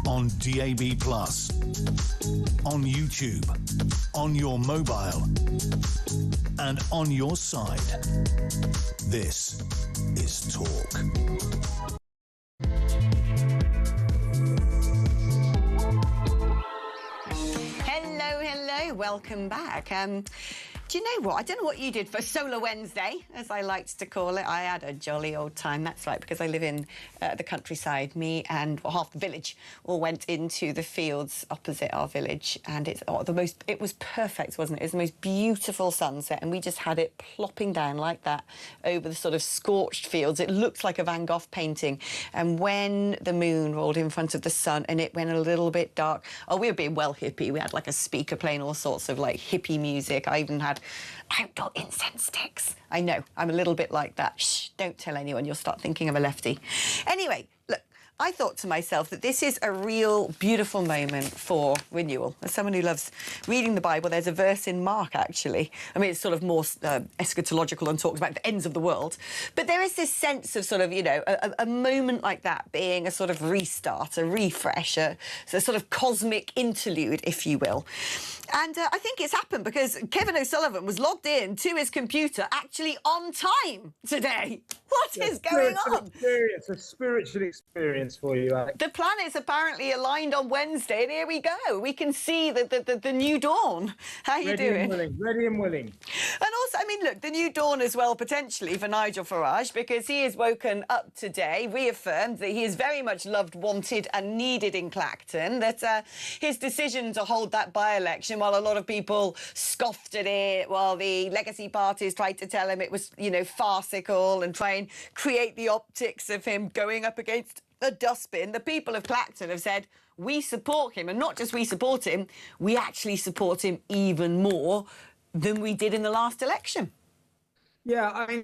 On DAB+, on YouTube, on your mobile, and on your side. This is Talk. Hello, welcome back. Do you know what? I don't know what you did for Solar Wednesday, as I liked to call it. I had a jolly old time. That's right, because I live in the countryside. Me and half the village all went into the fields opposite our village, and it was perfect, wasn't it? It was the most beautiful sunset, and we just had it plopping down like that over the sort of scorched fields. It looked like a Van Gogh painting. And when the moon rolled in front of the sun and it went a little bit dark, oh, we were being well hippie. We had like a speaker playing all sorts of like hippie music. I even had outdoor incense sticks. I know, I'm a little bit like that. Shh, don't tell anyone, you'll start thinking of a lefty. Anyway, look, I thought to myself that this is a real beautiful moment for renewal. As someone who loves reading the Bible, there's a verse in Mark, actually. I mean, it's sort of more eschatological and talks about the ends of the world. But there is this sense of sort of, you know, a moment like that being a sort of restart, a refresh, a sort of cosmic interlude, if you will. And I think it's happened because Kevin O'Sullivan was logged in to his computer actually on time today. What is going on? A spiritual experience for you, Alex. The planets apparently aligned on Wednesday, and here we go. We can see the new dawn. How are you doing? Ready and willing. And also, I mean, look, the new dawn as well, potentially, for Nigel Farage, because he has woken up today, reaffirmed that he is very much loved, wanted and needed in Clacton, that his decision to hold that by-election, while a lot of people scoffed at it, while the legacy parties tried to tell him it was, you know, farcical and try and create the optics of him going up against a dustbin, the people of Clacton have said, we support him. And not just we support him, we actually support him even more than we did in the last election. Yeah, I mean,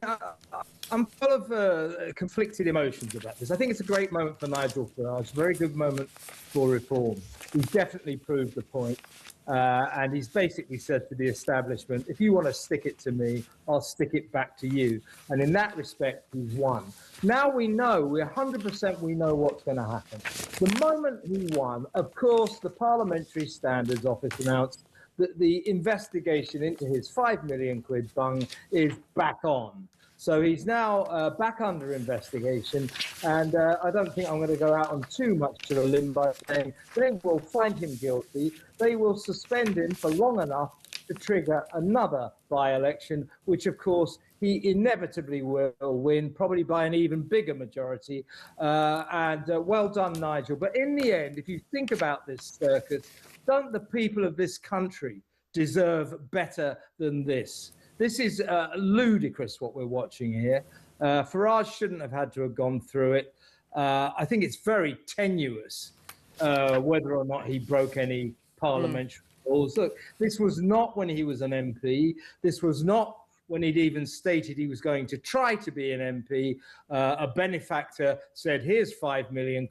I'm full of conflicted emotions about this. I think it's a great moment for Nigel Farage, a very good moment for reform. He's definitely proved the point. And he's basically said to the establishment, if you want to stick it to me, I'll stick it back to you. And in that respect, he's won. Now we know, we're 100% we know what's going to happen. The moment he won, of course, the Parliamentary Standards Office announced that the investigation into his £5 million bung is back on. So he's now back under investigation, and I don't think I'm going to go out on too much of a limb by saying they will find him guilty. They will suspend him for long enough to trigger another by-election, which, of course, he inevitably will win, probably by an even bigger majority. Well done, Nigel. But in the end, if you think about this circus, don't the people of this country deserve better than this? This is ludicrous, what we're watching here. Farage shouldn't have had to have gone through it. I think it's very tenuous whether or not he broke any parliamentary rules. Look, this was not when he was an MP. This was not when he'd even stated he was going to try to be an MP. A benefactor said, here's £5 million.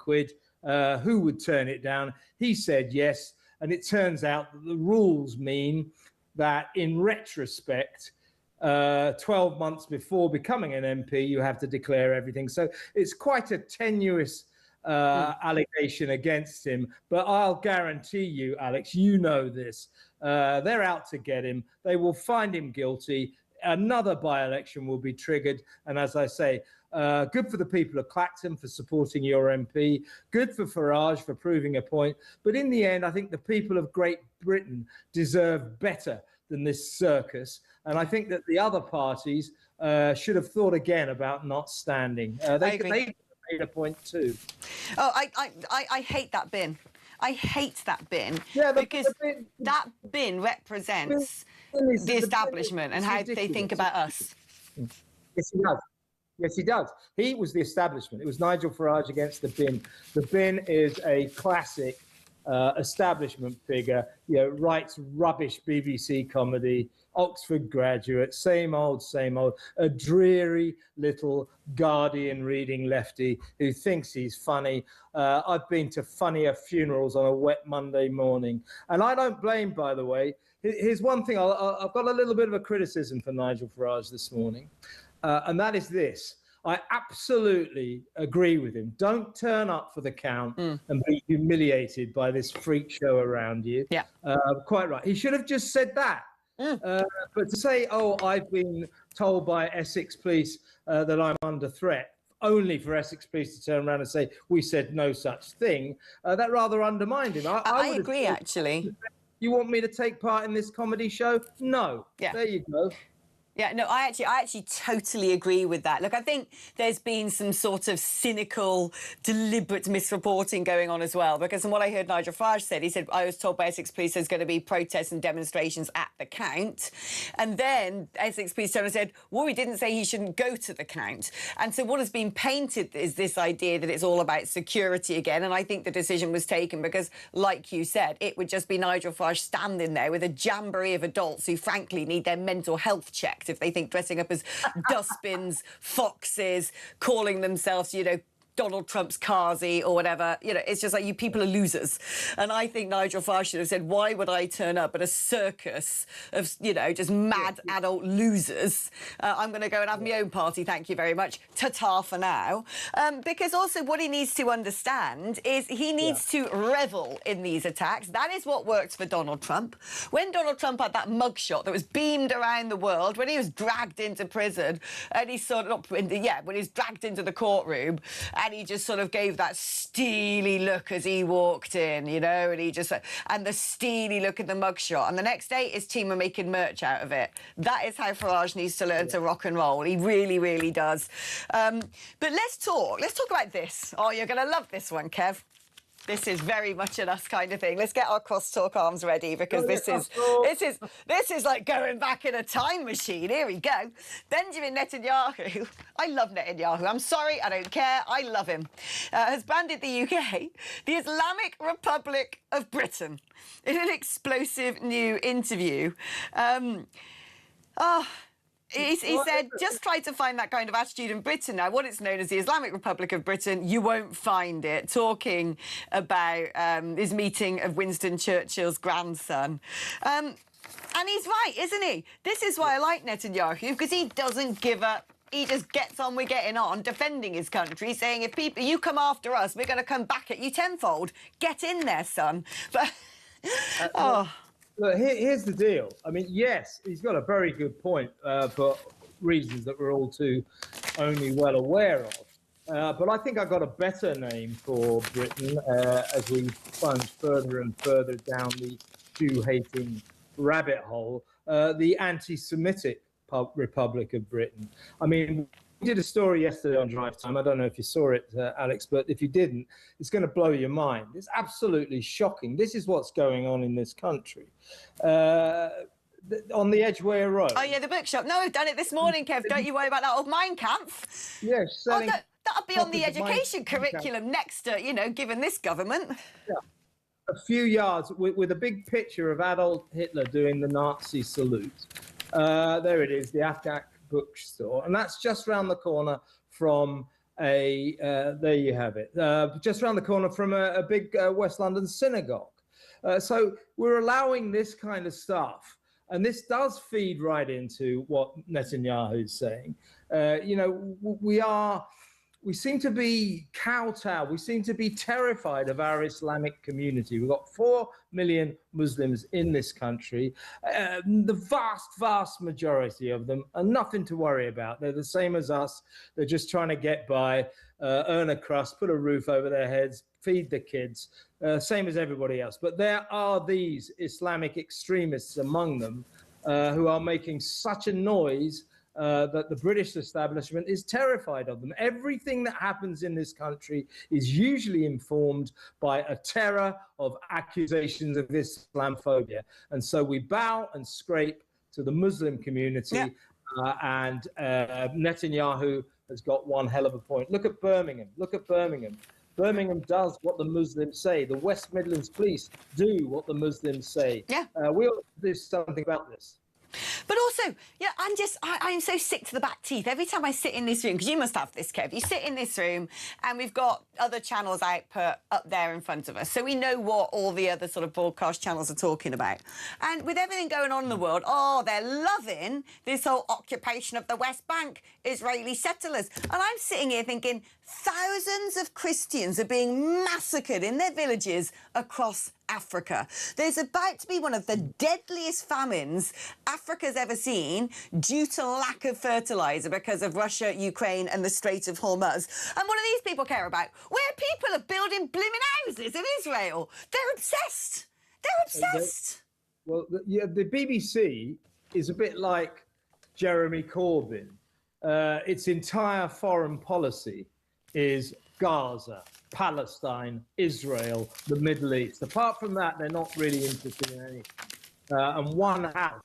Who would turn it down? He said yes. And it turns out that the rules mean that in retrospect, 12 months before becoming an MP, you have to declare everything. So it's quite a tenuous allegation against him. But I'll guarantee you, Alex, you know this. They're out to get him. They will find him guilty. Another by-election will be triggered. And as I say, good for the people of Clacton for supporting your MP. Good for Farage for proving a point. But in the end, I think the people of Great Britain deserve better than this circus. And I think that the other parties should have thought again about not standing. They made a point too. Oh, I hate that bin. I hate that bin, because that bin represents the establishment and how they think about us. Yes, he does. Yes, he does. He was the establishment. It was Nigel Farage against the bin. The bin is a classic establishment figure, you know, writes rubbish BBC comedy, Oxford graduate, same old, a dreary little Guardian reading lefty who thinks he's funny. I've been to funnier funerals on a wet Monday morning. And I don't blame, by the way. Here's one thing. I've got a little bit of a criticism for Nigel Farage this morning, and that is this. I absolutely agree with him. Don't turn up for the count and be humiliated by this freak show around you. Yeah. Quite right. He should have just said that. But to say, oh, I've been told by Essex police that I'm under threat, only for Essex police to turn around and say, we said no such thing, that rather undermined him. I agree, actually. You want me to take part in this comedy show? No. Yeah. There you go. Yeah, no, I actually totally agree with that. Look, I think there's been some sort of cynical, deliberate misreporting going on as well, because from what I heard Nigel Farage said, he said, I was told by Essex Police there's going to be protests and demonstrations at the count. And then Essex Police turned and said, well, we didn't say he shouldn't go to the count. And so what has been painted is this idea that it's all about security again. And I think the decision was taken because, like you said, it would just be Nigel Farage standing there with a jamboree of adults who, frankly, need their mental health checked if they think dressing up as dustbins, foxes, calling themselves, you know, Donald Trump's Kazi or whatever, you know, it's just like, you people are losers. And I think Nigel Farage should have said, why would I turn up at a circus of, you know, just mad adult losers? I'm going to go and have my own party, thank you very much. Ta-ta for now. Because also what he needs to understand is he needs to revel in these attacks. That is what works for Donald Trump. When Donald Trump had that mugshot that was beamed around the world, when he was dragged into prison, and he sort of, when he was dragged into the courtroom, and he just sort of gave that steely look as he walked in, you know, and he just, and the steely look at the mugshot. And the next day, his team are making merch out of it. That is how Farage needs to learn to rock and roll. He really, really does. But let's talk about this. Oh, you're going to love this one, Kev. This is very much an us kind of thing. Let's get our crosstalk arms ready, because this is like going back in a time machine. Here we go. Benjamin Netanyahu. I love Netanyahu. I'm sorry, I don't care. I love him. Has branded the UK the Islamic Republic of Britain in an explosive new interview. He said, just try to find that kind of attitude in Britain now. What it's known as the Islamic Republic of Britain, you won't find it. Talking about his meeting of Winston Churchill's grandson. And he's right, isn't he? This is why I like Netanyahu, because he doesn't give up. He just gets on with getting on, defending his country, saying, if you come after us, we're going to come back at you tenfold. Get in there, son. But, Look, here's the deal. I mean, yes, he's got a very good point for reasons that we're all too only well aware of. But I think I've got a better name for Britain as we plunge further and further down the Jew-hating rabbit hole, the anti-Semitic Republic of Britain. I mean, we did a story yesterday on Drive Time. I don't know if you saw it, Alex, but if you didn't, it's going to blow your mind. It's absolutely shocking. This is what's going on in this country. On the Edgware Road. Oh, yeah, the bookshop. No, I've done it this morning, Kev. Don't you worry about that old Mein Kampf. Yes, selling... that'll be on the education curriculum next, you know, given this government. Yeah. A few yards with a big picture of Adolf Hitler doing the Nazi salute. There it is, the Afghan bookstore, and that's just round the corner from there you have it, just round the corner from a big West London synagogue. So we're allowing this kind of stuff, and this does feed right into what Netanyahu is saying. You know, we seem to be kowtowed. We seem to be terrified of our Islamic community. We've got 4 million Muslims in this country. The vast, vast majority of them are nothing to worry about. They're the same as us. They're just trying to get by, earn a crust, put a roof over their heads, feed the kids, same as everybody else. But there are these Islamic extremists among them who are making such a noise that the British establishment is terrified of them. Everything that happens in this country is usually informed by a terror of accusations of Islamophobia. And so we bow and scrape to the Muslim community. Yeah. And Netanyahu has got one hell of a point. Look at Birmingham. Look at Birmingham. Birmingham does what the Muslims say. The West Midlands police do what the Muslims say. Yeah. We ought to do something about this. But also, yeah, I'm so sick to the back teeth. Every time I sit in this room, because you must have this, Kev, you sit in this room and we've got other channels output up there in front of us. So we know what all the other sort of broadcast channels are talking about. And with everything going on in the world, they're loving this whole occupation of the West Bank, Israeli settlers. And I'm sitting here thinking thousands of Christians are being massacred in their villages across Africa. There's about to be one of the deadliest famines Africa's ever seen due to lack of fertiliser because of Russia, Ukraine and the Strait of Hormuz. And what do these people care about? Where people are building blooming houses in Israel. They're obsessed. They're obsessed. Well, the BBC is a bit like Jeremy Corbyn. Its entire foreign policy is Gaza, Palestine, Israel, the Middle East. Apart from that, they're not really interested in anything. And one house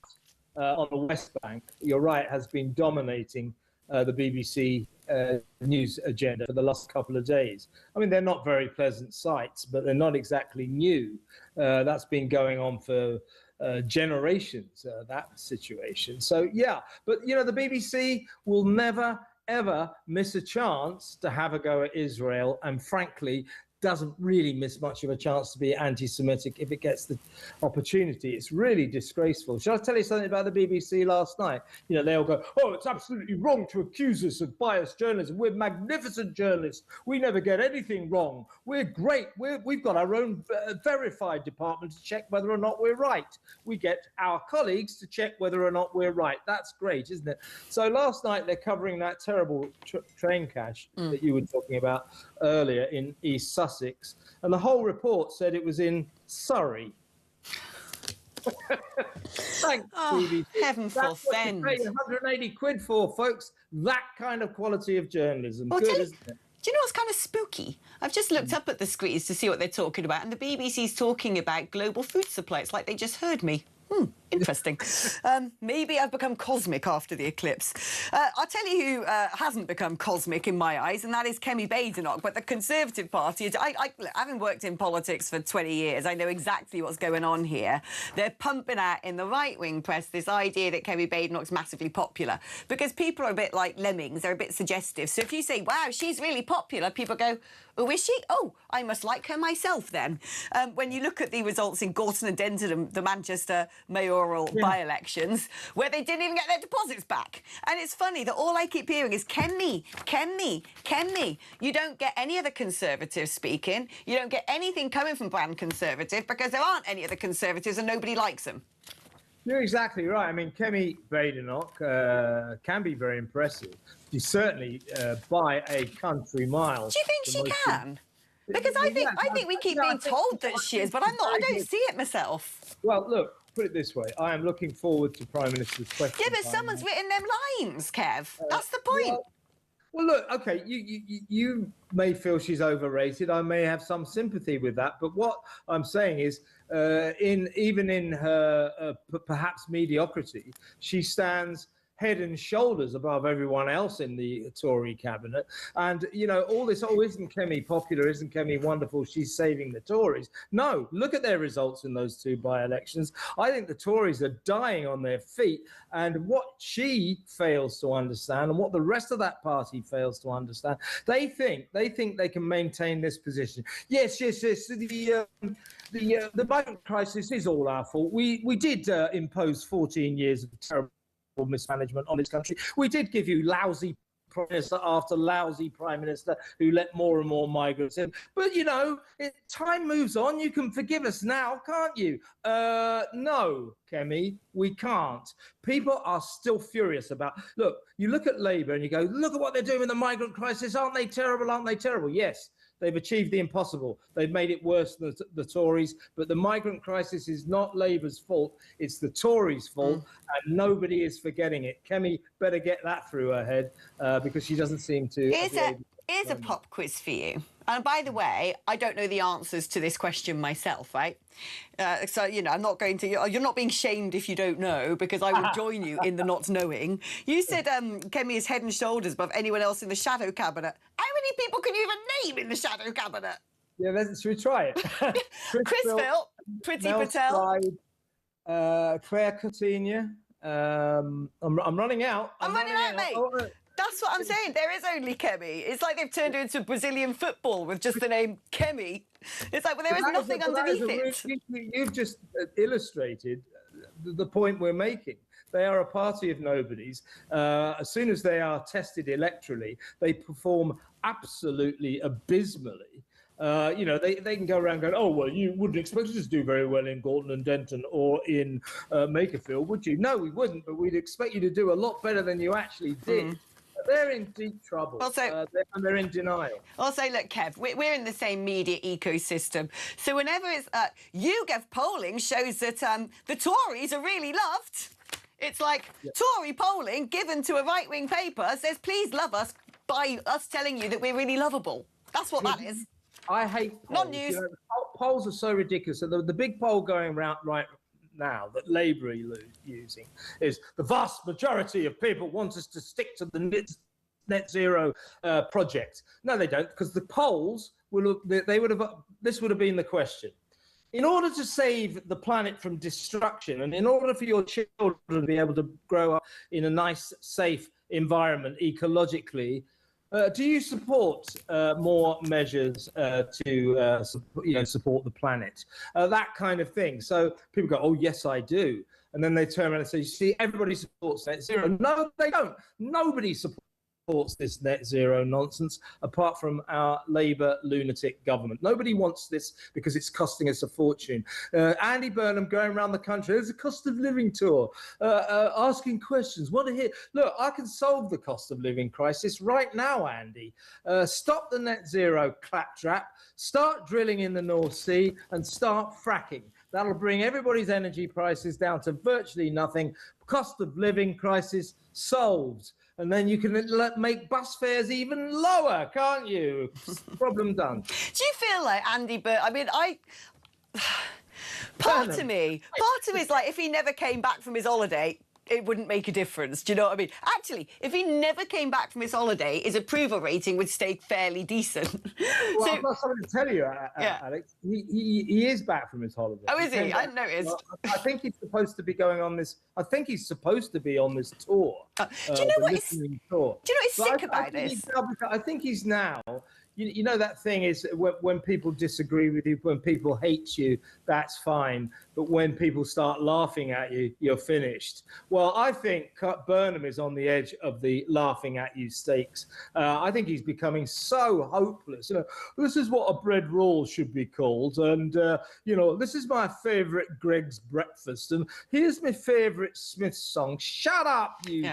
on the West Bank, you're right, has been dominating the BBC news agenda for the last couple of days. I mean, they're not very pleasant sights, but they're not exactly new. That's been going on for generations, that situation. So, yeah, but, you know, the BBC will never, ever miss a chance to have a go at Israel, and frankly doesn't really miss much of a chance to be anti-Semitic if it gets the opportunity. It's really disgraceful. Shall I tell you something about the BBC last night? You know, they all go, oh, it's absolutely wrong to accuse us of biased journalism. We're magnificent journalists. We never get anything wrong. We're great. We've got our own verified department to check whether or not we're right. We get our colleagues to check whether or not we're right. That's great, isn't it? So last night they're covering that terrible train crash that you were talking about earlier in East Sussex, and the whole report said it was in Surrey. Thanks, BBC. Heaven forfend. That's what you pay 180 quid for, folks. That kind of quality of journalism. Well, good, isn't it? Do you know what's kind of spooky? I've just looked up at the screens to see what they're talking about, and the BBC's talking about global food supply. It's like they just heard me. Interesting. Maybe I've become cosmic after the eclipse. I'll tell you who hasn't become cosmic in my eyes, and that is Kemi Badenoch. But the Conservative Party, look, having worked in politics for 20 years, I know exactly what's going on here. They're pumping out in the right-wing press this idea that Kemi Badenoch's massively popular, because people are a bit like lemmings. They're a bit suggestive. So if you say, wow, she's really popular, people go, oh, is she? Oh, I must like her myself then. When you look at the results in Gorton and Denton, the Manchester mayoral by-elections, where they didn't even get their deposits back. And it's funny that all I keep hearing is Kemi, Kemi, Kemi. You don't get any other Conservatives speaking. You don't get anything coming from Brand Conservative because there aren't any other Conservatives and nobody likes them. You're exactly right. I mean, Kemi Badenoch can be very impressive. She's certainly by a country mile. Do you think she can? Because I think we keep being told that she is, but I don't see it myself. Well, look, put it this way. I am looking forward to Prime Minister's question. Yeah, but someone's written them lines, Kev. That's the point. Well, look, OK, you may feel she's overrated. I may have some sympathy with that. But what I'm saying is, even in her perhaps mediocrity, she stands head and shoulders above everyone else in the Tory cabinet. And, you know, all this, oh, isn't Kemi popular? Isn't Kemi wonderful? She's saving the Tories. No, look at their results in those two by-elections. I think the Tories are dying on their feet. And what she fails to understand, and what the rest of that party fails to understand, they think they can maintain this position. Yes, the migrant crisis is all our fault. We did impose 14 years of terrible mismanagement on this country. We did give you lousy Prime Minister after lousy Prime Minister who let more and more migrants in. But, you know, time moves on. You can forgive us now, can't you? No, Kemi, we can't. People are still furious about... Look, you look at Labour and you go, look at what they're doing with the migrant crisis. Aren't they terrible? Aren't they terrible? Yes. They've achieved the impossible. They've made it worse than the Tories. But the migrant crisis is not Labour's fault. It's the Tories' fault, and nobody is forgetting it. Kemi better get that through her head because she doesn't seem to... Here's a pop quiz for you. And by the way, I don't know the answers to this question myself, right? So, you know, I'm not going to... You're not being shamed if you don't know, because I will join you in the not knowing. You said Kemi is head and shoulders above anyone else in the shadow cabinet. How many people can you even name in the shadow cabinet? Yeah, should we try it? Chris Phillips, Priti Patel. Claire Coutinho. I'm running out. I'm running out, mate. That's what I'm saying. There is only Kemi. It's like they've turned it into Brazilian football with just the name Kemi. It's like, well, there is nothing underneath it. You've just illustrated the point we're making. They are a party of nobodies. As soon as they are tested electorally, they perform absolutely abysmally. They can go around going, oh, well, you wouldn't expect us to do very well in Gorton and Denton or in Makerfield, would you? No, we wouldn't, but we'd expect you to do a lot better than you actually did. They're in deep trouble, and they're in denial. Also, look, Kev, we're in the same media ecosystem. So whenever it's YouGov polling shows that the Tories are really loved. It's like Tory polling given to a right-wing paper says, please love us by us telling you that we're really lovable. That's what that is. I hate polls. Not news. Polls are so ridiculous. So the big poll going around right now that Labour are using is the vast majority of people want us to stick to the net zero project. No, they don't, because the polls this would have been the question. In order to save the planet from destruction, and in order for your children to be able to grow up in a nice, safe environment ecologically, do you support more measures to support the planet? That kind of thing. So people go, oh, yes, I do. And then they turn around and say, you see, everybody supports net zero. No, they don't. Nobody supports this net zero nonsense apart from our Labour lunatic government. Nobody wants this because it's costing us a fortune. Andy Burnham going around the country, there's a cost of living tour, asking questions. Want to hear? Look, I can solve the cost of living crisis right now, Andy. Stop the net zero claptrap, start drilling in the North Sea and start fracking. That'll bring everybody's energy prices down to virtually nothing. Cost of living crisis solved. And then you can make bus fares even lower, can't you? Problem done. Do you feel like Andy Burt? I mean, part of me is like, if he never came back from his holiday, it wouldn't make a difference. Do you know what I mean? Actually, if he never came back from his holiday, his approval rating would stay fairly decent. Well, I've got something to tell you, Alex. He is back from his holiday. Oh, is he? I hadn't noticed. I think he's supposed to be going on this. I think he's supposed to be on this tour. Do you know what is sick about this? I think he's now. You know, that thing is when people disagree with you, when people hate you, that's fine. But when people start laughing at you, you're finished. Well, I think Burnham is on the edge of the laughing at you stakes. I think he's becoming so hopeless. You know, this is what a bread roll should be called. And, this is my favourite Greg's breakfast. And here's my favourite Smith song. Shut up, you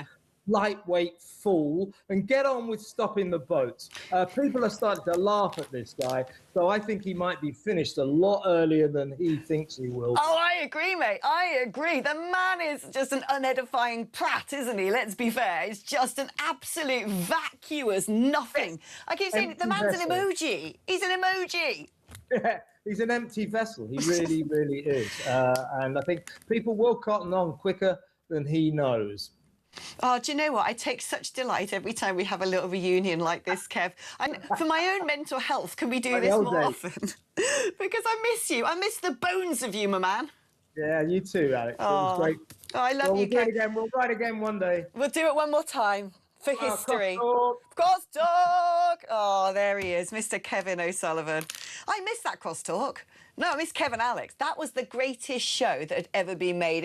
lightweight fool, and get on with stopping the boats. People are starting to laugh at this guy, so I think he might be finished a lot earlier than he thinks he will. Oh, I agree, mate. I agree. The man is just an unedifying prat, isn't he? Let's be fair. It's just an absolute vacuous nothing. I keep saying the man's an emoji. He's an emoji. Yeah, he's an empty vessel. He really, really is. And I think people will cotton on quicker than he knows. Oh, do you know what? I take such delight every time we have a little reunion like this, Kev. And for my own mental health, can we do this more often? Because I miss you. I miss the bones of you, my man. Yeah, you too, Alex. It was great. Oh, I love you, Kev. We'll write again one day. We'll do it one more time for history. Crosstalk! Oh, there he is, Mr. Kevin O'Sullivan. I miss that crosstalk. No, I miss Kevin Alex. That was the greatest show that had ever been made.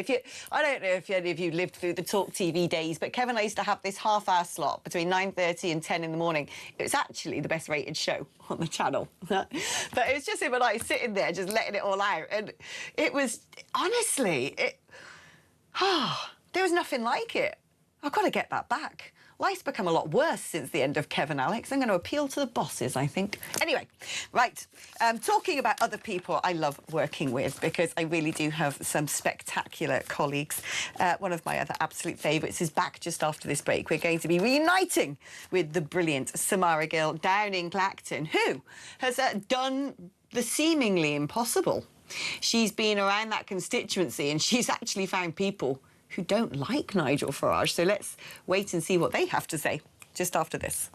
I don't know if any of you lived through the talkTV days, but Kevin and I used to have this half-hour slot between 9:30 and 10 in the morning. It was actually the best-rated show on the channel. But it was just him and I sitting there just letting it all out. And it was, honestly, there was nothing like it. I've got to get that back. Life's become a lot worse since the end of Kevin Alex. I'm going to appeal to the bosses, I think. Anyway, right, talking about other people I love working with, because I really do have some spectacular colleagues. One of my other absolute favourites is back just after this break. We're going to be reuniting with the brilliant Samara Gill down in Clacton, who has done the seemingly impossible. She's been around that constituency and she's actually found people who don't like Nigel Farage. So let's wait and see what they have to say just after this.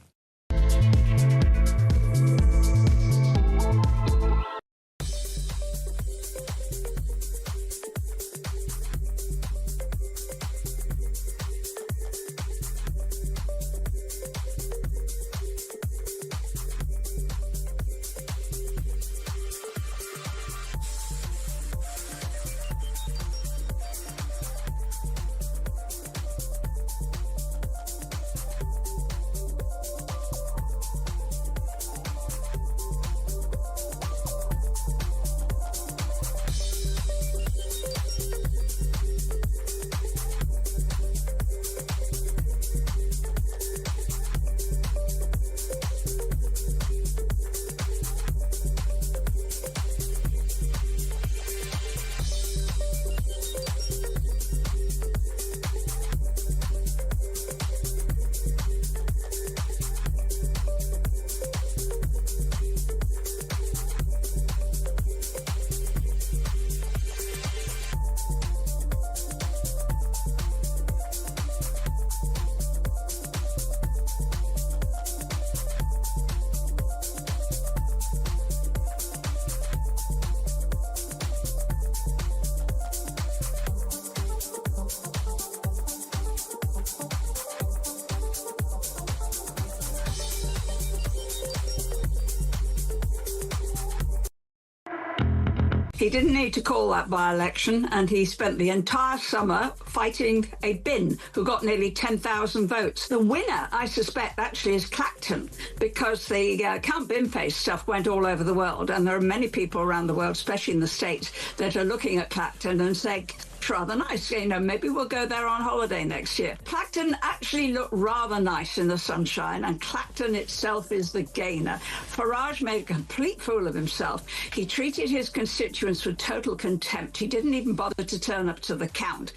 He didn't need to call that by-election, and he spent the entire summer fighting a bin who got nearly 10,000 votes. The winner, I suspect, actually is Clacton, because the Count Binface stuff went all over the world, and there are many people around the world, especially in the States, that are looking at Clacton and saying, rather nice, you know, maybe we'll go there on holiday next year. Clacton actually looked rather nice in the sunshine, and Clacton itself is the gainer. Farage made a complete fool of himself. He treated his constituents with total contempt. He didn't even bother to turn up to the count.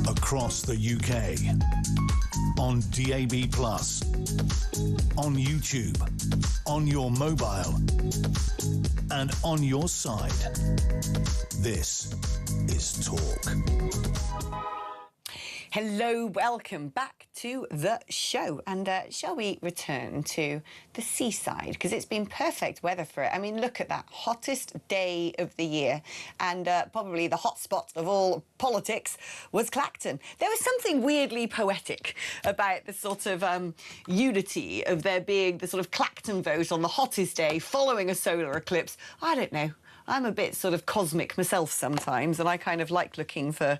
Across the UK, on DAB+, on YouTube, on your mobile, and on your side. This is Talk. Hello, welcome back to the show. And shall we return to the seaside? Because it's been perfect weather for it. I mean, look at that. Hottest day of the year. And probably the hotspot of all politics was Clacton. There was something weirdly poetic about the sort of unity of there being the sort of Clacton vote on the hottest day following a solar eclipse. I don't know. I'm a bit sort of cosmic myself sometimes, and I kind of like looking for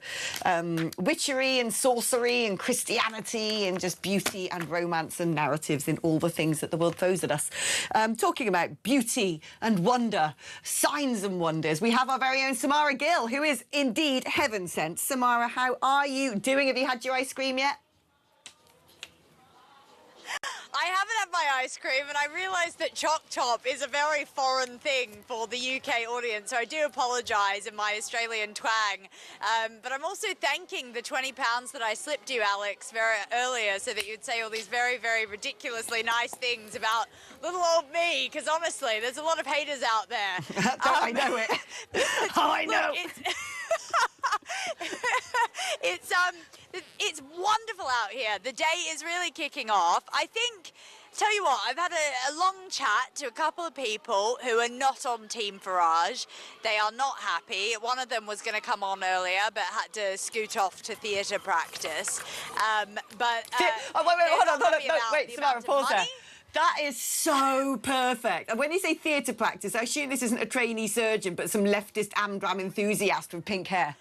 witchery and sorcery and Christianity and just beauty and romance and narratives in all the things that the world throws at us. Talking about beauty and wonder, signs and wonders, we have our very own Samara Gill, who is indeed heaven sent. Samara, how are you doing? Have you had your ice cream yet? I haven't had my ice cream, and I realise that Choc Top is a very foreign thing for the UK audience, so I do apologise in my Australian twang. But I'm also thanking the £20 that I slipped you, Alex, very earlier, so that you'd say all these very, very ridiculously nice things about little old me, because honestly, there's a lot of haters out there. I know it. Oh, I know. Look, it's wonderful out here. The day is really kicking off. I think, tell you what, I've had a long chat to a couple of people who are not on Team Farage. They are not happy. One of them was going to come on earlier, but had to scoot off to theatre practice. Wait, hold on. No, wait, Samara, pause there. That is so perfect. And when you say theatre practice, I assume this isn't a trainee surgeon, but some leftist Amdram enthusiast with pink hair.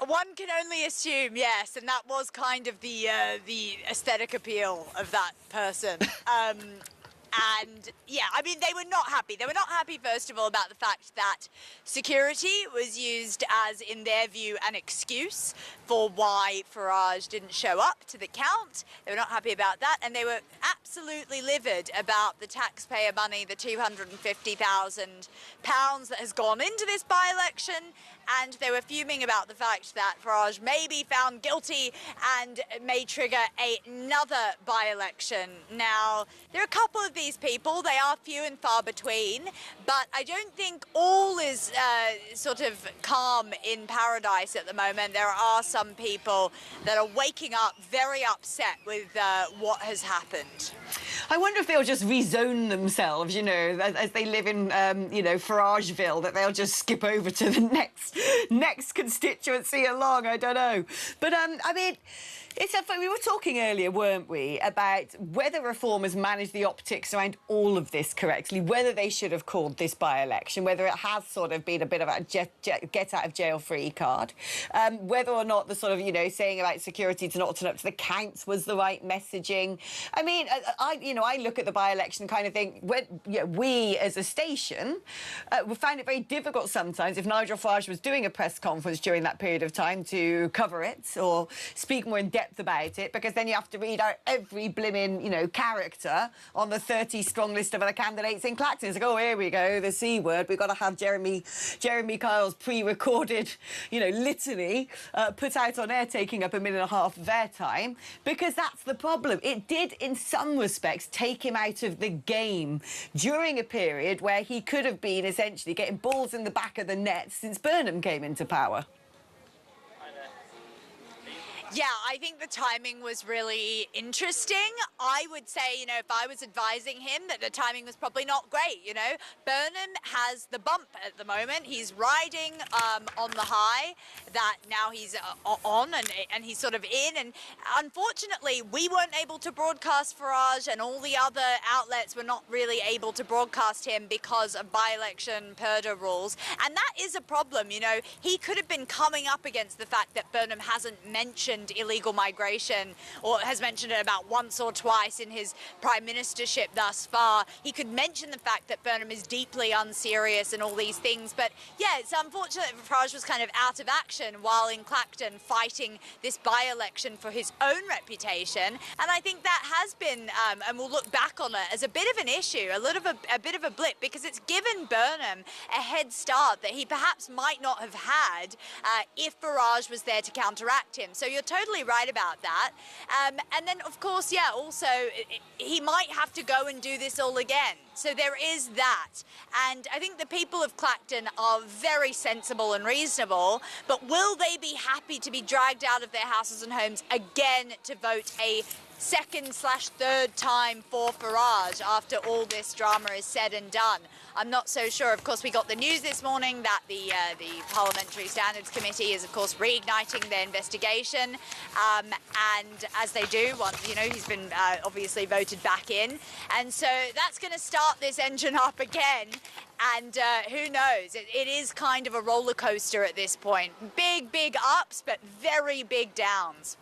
One can only assume, yes, and that was kind of the aesthetic appeal of that person. And, yeah, I mean, they were not happy. They were not happy, first of all, about the fact that security was used as, in their view, an excuse for why Farage didn't show up to the count. They were not happy about that, and they were absolutely livid about the taxpayer money, the £250,000 that has gone into this by-election, and they were fuming about the fact that Farage may be found guilty and may trigger another by-election. Now, there are a couple of these people. They are few and far between, but I don't think all is sort of calm in paradise at the moment. There are some people that are waking up very upset with what has happened. I wonder if they'll just rezone themselves, you know, as they live in, you know, Farageville, that they'll just skip over to the next constituency along. I don't know. But, I mean, we were talking earlier, weren't we, about whether reformers managed the optics around all of this correctly, whether they should have called this by-election, whether it has sort of been a bit of a get-out-of-jail-free card, whether or not the sort of, you know, saying about security to not turn up to the counts was the right messaging. I mean, I look at the by-election and kind of think, we as a station we found it very difficult sometimes if Nigel Farage was doing a press conference during that period of time to cover it or speak more in depth about it, because then you have to read out every blimmin', you know, character on the 30-strong list of other candidates in Clacton. It's like, oh, here we go, the C word. We've got to have Jeremy Kyle's pre-recorded, you know, litany put out on air, taking up 1.5 minutes of their time, because that's the problem. It did, in some respects, take him out of the game during a period where he could have been essentially getting balls in the back of the net since Burnham came into power. Yeah, I think the timing was really interesting. I would say, you know, if I was advising him, that the timing was probably not great, you know. Burnham has the bump at the moment. He's riding on the high that now he's on and he's sort of in. And unfortunately, we weren't able to broadcast Farage, and all the other outlets were not really able to broadcast him because of by-election purdah rules. And that is a problem, you know. He could have been coming up against the fact that Burnham hasn't mentioned illegal migration, or has mentioned it about once or twice in his prime ministership thus far. He could mention the fact that Burnham is deeply unserious and all these things. But yeah, it's unfortunate that Farage was kind of out of action while in Clacton fighting this by-election for his own reputation. And I think that has been, and we'll look back on it as a bit of an issue, a bit of a blip, because it's given Burnham a head start that he perhaps might not have had if Farage was there to counteract him. So you're totally right about that. And then, of course, yeah, also, he might have to go and do this all again. So there is that. And I think the people of Clacton are very sensible and reasonable, but will they be happy to be dragged out of their houses and homes again to vote a second/third time for Farage after all this drama is said and done? I'm not so sure. Of course, we got the news this morning that the Parliamentary Standards Committee is, of course, reigniting their investigation. And as they do, once, you know, he's been obviously voted back in. And so that's going to start this engine up again. And who knows? It is kind of a roller coaster at this point. Big ups, but very big downs.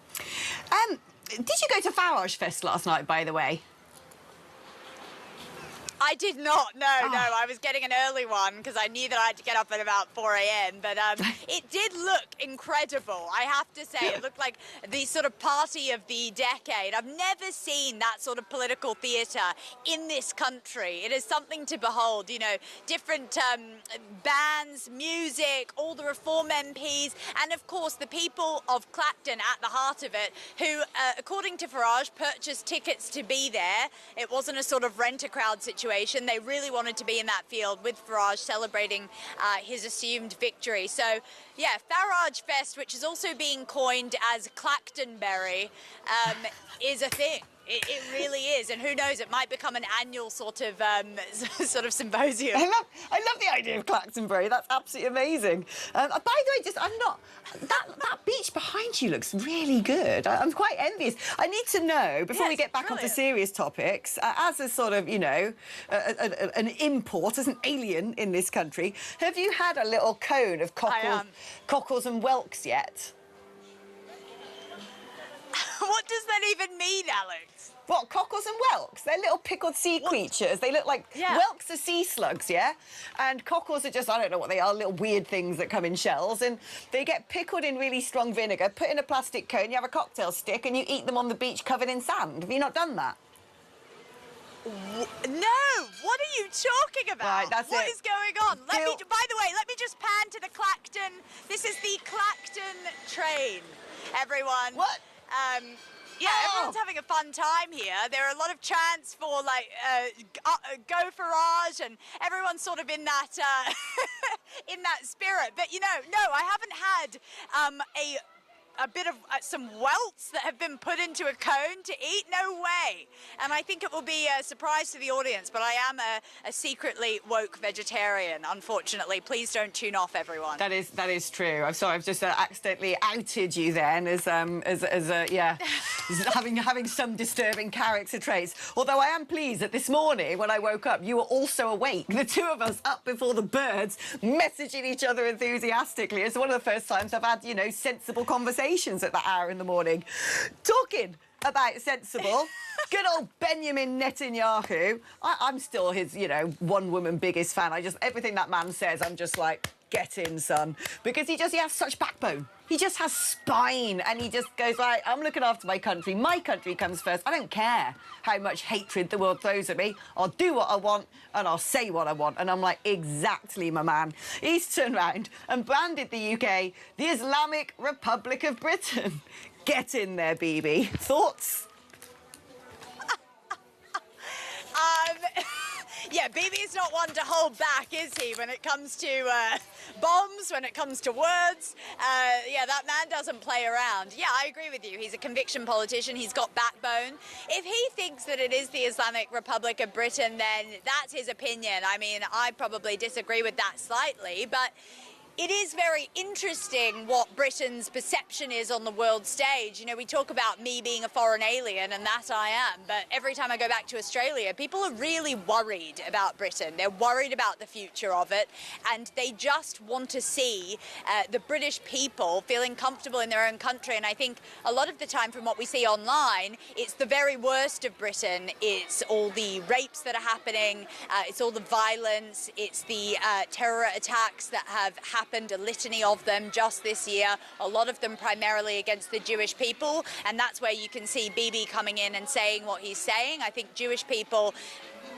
Did you go to Farage Fest last night, by the way? I did not, no. I was getting an early one because I knew that I had to get up at about 4 a.m. But it did look incredible, I have to say. It looked like the sort of party of the decade. I've never seen that sort of political theatre in this country. It is something to behold, you know, different bands, music, all the Reform MPs, and of course the people of Clacton at the heart of it, who, according to Farage, purchased tickets to be there. It wasn't a sort of rent-a-crowd situation. They really wanted to be in that field with Farage celebrating his assumed victory. So, yeah, Farage Fest, which is also being coined as Clactonberry, is a thing. It really is, and who knows? It might become an annual sort of symposium. I love the idea of Clactonberry. That's absolutely amazing. By the way, that beach behind you looks really good. I'm quite envious. I need to know, before we get back onto serious topics, as a sort of, you know, an import, as an alien in this country, have you had a little cone of cockles and whelks yet? What does that even mean, Alex? What, cockles and whelks? They're little pickled sea creatures. They look like... Whelks are sea slugs, yeah? And cockles are just, I don't know what they are, little weird things that come in shells. And they get pickled in really strong vinegar, put in a plastic cone, you have a cocktail stick, and you eat them on the beach covered in sand. Have you not done that? No! What are you talking about? Right, that's What is going on? By the way, let me just pan to the Clacton. This is the Clacton train, everyone. What? Yeah, everyone's having a fun time here. There are a lot of chants for, like, go Farage, and everyone's sort of in that in that spirit. But, you know, no, I haven't had a bit of some welts that have been put into a cone to eat. No way. And I think it will be a surprise to the audience, but I am a secretly woke vegetarian, unfortunately. Please don't tune off, everyone. That is true. I'm sorry, I've just accidentally outed you then as having some disturbing character traits. Although I am pleased that this morning when I woke up, you were also awake. The two of us up before the birds, messaging each other enthusiastically. It's one of the first times I've had, you know, sensible conversations at that hour in the morning. Talking about sensible, good old Benjamin Netanyahu. I'm still his, you know, one-woman biggest fan. Everything that man says, I'm just like, get in, son. Because he has such backbone. He just has spine, and he just goes like, I'm looking after my country. My country comes first. I don't care how much hatred the world throws at me. I'll do what I want, and I'll say what I want. And I'm like, exactly, my man. He's turned around and branded the UK the Islamic Republic of Britain. Get in there, BB. Thoughts? Yeah, BB is not one to hold back, is he, when it comes to bombs, when it comes to words? Yeah, Yeah, that man doesn't play around. Yeah, I agree with you. He's a conviction politician. He's got backbone. If he thinks that it is the Islamic Republic of Britain, then that's his opinion. I mean, I probably disagree with that slightly, but it is very interesting what Britain's perception is on the world stage. You know, we talk about me being a foreign alien, and that I am, but every time I go back to Australia, people are really worried about Britain. They're worried about the future of it, and they just want to see the British people feeling comfortable in their own country. And I think a lot of the time from what we see online, it's the very worst of Britain. It's all the rapes that are happening, it's all the violence, it's the terror attacks that have happened, a litany of them just this year, a lot of them primarily against the Jewish people, and that's where you can see Bibi coming in and saying what he's saying. I think Jewish people,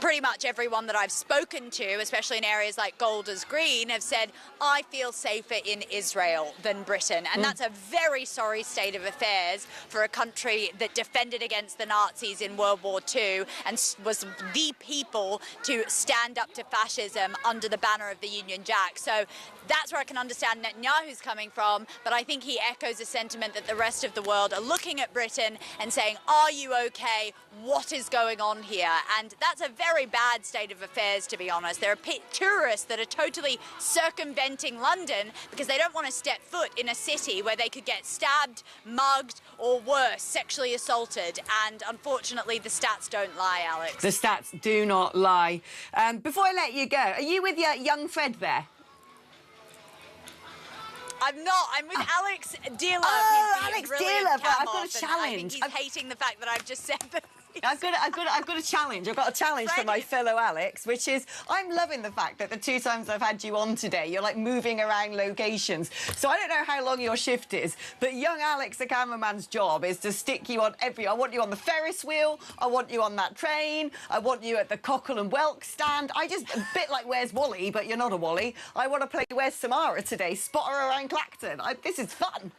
pretty much everyone that I've spoken to, especially in areas like Golders Green, have said, I feel safer in Israel than Britain. And that's a very sorry state of affairs for a country that defended against the Nazis in World War II and was the people to stand up to fascism under the banner of the Union Jack. So that's where I can understand Netanyahu's coming from, but I think he echoes a sentiment that the rest of the world are looking at Britain and saying, are you okay? What is going on here? And that's a very bad state of affairs, to be honest. There are tourists that are totally circumventing London because they don't want to step foot in a city where they could get stabbed, mugged, or worse, sexually assaulted. And unfortunately, the stats don't lie, Alex. The stats do not lie. Before I let you go, are you with your young Fred there? I'm not. I'm with Alex Dearlove. Oh, Alex Dearlove. I've got a challenge. I think he's hating the fact that I've just said that. I've got a challenge. I've got a challenge for my fellow Alex, which is I'm loving the fact that the 2 times I've had you on today, you're like moving around locations. So I don't know how long your shift is, but young Alex, the cameraman's job is to stick you on I want you on the Ferris wheel. I want you on that train. I want you at the Cockle and Welk stand. A bit like Where's Wally, but you're not a Wally. I want to play Where's Samara today. Spot her around Clacton. This is fun.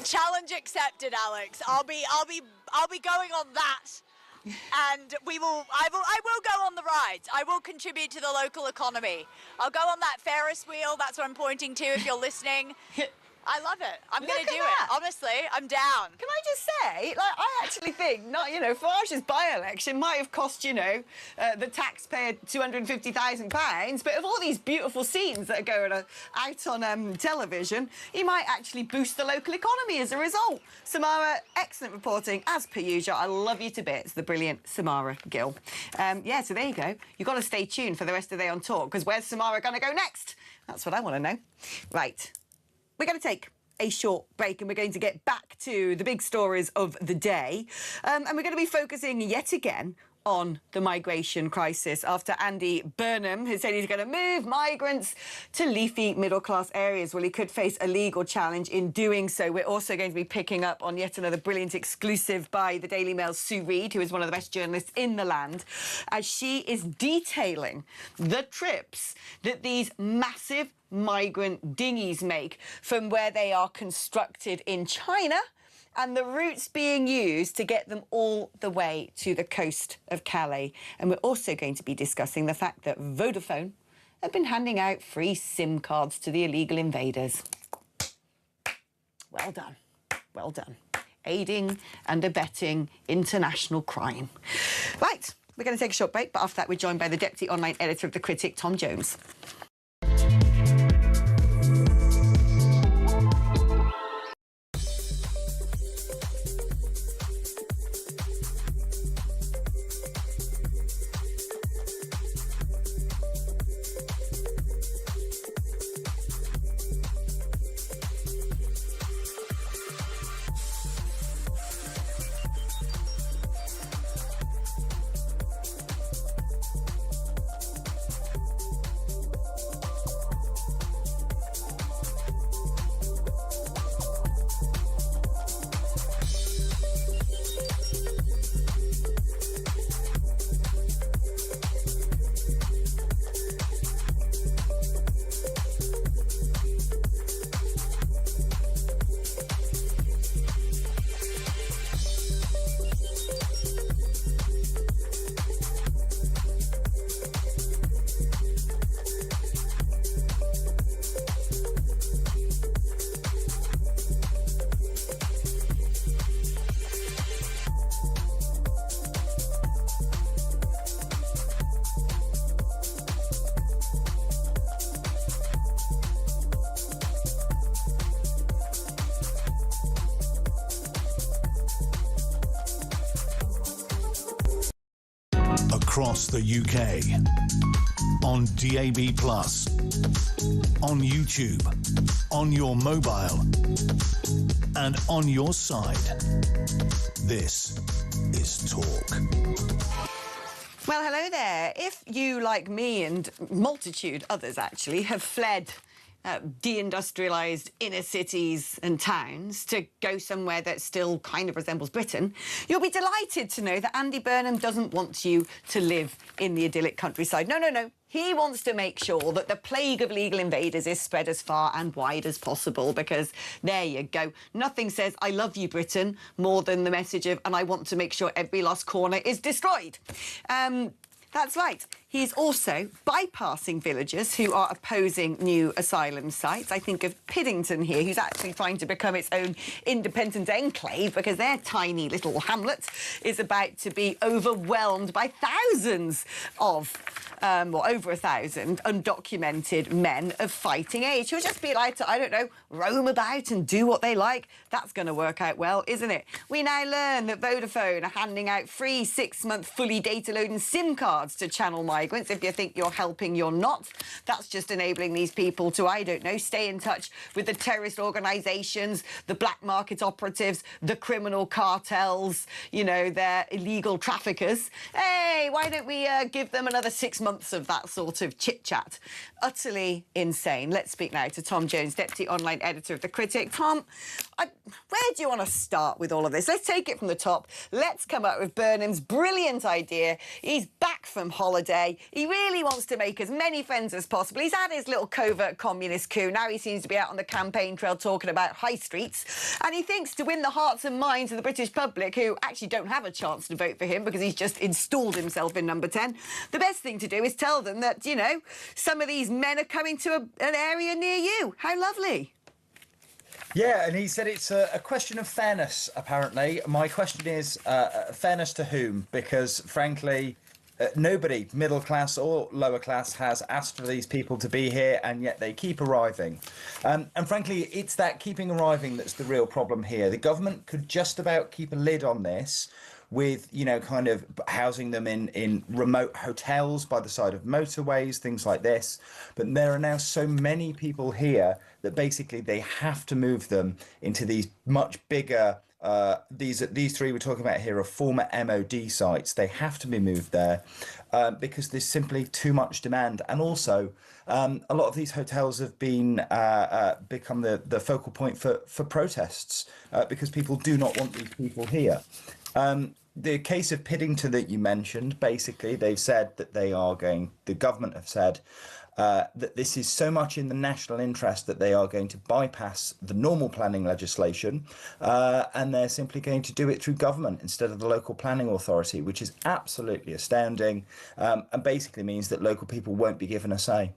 Challenge accepted, Alex. I'll be going on that, and I will go on the rides. I will contribute to the local economy. I'll go on that Ferris wheel. That's what I'm pointing to. If you're listening. I love it. I'm going to do it. Honestly, I'm down. Can I just say, I actually think, Farage's by-election might have cost, the taxpayer £250,000, but of all these beautiful scenes that are going out on television, he might actually boost the local economy as a result. Samara, excellent reporting, as per usual. I love you to bits, the brilliant Samara Gill. So there you go. You've got to stay tuned for the rest of the day on Talk, because where's Samara going to go next? That's what I want to know. Right. We're going to take a short break and we're going to get back to the big stories of the day. And we're going to be focusing yet again on the migration crisis after Andy Burnham has said he's going to move migrants to leafy middle-class areas. Well, he could face a legal challenge in doing so. We're also going to be picking up on yet another brilliant exclusive by the Daily Mail's Sue Reid, who is one of the best journalists in the land, as she is detailing the trips that these massive migrant dinghies make from where they are constructed in China and the routes being used to get them all the way to the coast of Calais. And we're also going to be discussing the fact that Vodafone have been handing out free SIM cards to the illegal invaders. Well done. Well done. Aiding and abetting international crime. Right, we're going to take a short break, but after that we're joined by the Deputy Online Editor of The Critic, Tom Jones. across the UK, on DAB+, on YouTube, on your mobile, and on your side. This is Talk. Well, hello there. If you, like me and multitude others actually, have fled deindustrialised inner cities and towns to go somewhere that still kind of resembles Britain, you'll be delighted to know that Andy Burnham doesn't want you to live in the idyllic countryside. No, no, no. He wants to make sure that the plague of legal invaders is spread as far and wide as possible, because there you go. Nothing says I love you, Britain, more than the message of and I want to make sure every lost corner is destroyed. That's right. He's also bypassing villagers who are opposing new asylum sites. I think of Piddington here, who's actually trying to become its own independent enclave because their tiny little hamlet is about to be overwhelmed by thousands of, or over 1,000 undocumented men of fighting age who'll just be like to, I don't know, roam about and do what they like. That's going to work out well, isn't it? We now learn that Vodafone are handing out free 6-month fully data-loading SIM cards to channel migrants. If you think you're helping, you're not. That's just enabling these people to, I don't know, stay in touch with the terrorist organisations, the black market operatives, the criminal cartels, you know, their illegal traffickers. Hey, why don't we give them another 6 months of that sort of chit-chat? Utterly insane. Let's speak now to Tom Jones, Deputy Online Editor of The Critic. Tom, where do you want to start with all of this? Let's take it from the top. Let's come up with Burnham's brilliant idea. He's back from holiday. He really wants to make as many friends as possible. He's had his little covert communist coup. Now he seems to be out on the campaign trail talking about high streets. And he thinks to win the hearts and minds of the British public, who actually don't have a chance to vote for him because he's just installed himself in number 10, the best thing to do is tell them that, you know, some of these men are coming to an area near you. How lovely. Yeah, and he said it's a question of fairness, apparently. My question is, fairness to whom? Because, frankly, nobody, middle class or lower class, has asked for these people to be here, and yet they keep arriving. And frankly, it's that keeping arriving that's the real problem here. The government could just about keep a lid on this with, you know, kind of housing them in remote hotels by the side of motorways, things like this. But there are now so many people here that basically they have to move them into these much bigger, these three we're talking about here are former MOD sites. They have to be moved there because there's simply too much demand. And also, a lot of these hotels have been become the focal point for protests because people do not want these people here. The case of Piddington that you mentioned, basically, they've said that the government have said that this is so much in the national interest that they are going to bypass the normal planning legislation and they're simply going to do it through government instead of the local planning authority, which is absolutely astounding and basically means that local people won't be given a say.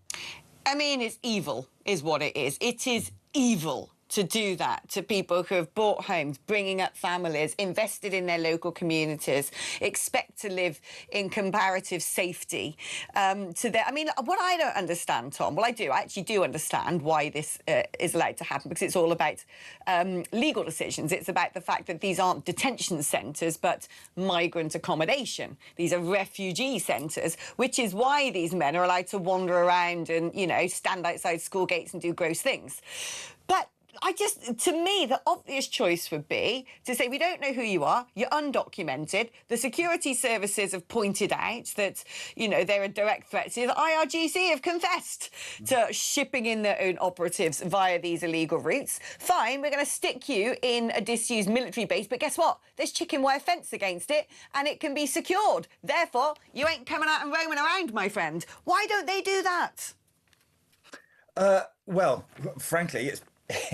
I mean, it's evil, is what it is. It is evil to do that to people who have bought homes, bringing up families, invested in their local communities, expect to live in comparative safety. I mean, what I don't understand, Tom, well, I actually do understand why this is allowed to happen, because it's all about legal decisions. It's about the fact that these aren't detention centres, but migrant accommodation. These are refugee centres, which is why these men are allowed to wander around and, you know, stand outside school gates and do gross things. But to me, the obvious choice would be to say, we don't know who you are, you're undocumented. The security services have pointed out that, you know, they're a direct threat to the IRGC have confessed to shipping in their own operatives via these illegal routes. Fine, we're going to stick you in a disused military base, but guess what? There's chicken wire fence against it, and it can be secured. Therefore, you ain't coming out and roaming around, my friend. Why don't they do that? Well, frankly,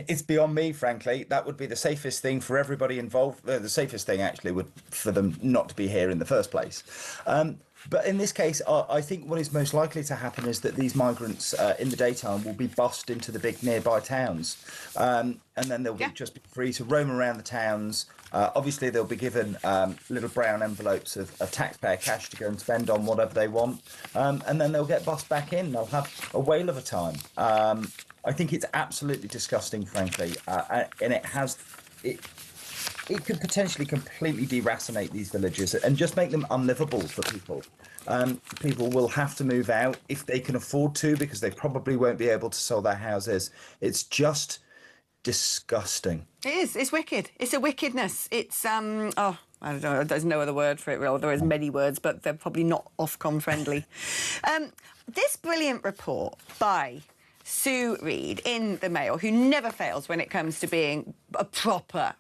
it's beyond me, frankly. That would be the safest thing for everybody involved. The safest thing, actually, would for them not to be here in the first place. But in this case, I think what is most likely to happen is that these migrants in the daytime will be bussed into the big nearby towns. And then they'll just be free to roam around the towns. Obviously, they'll be given little brown envelopes of taxpayer cash to go and spend on whatever they want. And then they'll get bussed back in. They'll have a whale of a time. I think it's absolutely disgusting, frankly, and it could potentially completely deracinate these villages and just make them unlivable for people. People will have to move out if they can afford to, because they probably won't be able to sell their houses. It's just disgusting. It is. It's wicked. It's a wickedness. It's oh, I don't know. There's no other word for it. Well, there is many words, but they're probably not Ofcom friendly. This brilliant report by Sue Reed in the Mail, who never fails when it comes to being a proper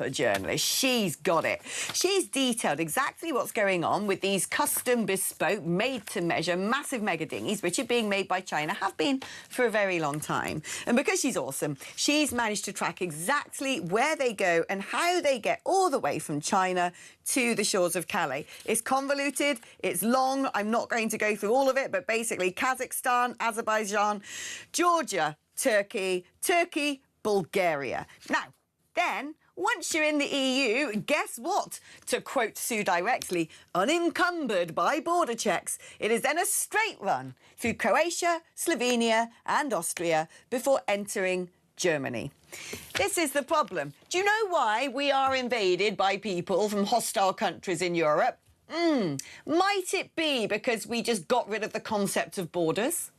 journalist. She's got it. She's detailed exactly what's going on with these custom, bespoke, made-to-measure, massive mega dinghies, which are being made by China, have been for a very long time. And because she's awesome, she's managed to track exactly where they go and how they get all the way from China to the shores of Calais. It's convoluted, it's long, I'm not going to go through all of it, but basically Kazakhstan, Azerbaijan, Georgia, Turkey, Bulgaria. Now, then, once you're in the EU, guess what? To quote Sue directly, unencumbered by border checks, it is then a straight run through Croatia, Slovenia and Austria before entering Germany. This is the problem. Do you know why we are invaded by people from hostile countries in Europe? Might it be because we just got rid of the concept of borders?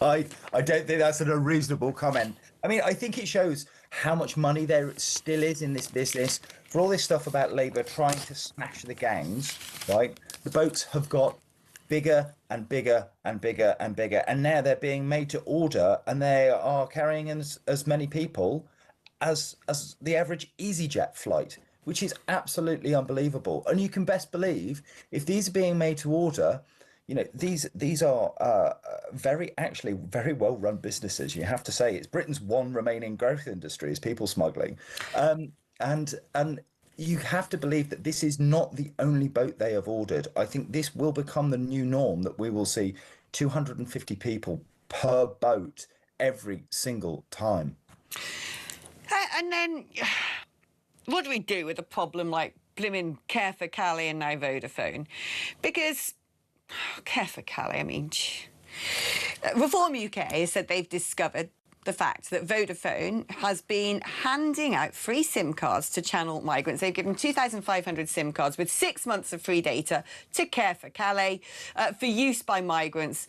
I don't think that's an unreasonable comment. I mean, I think it shows how much money there still is in this business. For all this stuff about Labour trying to smash the gangs, right? The boats have got bigger and bigger and bigger and bigger, and now they're being made to order, and they are carrying as many people as the average EasyJet flight, which is absolutely unbelievable. And you can best believe if these are being made to order, you know, these are very well run businesses. You have to say it's Britain's one remaining growth industry is people smuggling, and you have to believe that this is not the only boat they have ordered. I think this will become the new norm, that we will see 250 people per boat every single time. And then, what do we do with a problem like blimmin' Care for Calais and now Vodafone? Because Care for Calais, I mean, Reform UK has said they've discovered the fact that Vodafone has been handing out free SIM cards to Channel migrants. They've given 2,500 SIM cards with 6 months of free data to Care for Calais for use by migrants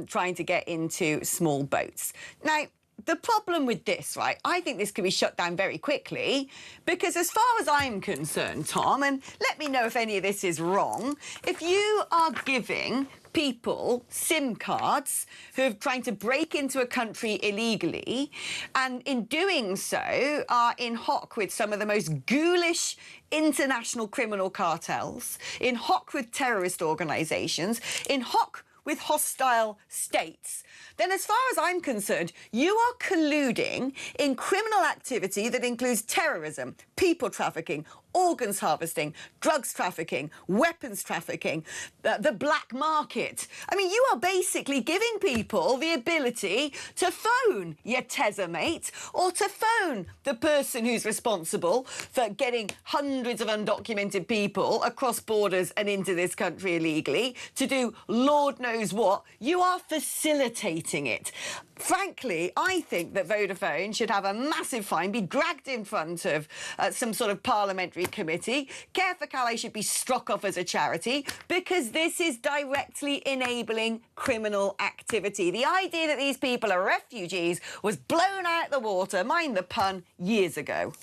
trying to get into small boats. Now, the problem with this, right, I think this could be shut down very quickly because as far as I'm concerned, Tom, and let me know if any of this is wrong, if you are giving people SIM cards who are trying to break into a country illegally and in doing so are in hock with some of the most ghoulish international criminal cartels, in hock with terrorist organisations, in hock with hostile states, then as far as I'm concerned, you are colluding in criminal activity that includes terrorism, people trafficking, organs harvesting, drugs trafficking, weapons trafficking, the black market. I mean, you are basically giving people the ability to phone your Tesla mate or to phone the person who's responsible for getting hundreds of undocumented people across borders and into this country illegally to do Lord knows what. You are facilitating it. Frankly, I think that Vodafone should have a massive fine, be dragged in front of some sort of parliamentary committee. Care for Calais should be struck off as a charity because this is directly enabling criminal activity. The idea that these people are refugees was blown out the water, mind the pun, years ago.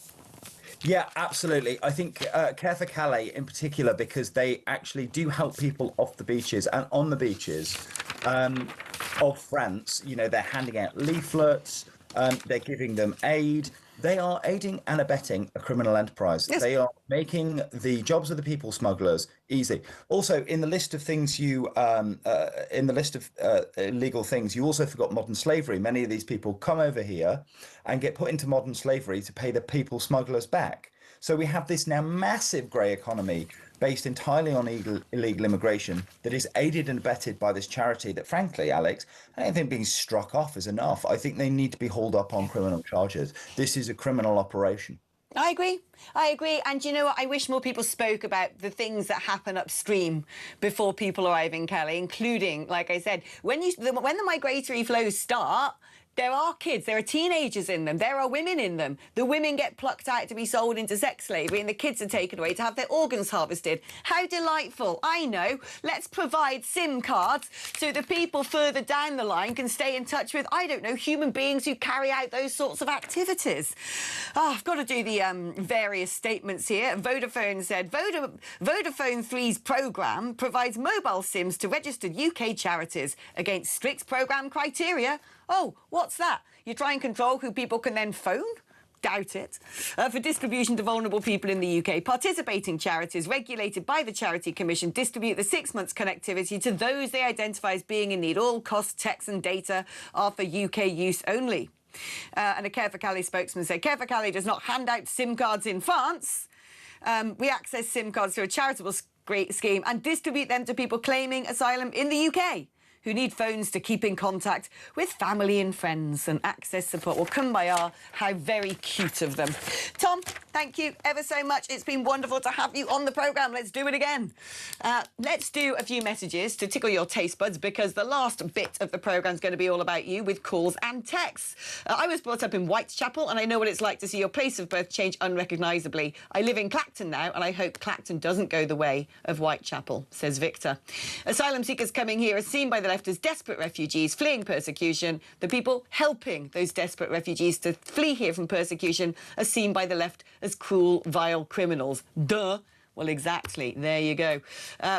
Yeah, absolutely. I think Care for Calais in particular, because they actually do help people off the beaches and on the beaches of France. You know, they're handing out leaflets, they're giving them aid. They are aiding and abetting a criminal enterprise. Yes. They are making the jobs of the people smugglers easy. Also, in the list of things illegal things, you also forgot modern slavery. Many of these people come over here and get put into modern slavery to pay the people smugglers back. So we have this now massive grey economy based entirely on illegal immigration that is aided and abetted by this charity that, frankly, Alex, I don't think being struck off is enough. I think they need to be hauled up on criminal charges. This is a criminal operation. I agree. And you know what? I wish more people spoke about the things that happen upstream before people arrive in Calais, including, like I said, when the migratory flows start, There are kids, there are teenagers in them, there are women in them. The women get plucked out to be sold into sex slavery and the kids are taken away to have their organs harvested. How delightful. I know. Let's provide SIM cards so the people further down the line can stay in touch with, I don't know, human beings who carry out those sorts of activities. Oh, I've got to do the various statements here. Vodafone said, Vodafone 3's programme provides mobile SIMs to registered UK charities against strict programme criteria. Oh, what's that? You try and control who people can then phone? Doubt it. For distribution to vulnerable people in the UK, participating charities regulated by the Charity Commission distribute the 6 months connectivity to those they identify as being in need. All costs, texts and data are for UK use only. And a Care for Calais spokesman said, Care for Calais does not hand out SIM cards in France. We access SIM cards through a charitable scheme and distribute them to people claiming asylum in the UK who need phones to keep in contact with family and friends and access support. Well, kumbaya, how very cute of them. Tom, thank you ever so much. It's been wonderful to have you on the programme. Let's do it again. Let's do a few messages to tickle your taste buds because the last bit of the programme is going to be all about you with calls and texts. I was brought up in Whitechapel and I know what it's like to see your place of birth change unrecognisably. I live in Clacton now and I hope Clacton doesn't go the way of Whitechapel, says Victor. Asylum seekers coming here are seen by the left as desperate refugees fleeing persecution. The people helping those desperate refugees to flee here from persecution are seen by the left as cruel, vile criminals. Duh. Well, exactly. There you go.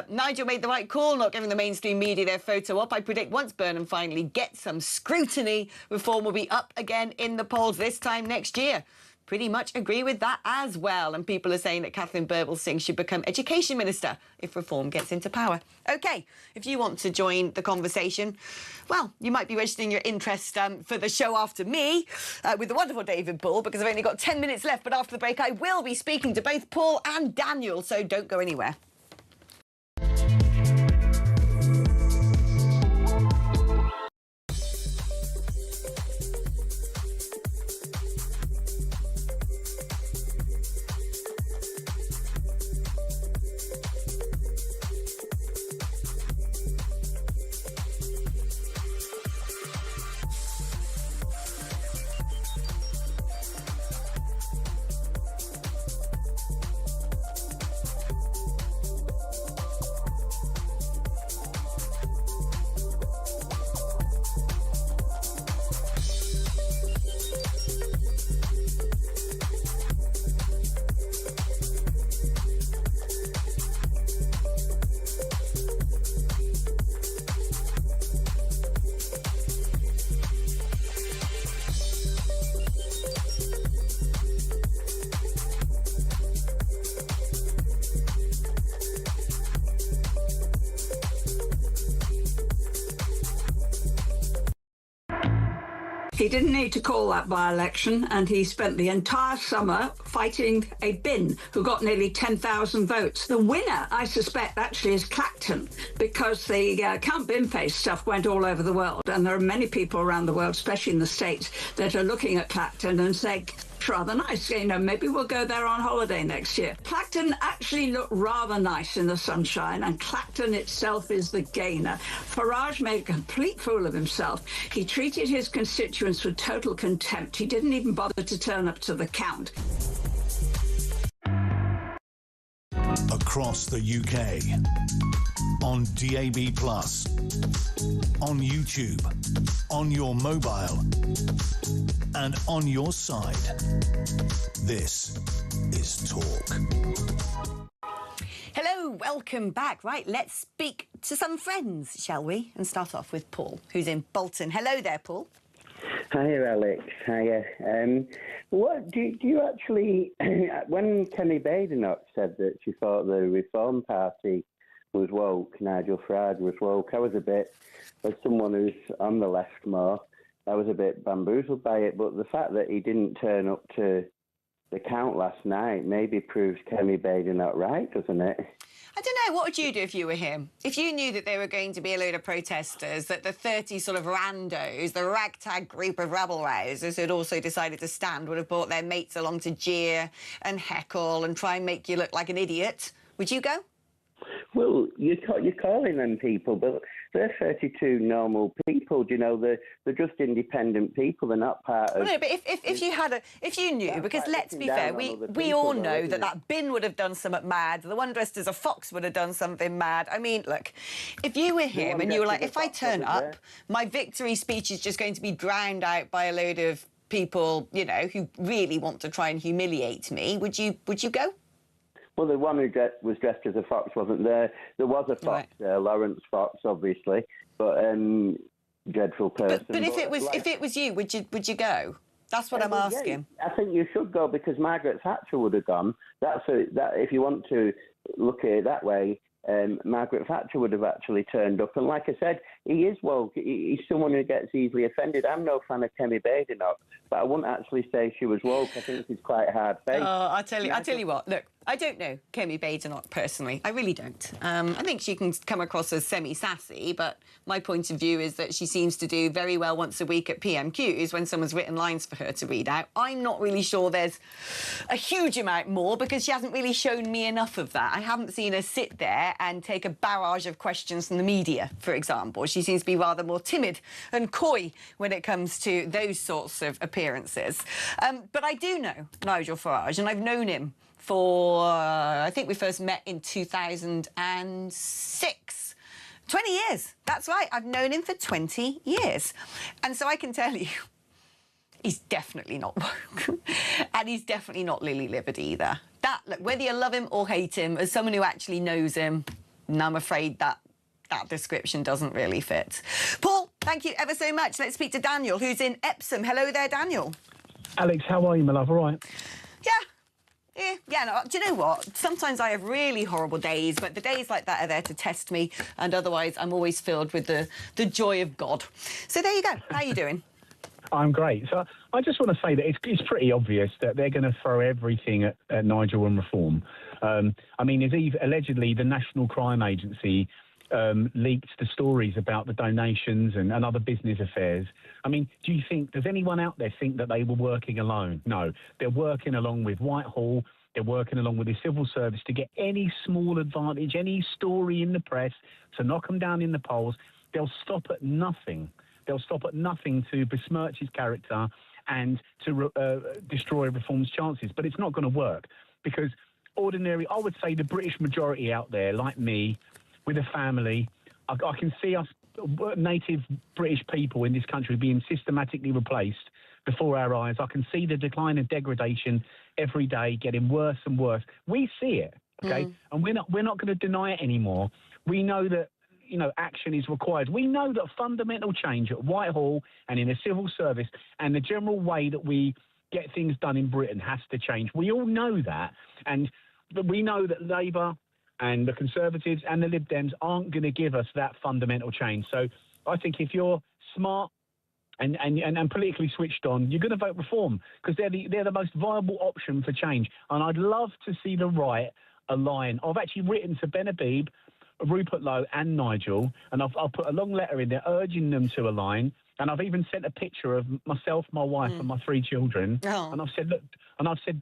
Nigel made the right call, not giving the mainstream media their photo op. I predict once Burnham finally gets some scrutiny, reform will be up again in the polls this time next year. Pretty much agree with that as well. And people are saying that Catherine Birbalsingh should become Education Minister if reform gets into power. OK, if you want to join the conversation, well, you might be registering your interest for the show after me with the wonderful David Bull, because I've only got 10 minutes left. But after the break, I will be speaking to both Paul and Daniel, so don't go anywhere. He didn't need to call that by-election, and he spent the entire summer fighting a bin who got nearly 10,000 votes. The winner, I suspect, actually is Clacton, because the Count Binface stuff went all over the world, and there are many people around the world, especially in the States, that are looking at Clacton and saying, it's rather nice, you know, maybe we'll go there on holiday next year. Clacton actually looked rather nice in the sunshine, and Clacton itself is the gainer. Farage made a complete fool of himself. He treated his constituents with total contempt. He didn't even bother to turn up to the count. Across the UK, on DAB+, on YouTube, on your mobile, and on your side. This is Talk. Hello, welcome back. Right, let's speak to some friends, shall we? And start off with Paul, who's in Bolton. Hello there, Paul. Hiya, Alex. Hiya. What do you actually? When Kemi Badenoch said that she thought the Reform Party was woke, Nigel Farage was woke, I was a bit, as someone who's on the left more, I was a bit bamboozled by it. But the fact that he didn't turn up to the count last night maybe proves Kemi Badenoch right, doesn't it? I don't know, what would you do if you were him? If you knew that there were going to be a load of protesters, that the 30 sort of randos, the ragtag group of rabble-rousers who'd also decided to stand, would have brought their mates along to jeer and heckle and try and make you look like an idiot, would you go? Well, you're calling them people, but they're 32 normal people. Do you know, they're just independent people. They're not part of... Well, no, but if you knew, because let's be fair, we all know that bin would have done something mad. The one dressed as a fox would have done something mad. I mean, look, if you were him and you were like, if I turn up, my victory speech is just going to be drowned out by a load of people, you know, who really want to try and humiliate me, would you go? Well, the one who was dressed as a fox wasn't there. There was a fox there, Lawrence Fox, obviously, but dreadful person. But if it was you, would you go? That's what I'm asking. Yeah, I think you should go because Margaret Thatcher would have gone. That if you want to look at it that way, Margaret Thatcher would have actually turned up. And like I said, he is woke. He's someone who gets easily offended. I'm no fan of Kemi Badenoch, but I wouldn't actually say she was woke. I think she's quite hard-faced. Oh, I tell you what. Look, I don't know Kemi Badenoch personally. I really don't. I think she can come across as semi-sassy, but my point of view is that she seems to do very well once a week at PMQs when someone's written lines for her to read out. I'm not really sure there's a huge amount more because she hasn't really shown me enough of that. I haven't seen her sit there and take a barrage of questions from the media, for example. She seems to be rather more timid and coy when it comes to those sorts of appearances. But I do know Nigel Farage, and I've known him for, I think we first met in 2006. 20 years. That's right. I've known him for 20 years. And so I can tell you, he's definitely not woke. And he's definitely not lily-livered either. Look, whether you love him or hate him, as someone who actually knows him, I'm afraid that description doesn't really fit. Paul, thank you ever so much. Let's speak to Daniel, who's in Epsom. Hello there, Daniel. Alex, how are you, my love? All right? Yeah, no, do you know what? Sometimes I have really horrible days, but the days like that are there to test me, and otherwise I'm always filled with the joy of God. So there you go. How are you doing? I'm great. So I just want to say that it's pretty obvious that they're going to throw everything at Nigel and reform. I mean, allegedly the National Crime Agency leaked the stories about the donations and other business affairs. I mean, does anyone out there think that they were working alone? No, they're working along with Whitehall. They're working along with the civil service to get any small advantage, any story in the press to knock them down in the polls. They'll stop at nothing. They'll stop at nothing to besmirch his character and to destroy reform's chances. But it's not going to work because I would say the British majority out there, like me, with a family, I can see us native British people in this country being systematically replaced before our eyes. I can see the decline and degradation every day getting worse and worse. We see it, okay? And we're not going to deny it anymore. We know that, you know, action is required. We know that fundamental change at Whitehall and in the civil service and the general way that we get things done in Britain has to change. We all know that. And we know that Labour and the Conservatives and the Lib Dems aren't going to give us that fundamental change. So I think if you're smart and politically switched on, you're going to vote reform because they're the most viable option for change. And I'd love to see the right align. I've actually written to Ben Habib, Rupert Lowe and Nigel, and I'll put a long letter in there urging them to align. And I've even sent a picture of myself, my wife, and my 3 children. Oh. And I've said, look,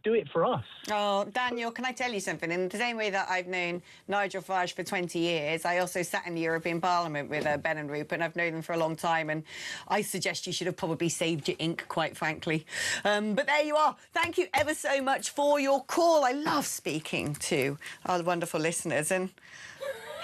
do it for us. Oh, Daniel, can I tell you something? In the same way that I've known Nigel Farage for 20 years, I also sat in the European Parliament with Ben and Rupert, and I've known them for a long time. And I suggest you should have probably saved your ink, quite frankly. But there you are. Thank you ever so much for your call. I love speaking to our wonderful listeners. And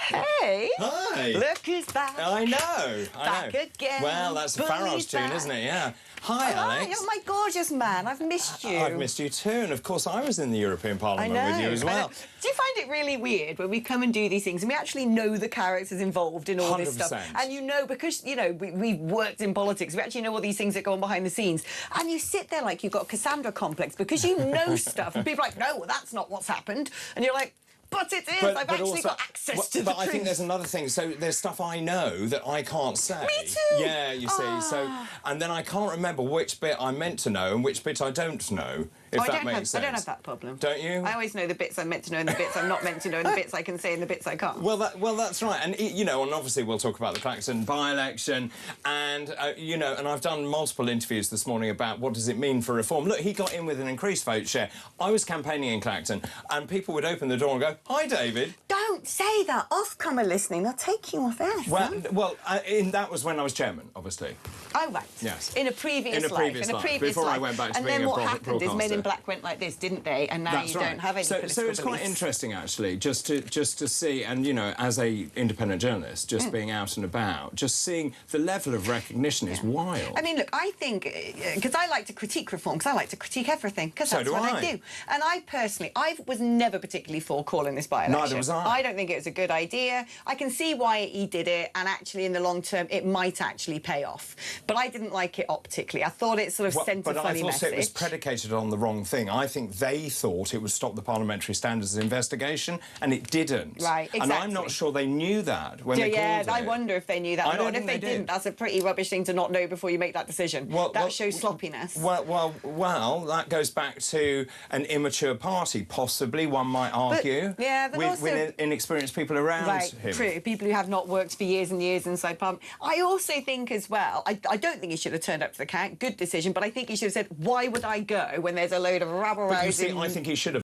hey! Hi! Look who's back. I know. Back again. Well, that's a Farage tune, isn't it? Yeah. Hi, Alex. Oh, my gorgeous man. I've missed you. I've missed you too. And, of course, I was in the European Parliament with you as well. Do you find it really weird when we come and do these things and we actually know the characters involved in all 100%. This stuff? And you know, because, you know, we've worked in politics, we actually know all these things that go on behind the scenes. And you sit there like you've got a Cassandra complex because you know stuff. And people are like, no, well, that's not what's happened. And you're like, but it is. I've actually got access to the truth. But I think there's another thing. So there's stuff I know that I can't say. Me too. Yeah, you see. So, and then I can't remember which bit I'm meant to know and which bit I don't know. If that makes sense. I don't have that problem. Don't you? I always know the bits I'm meant to know and the bits I'm not meant to know and the bits I can say and the bits I can't. Well, that's right. And, you know, and obviously we'll talk about the Clacton by-election and, you know, and I've done multiple interviews this morning about what does it mean for reform. Look, he got in with an increased vote share. I was campaigning in Clacton and people would open the door and go, hi, David. Don't. Don't say that. Ofcom are listening. They'll take you off air. That was when I was chairman, obviously. Oh, right. Yes. In a previous life. Before I went back to being a broadcaster. And then what happened is Men in Black went like this, didn't they? And now you don't have any political So it's quite interesting, actually, just to see, and, you know, as a independent journalist, just being out and about, just seeing the level of recognition is wild. I mean, look, I think, because I like to critique reform, because I like to critique everything, because that's what I do. And I personally, I was never particularly for calling this by-election. Neither was I. I don't think it was a good idea. I can see why he did it, and actually, in the long term, it might actually pay off. But I didn't like it optically. I thought it sort of sent a funny message. But I thought it was predicated on the wrong thing. I think they thought it would stop the Parliamentary Standards investigation, and it didn't. Right, exactly. And I'm not sure they knew that when they called it. I wonder if they knew that or not. And if they didn't, that's a pretty rubbish thing to not know before you make that decision. That shows sloppiness. Well, that goes back to an immature party, possibly, one might argue. With inexperienced people around him. True. People who have not worked for years and years inside Parliament. I also think as well, I don't think he should have turned up to the count. Good decision. But I think he should have said, why would I go when there's a load of rabble-rousing... But you see, I think he should have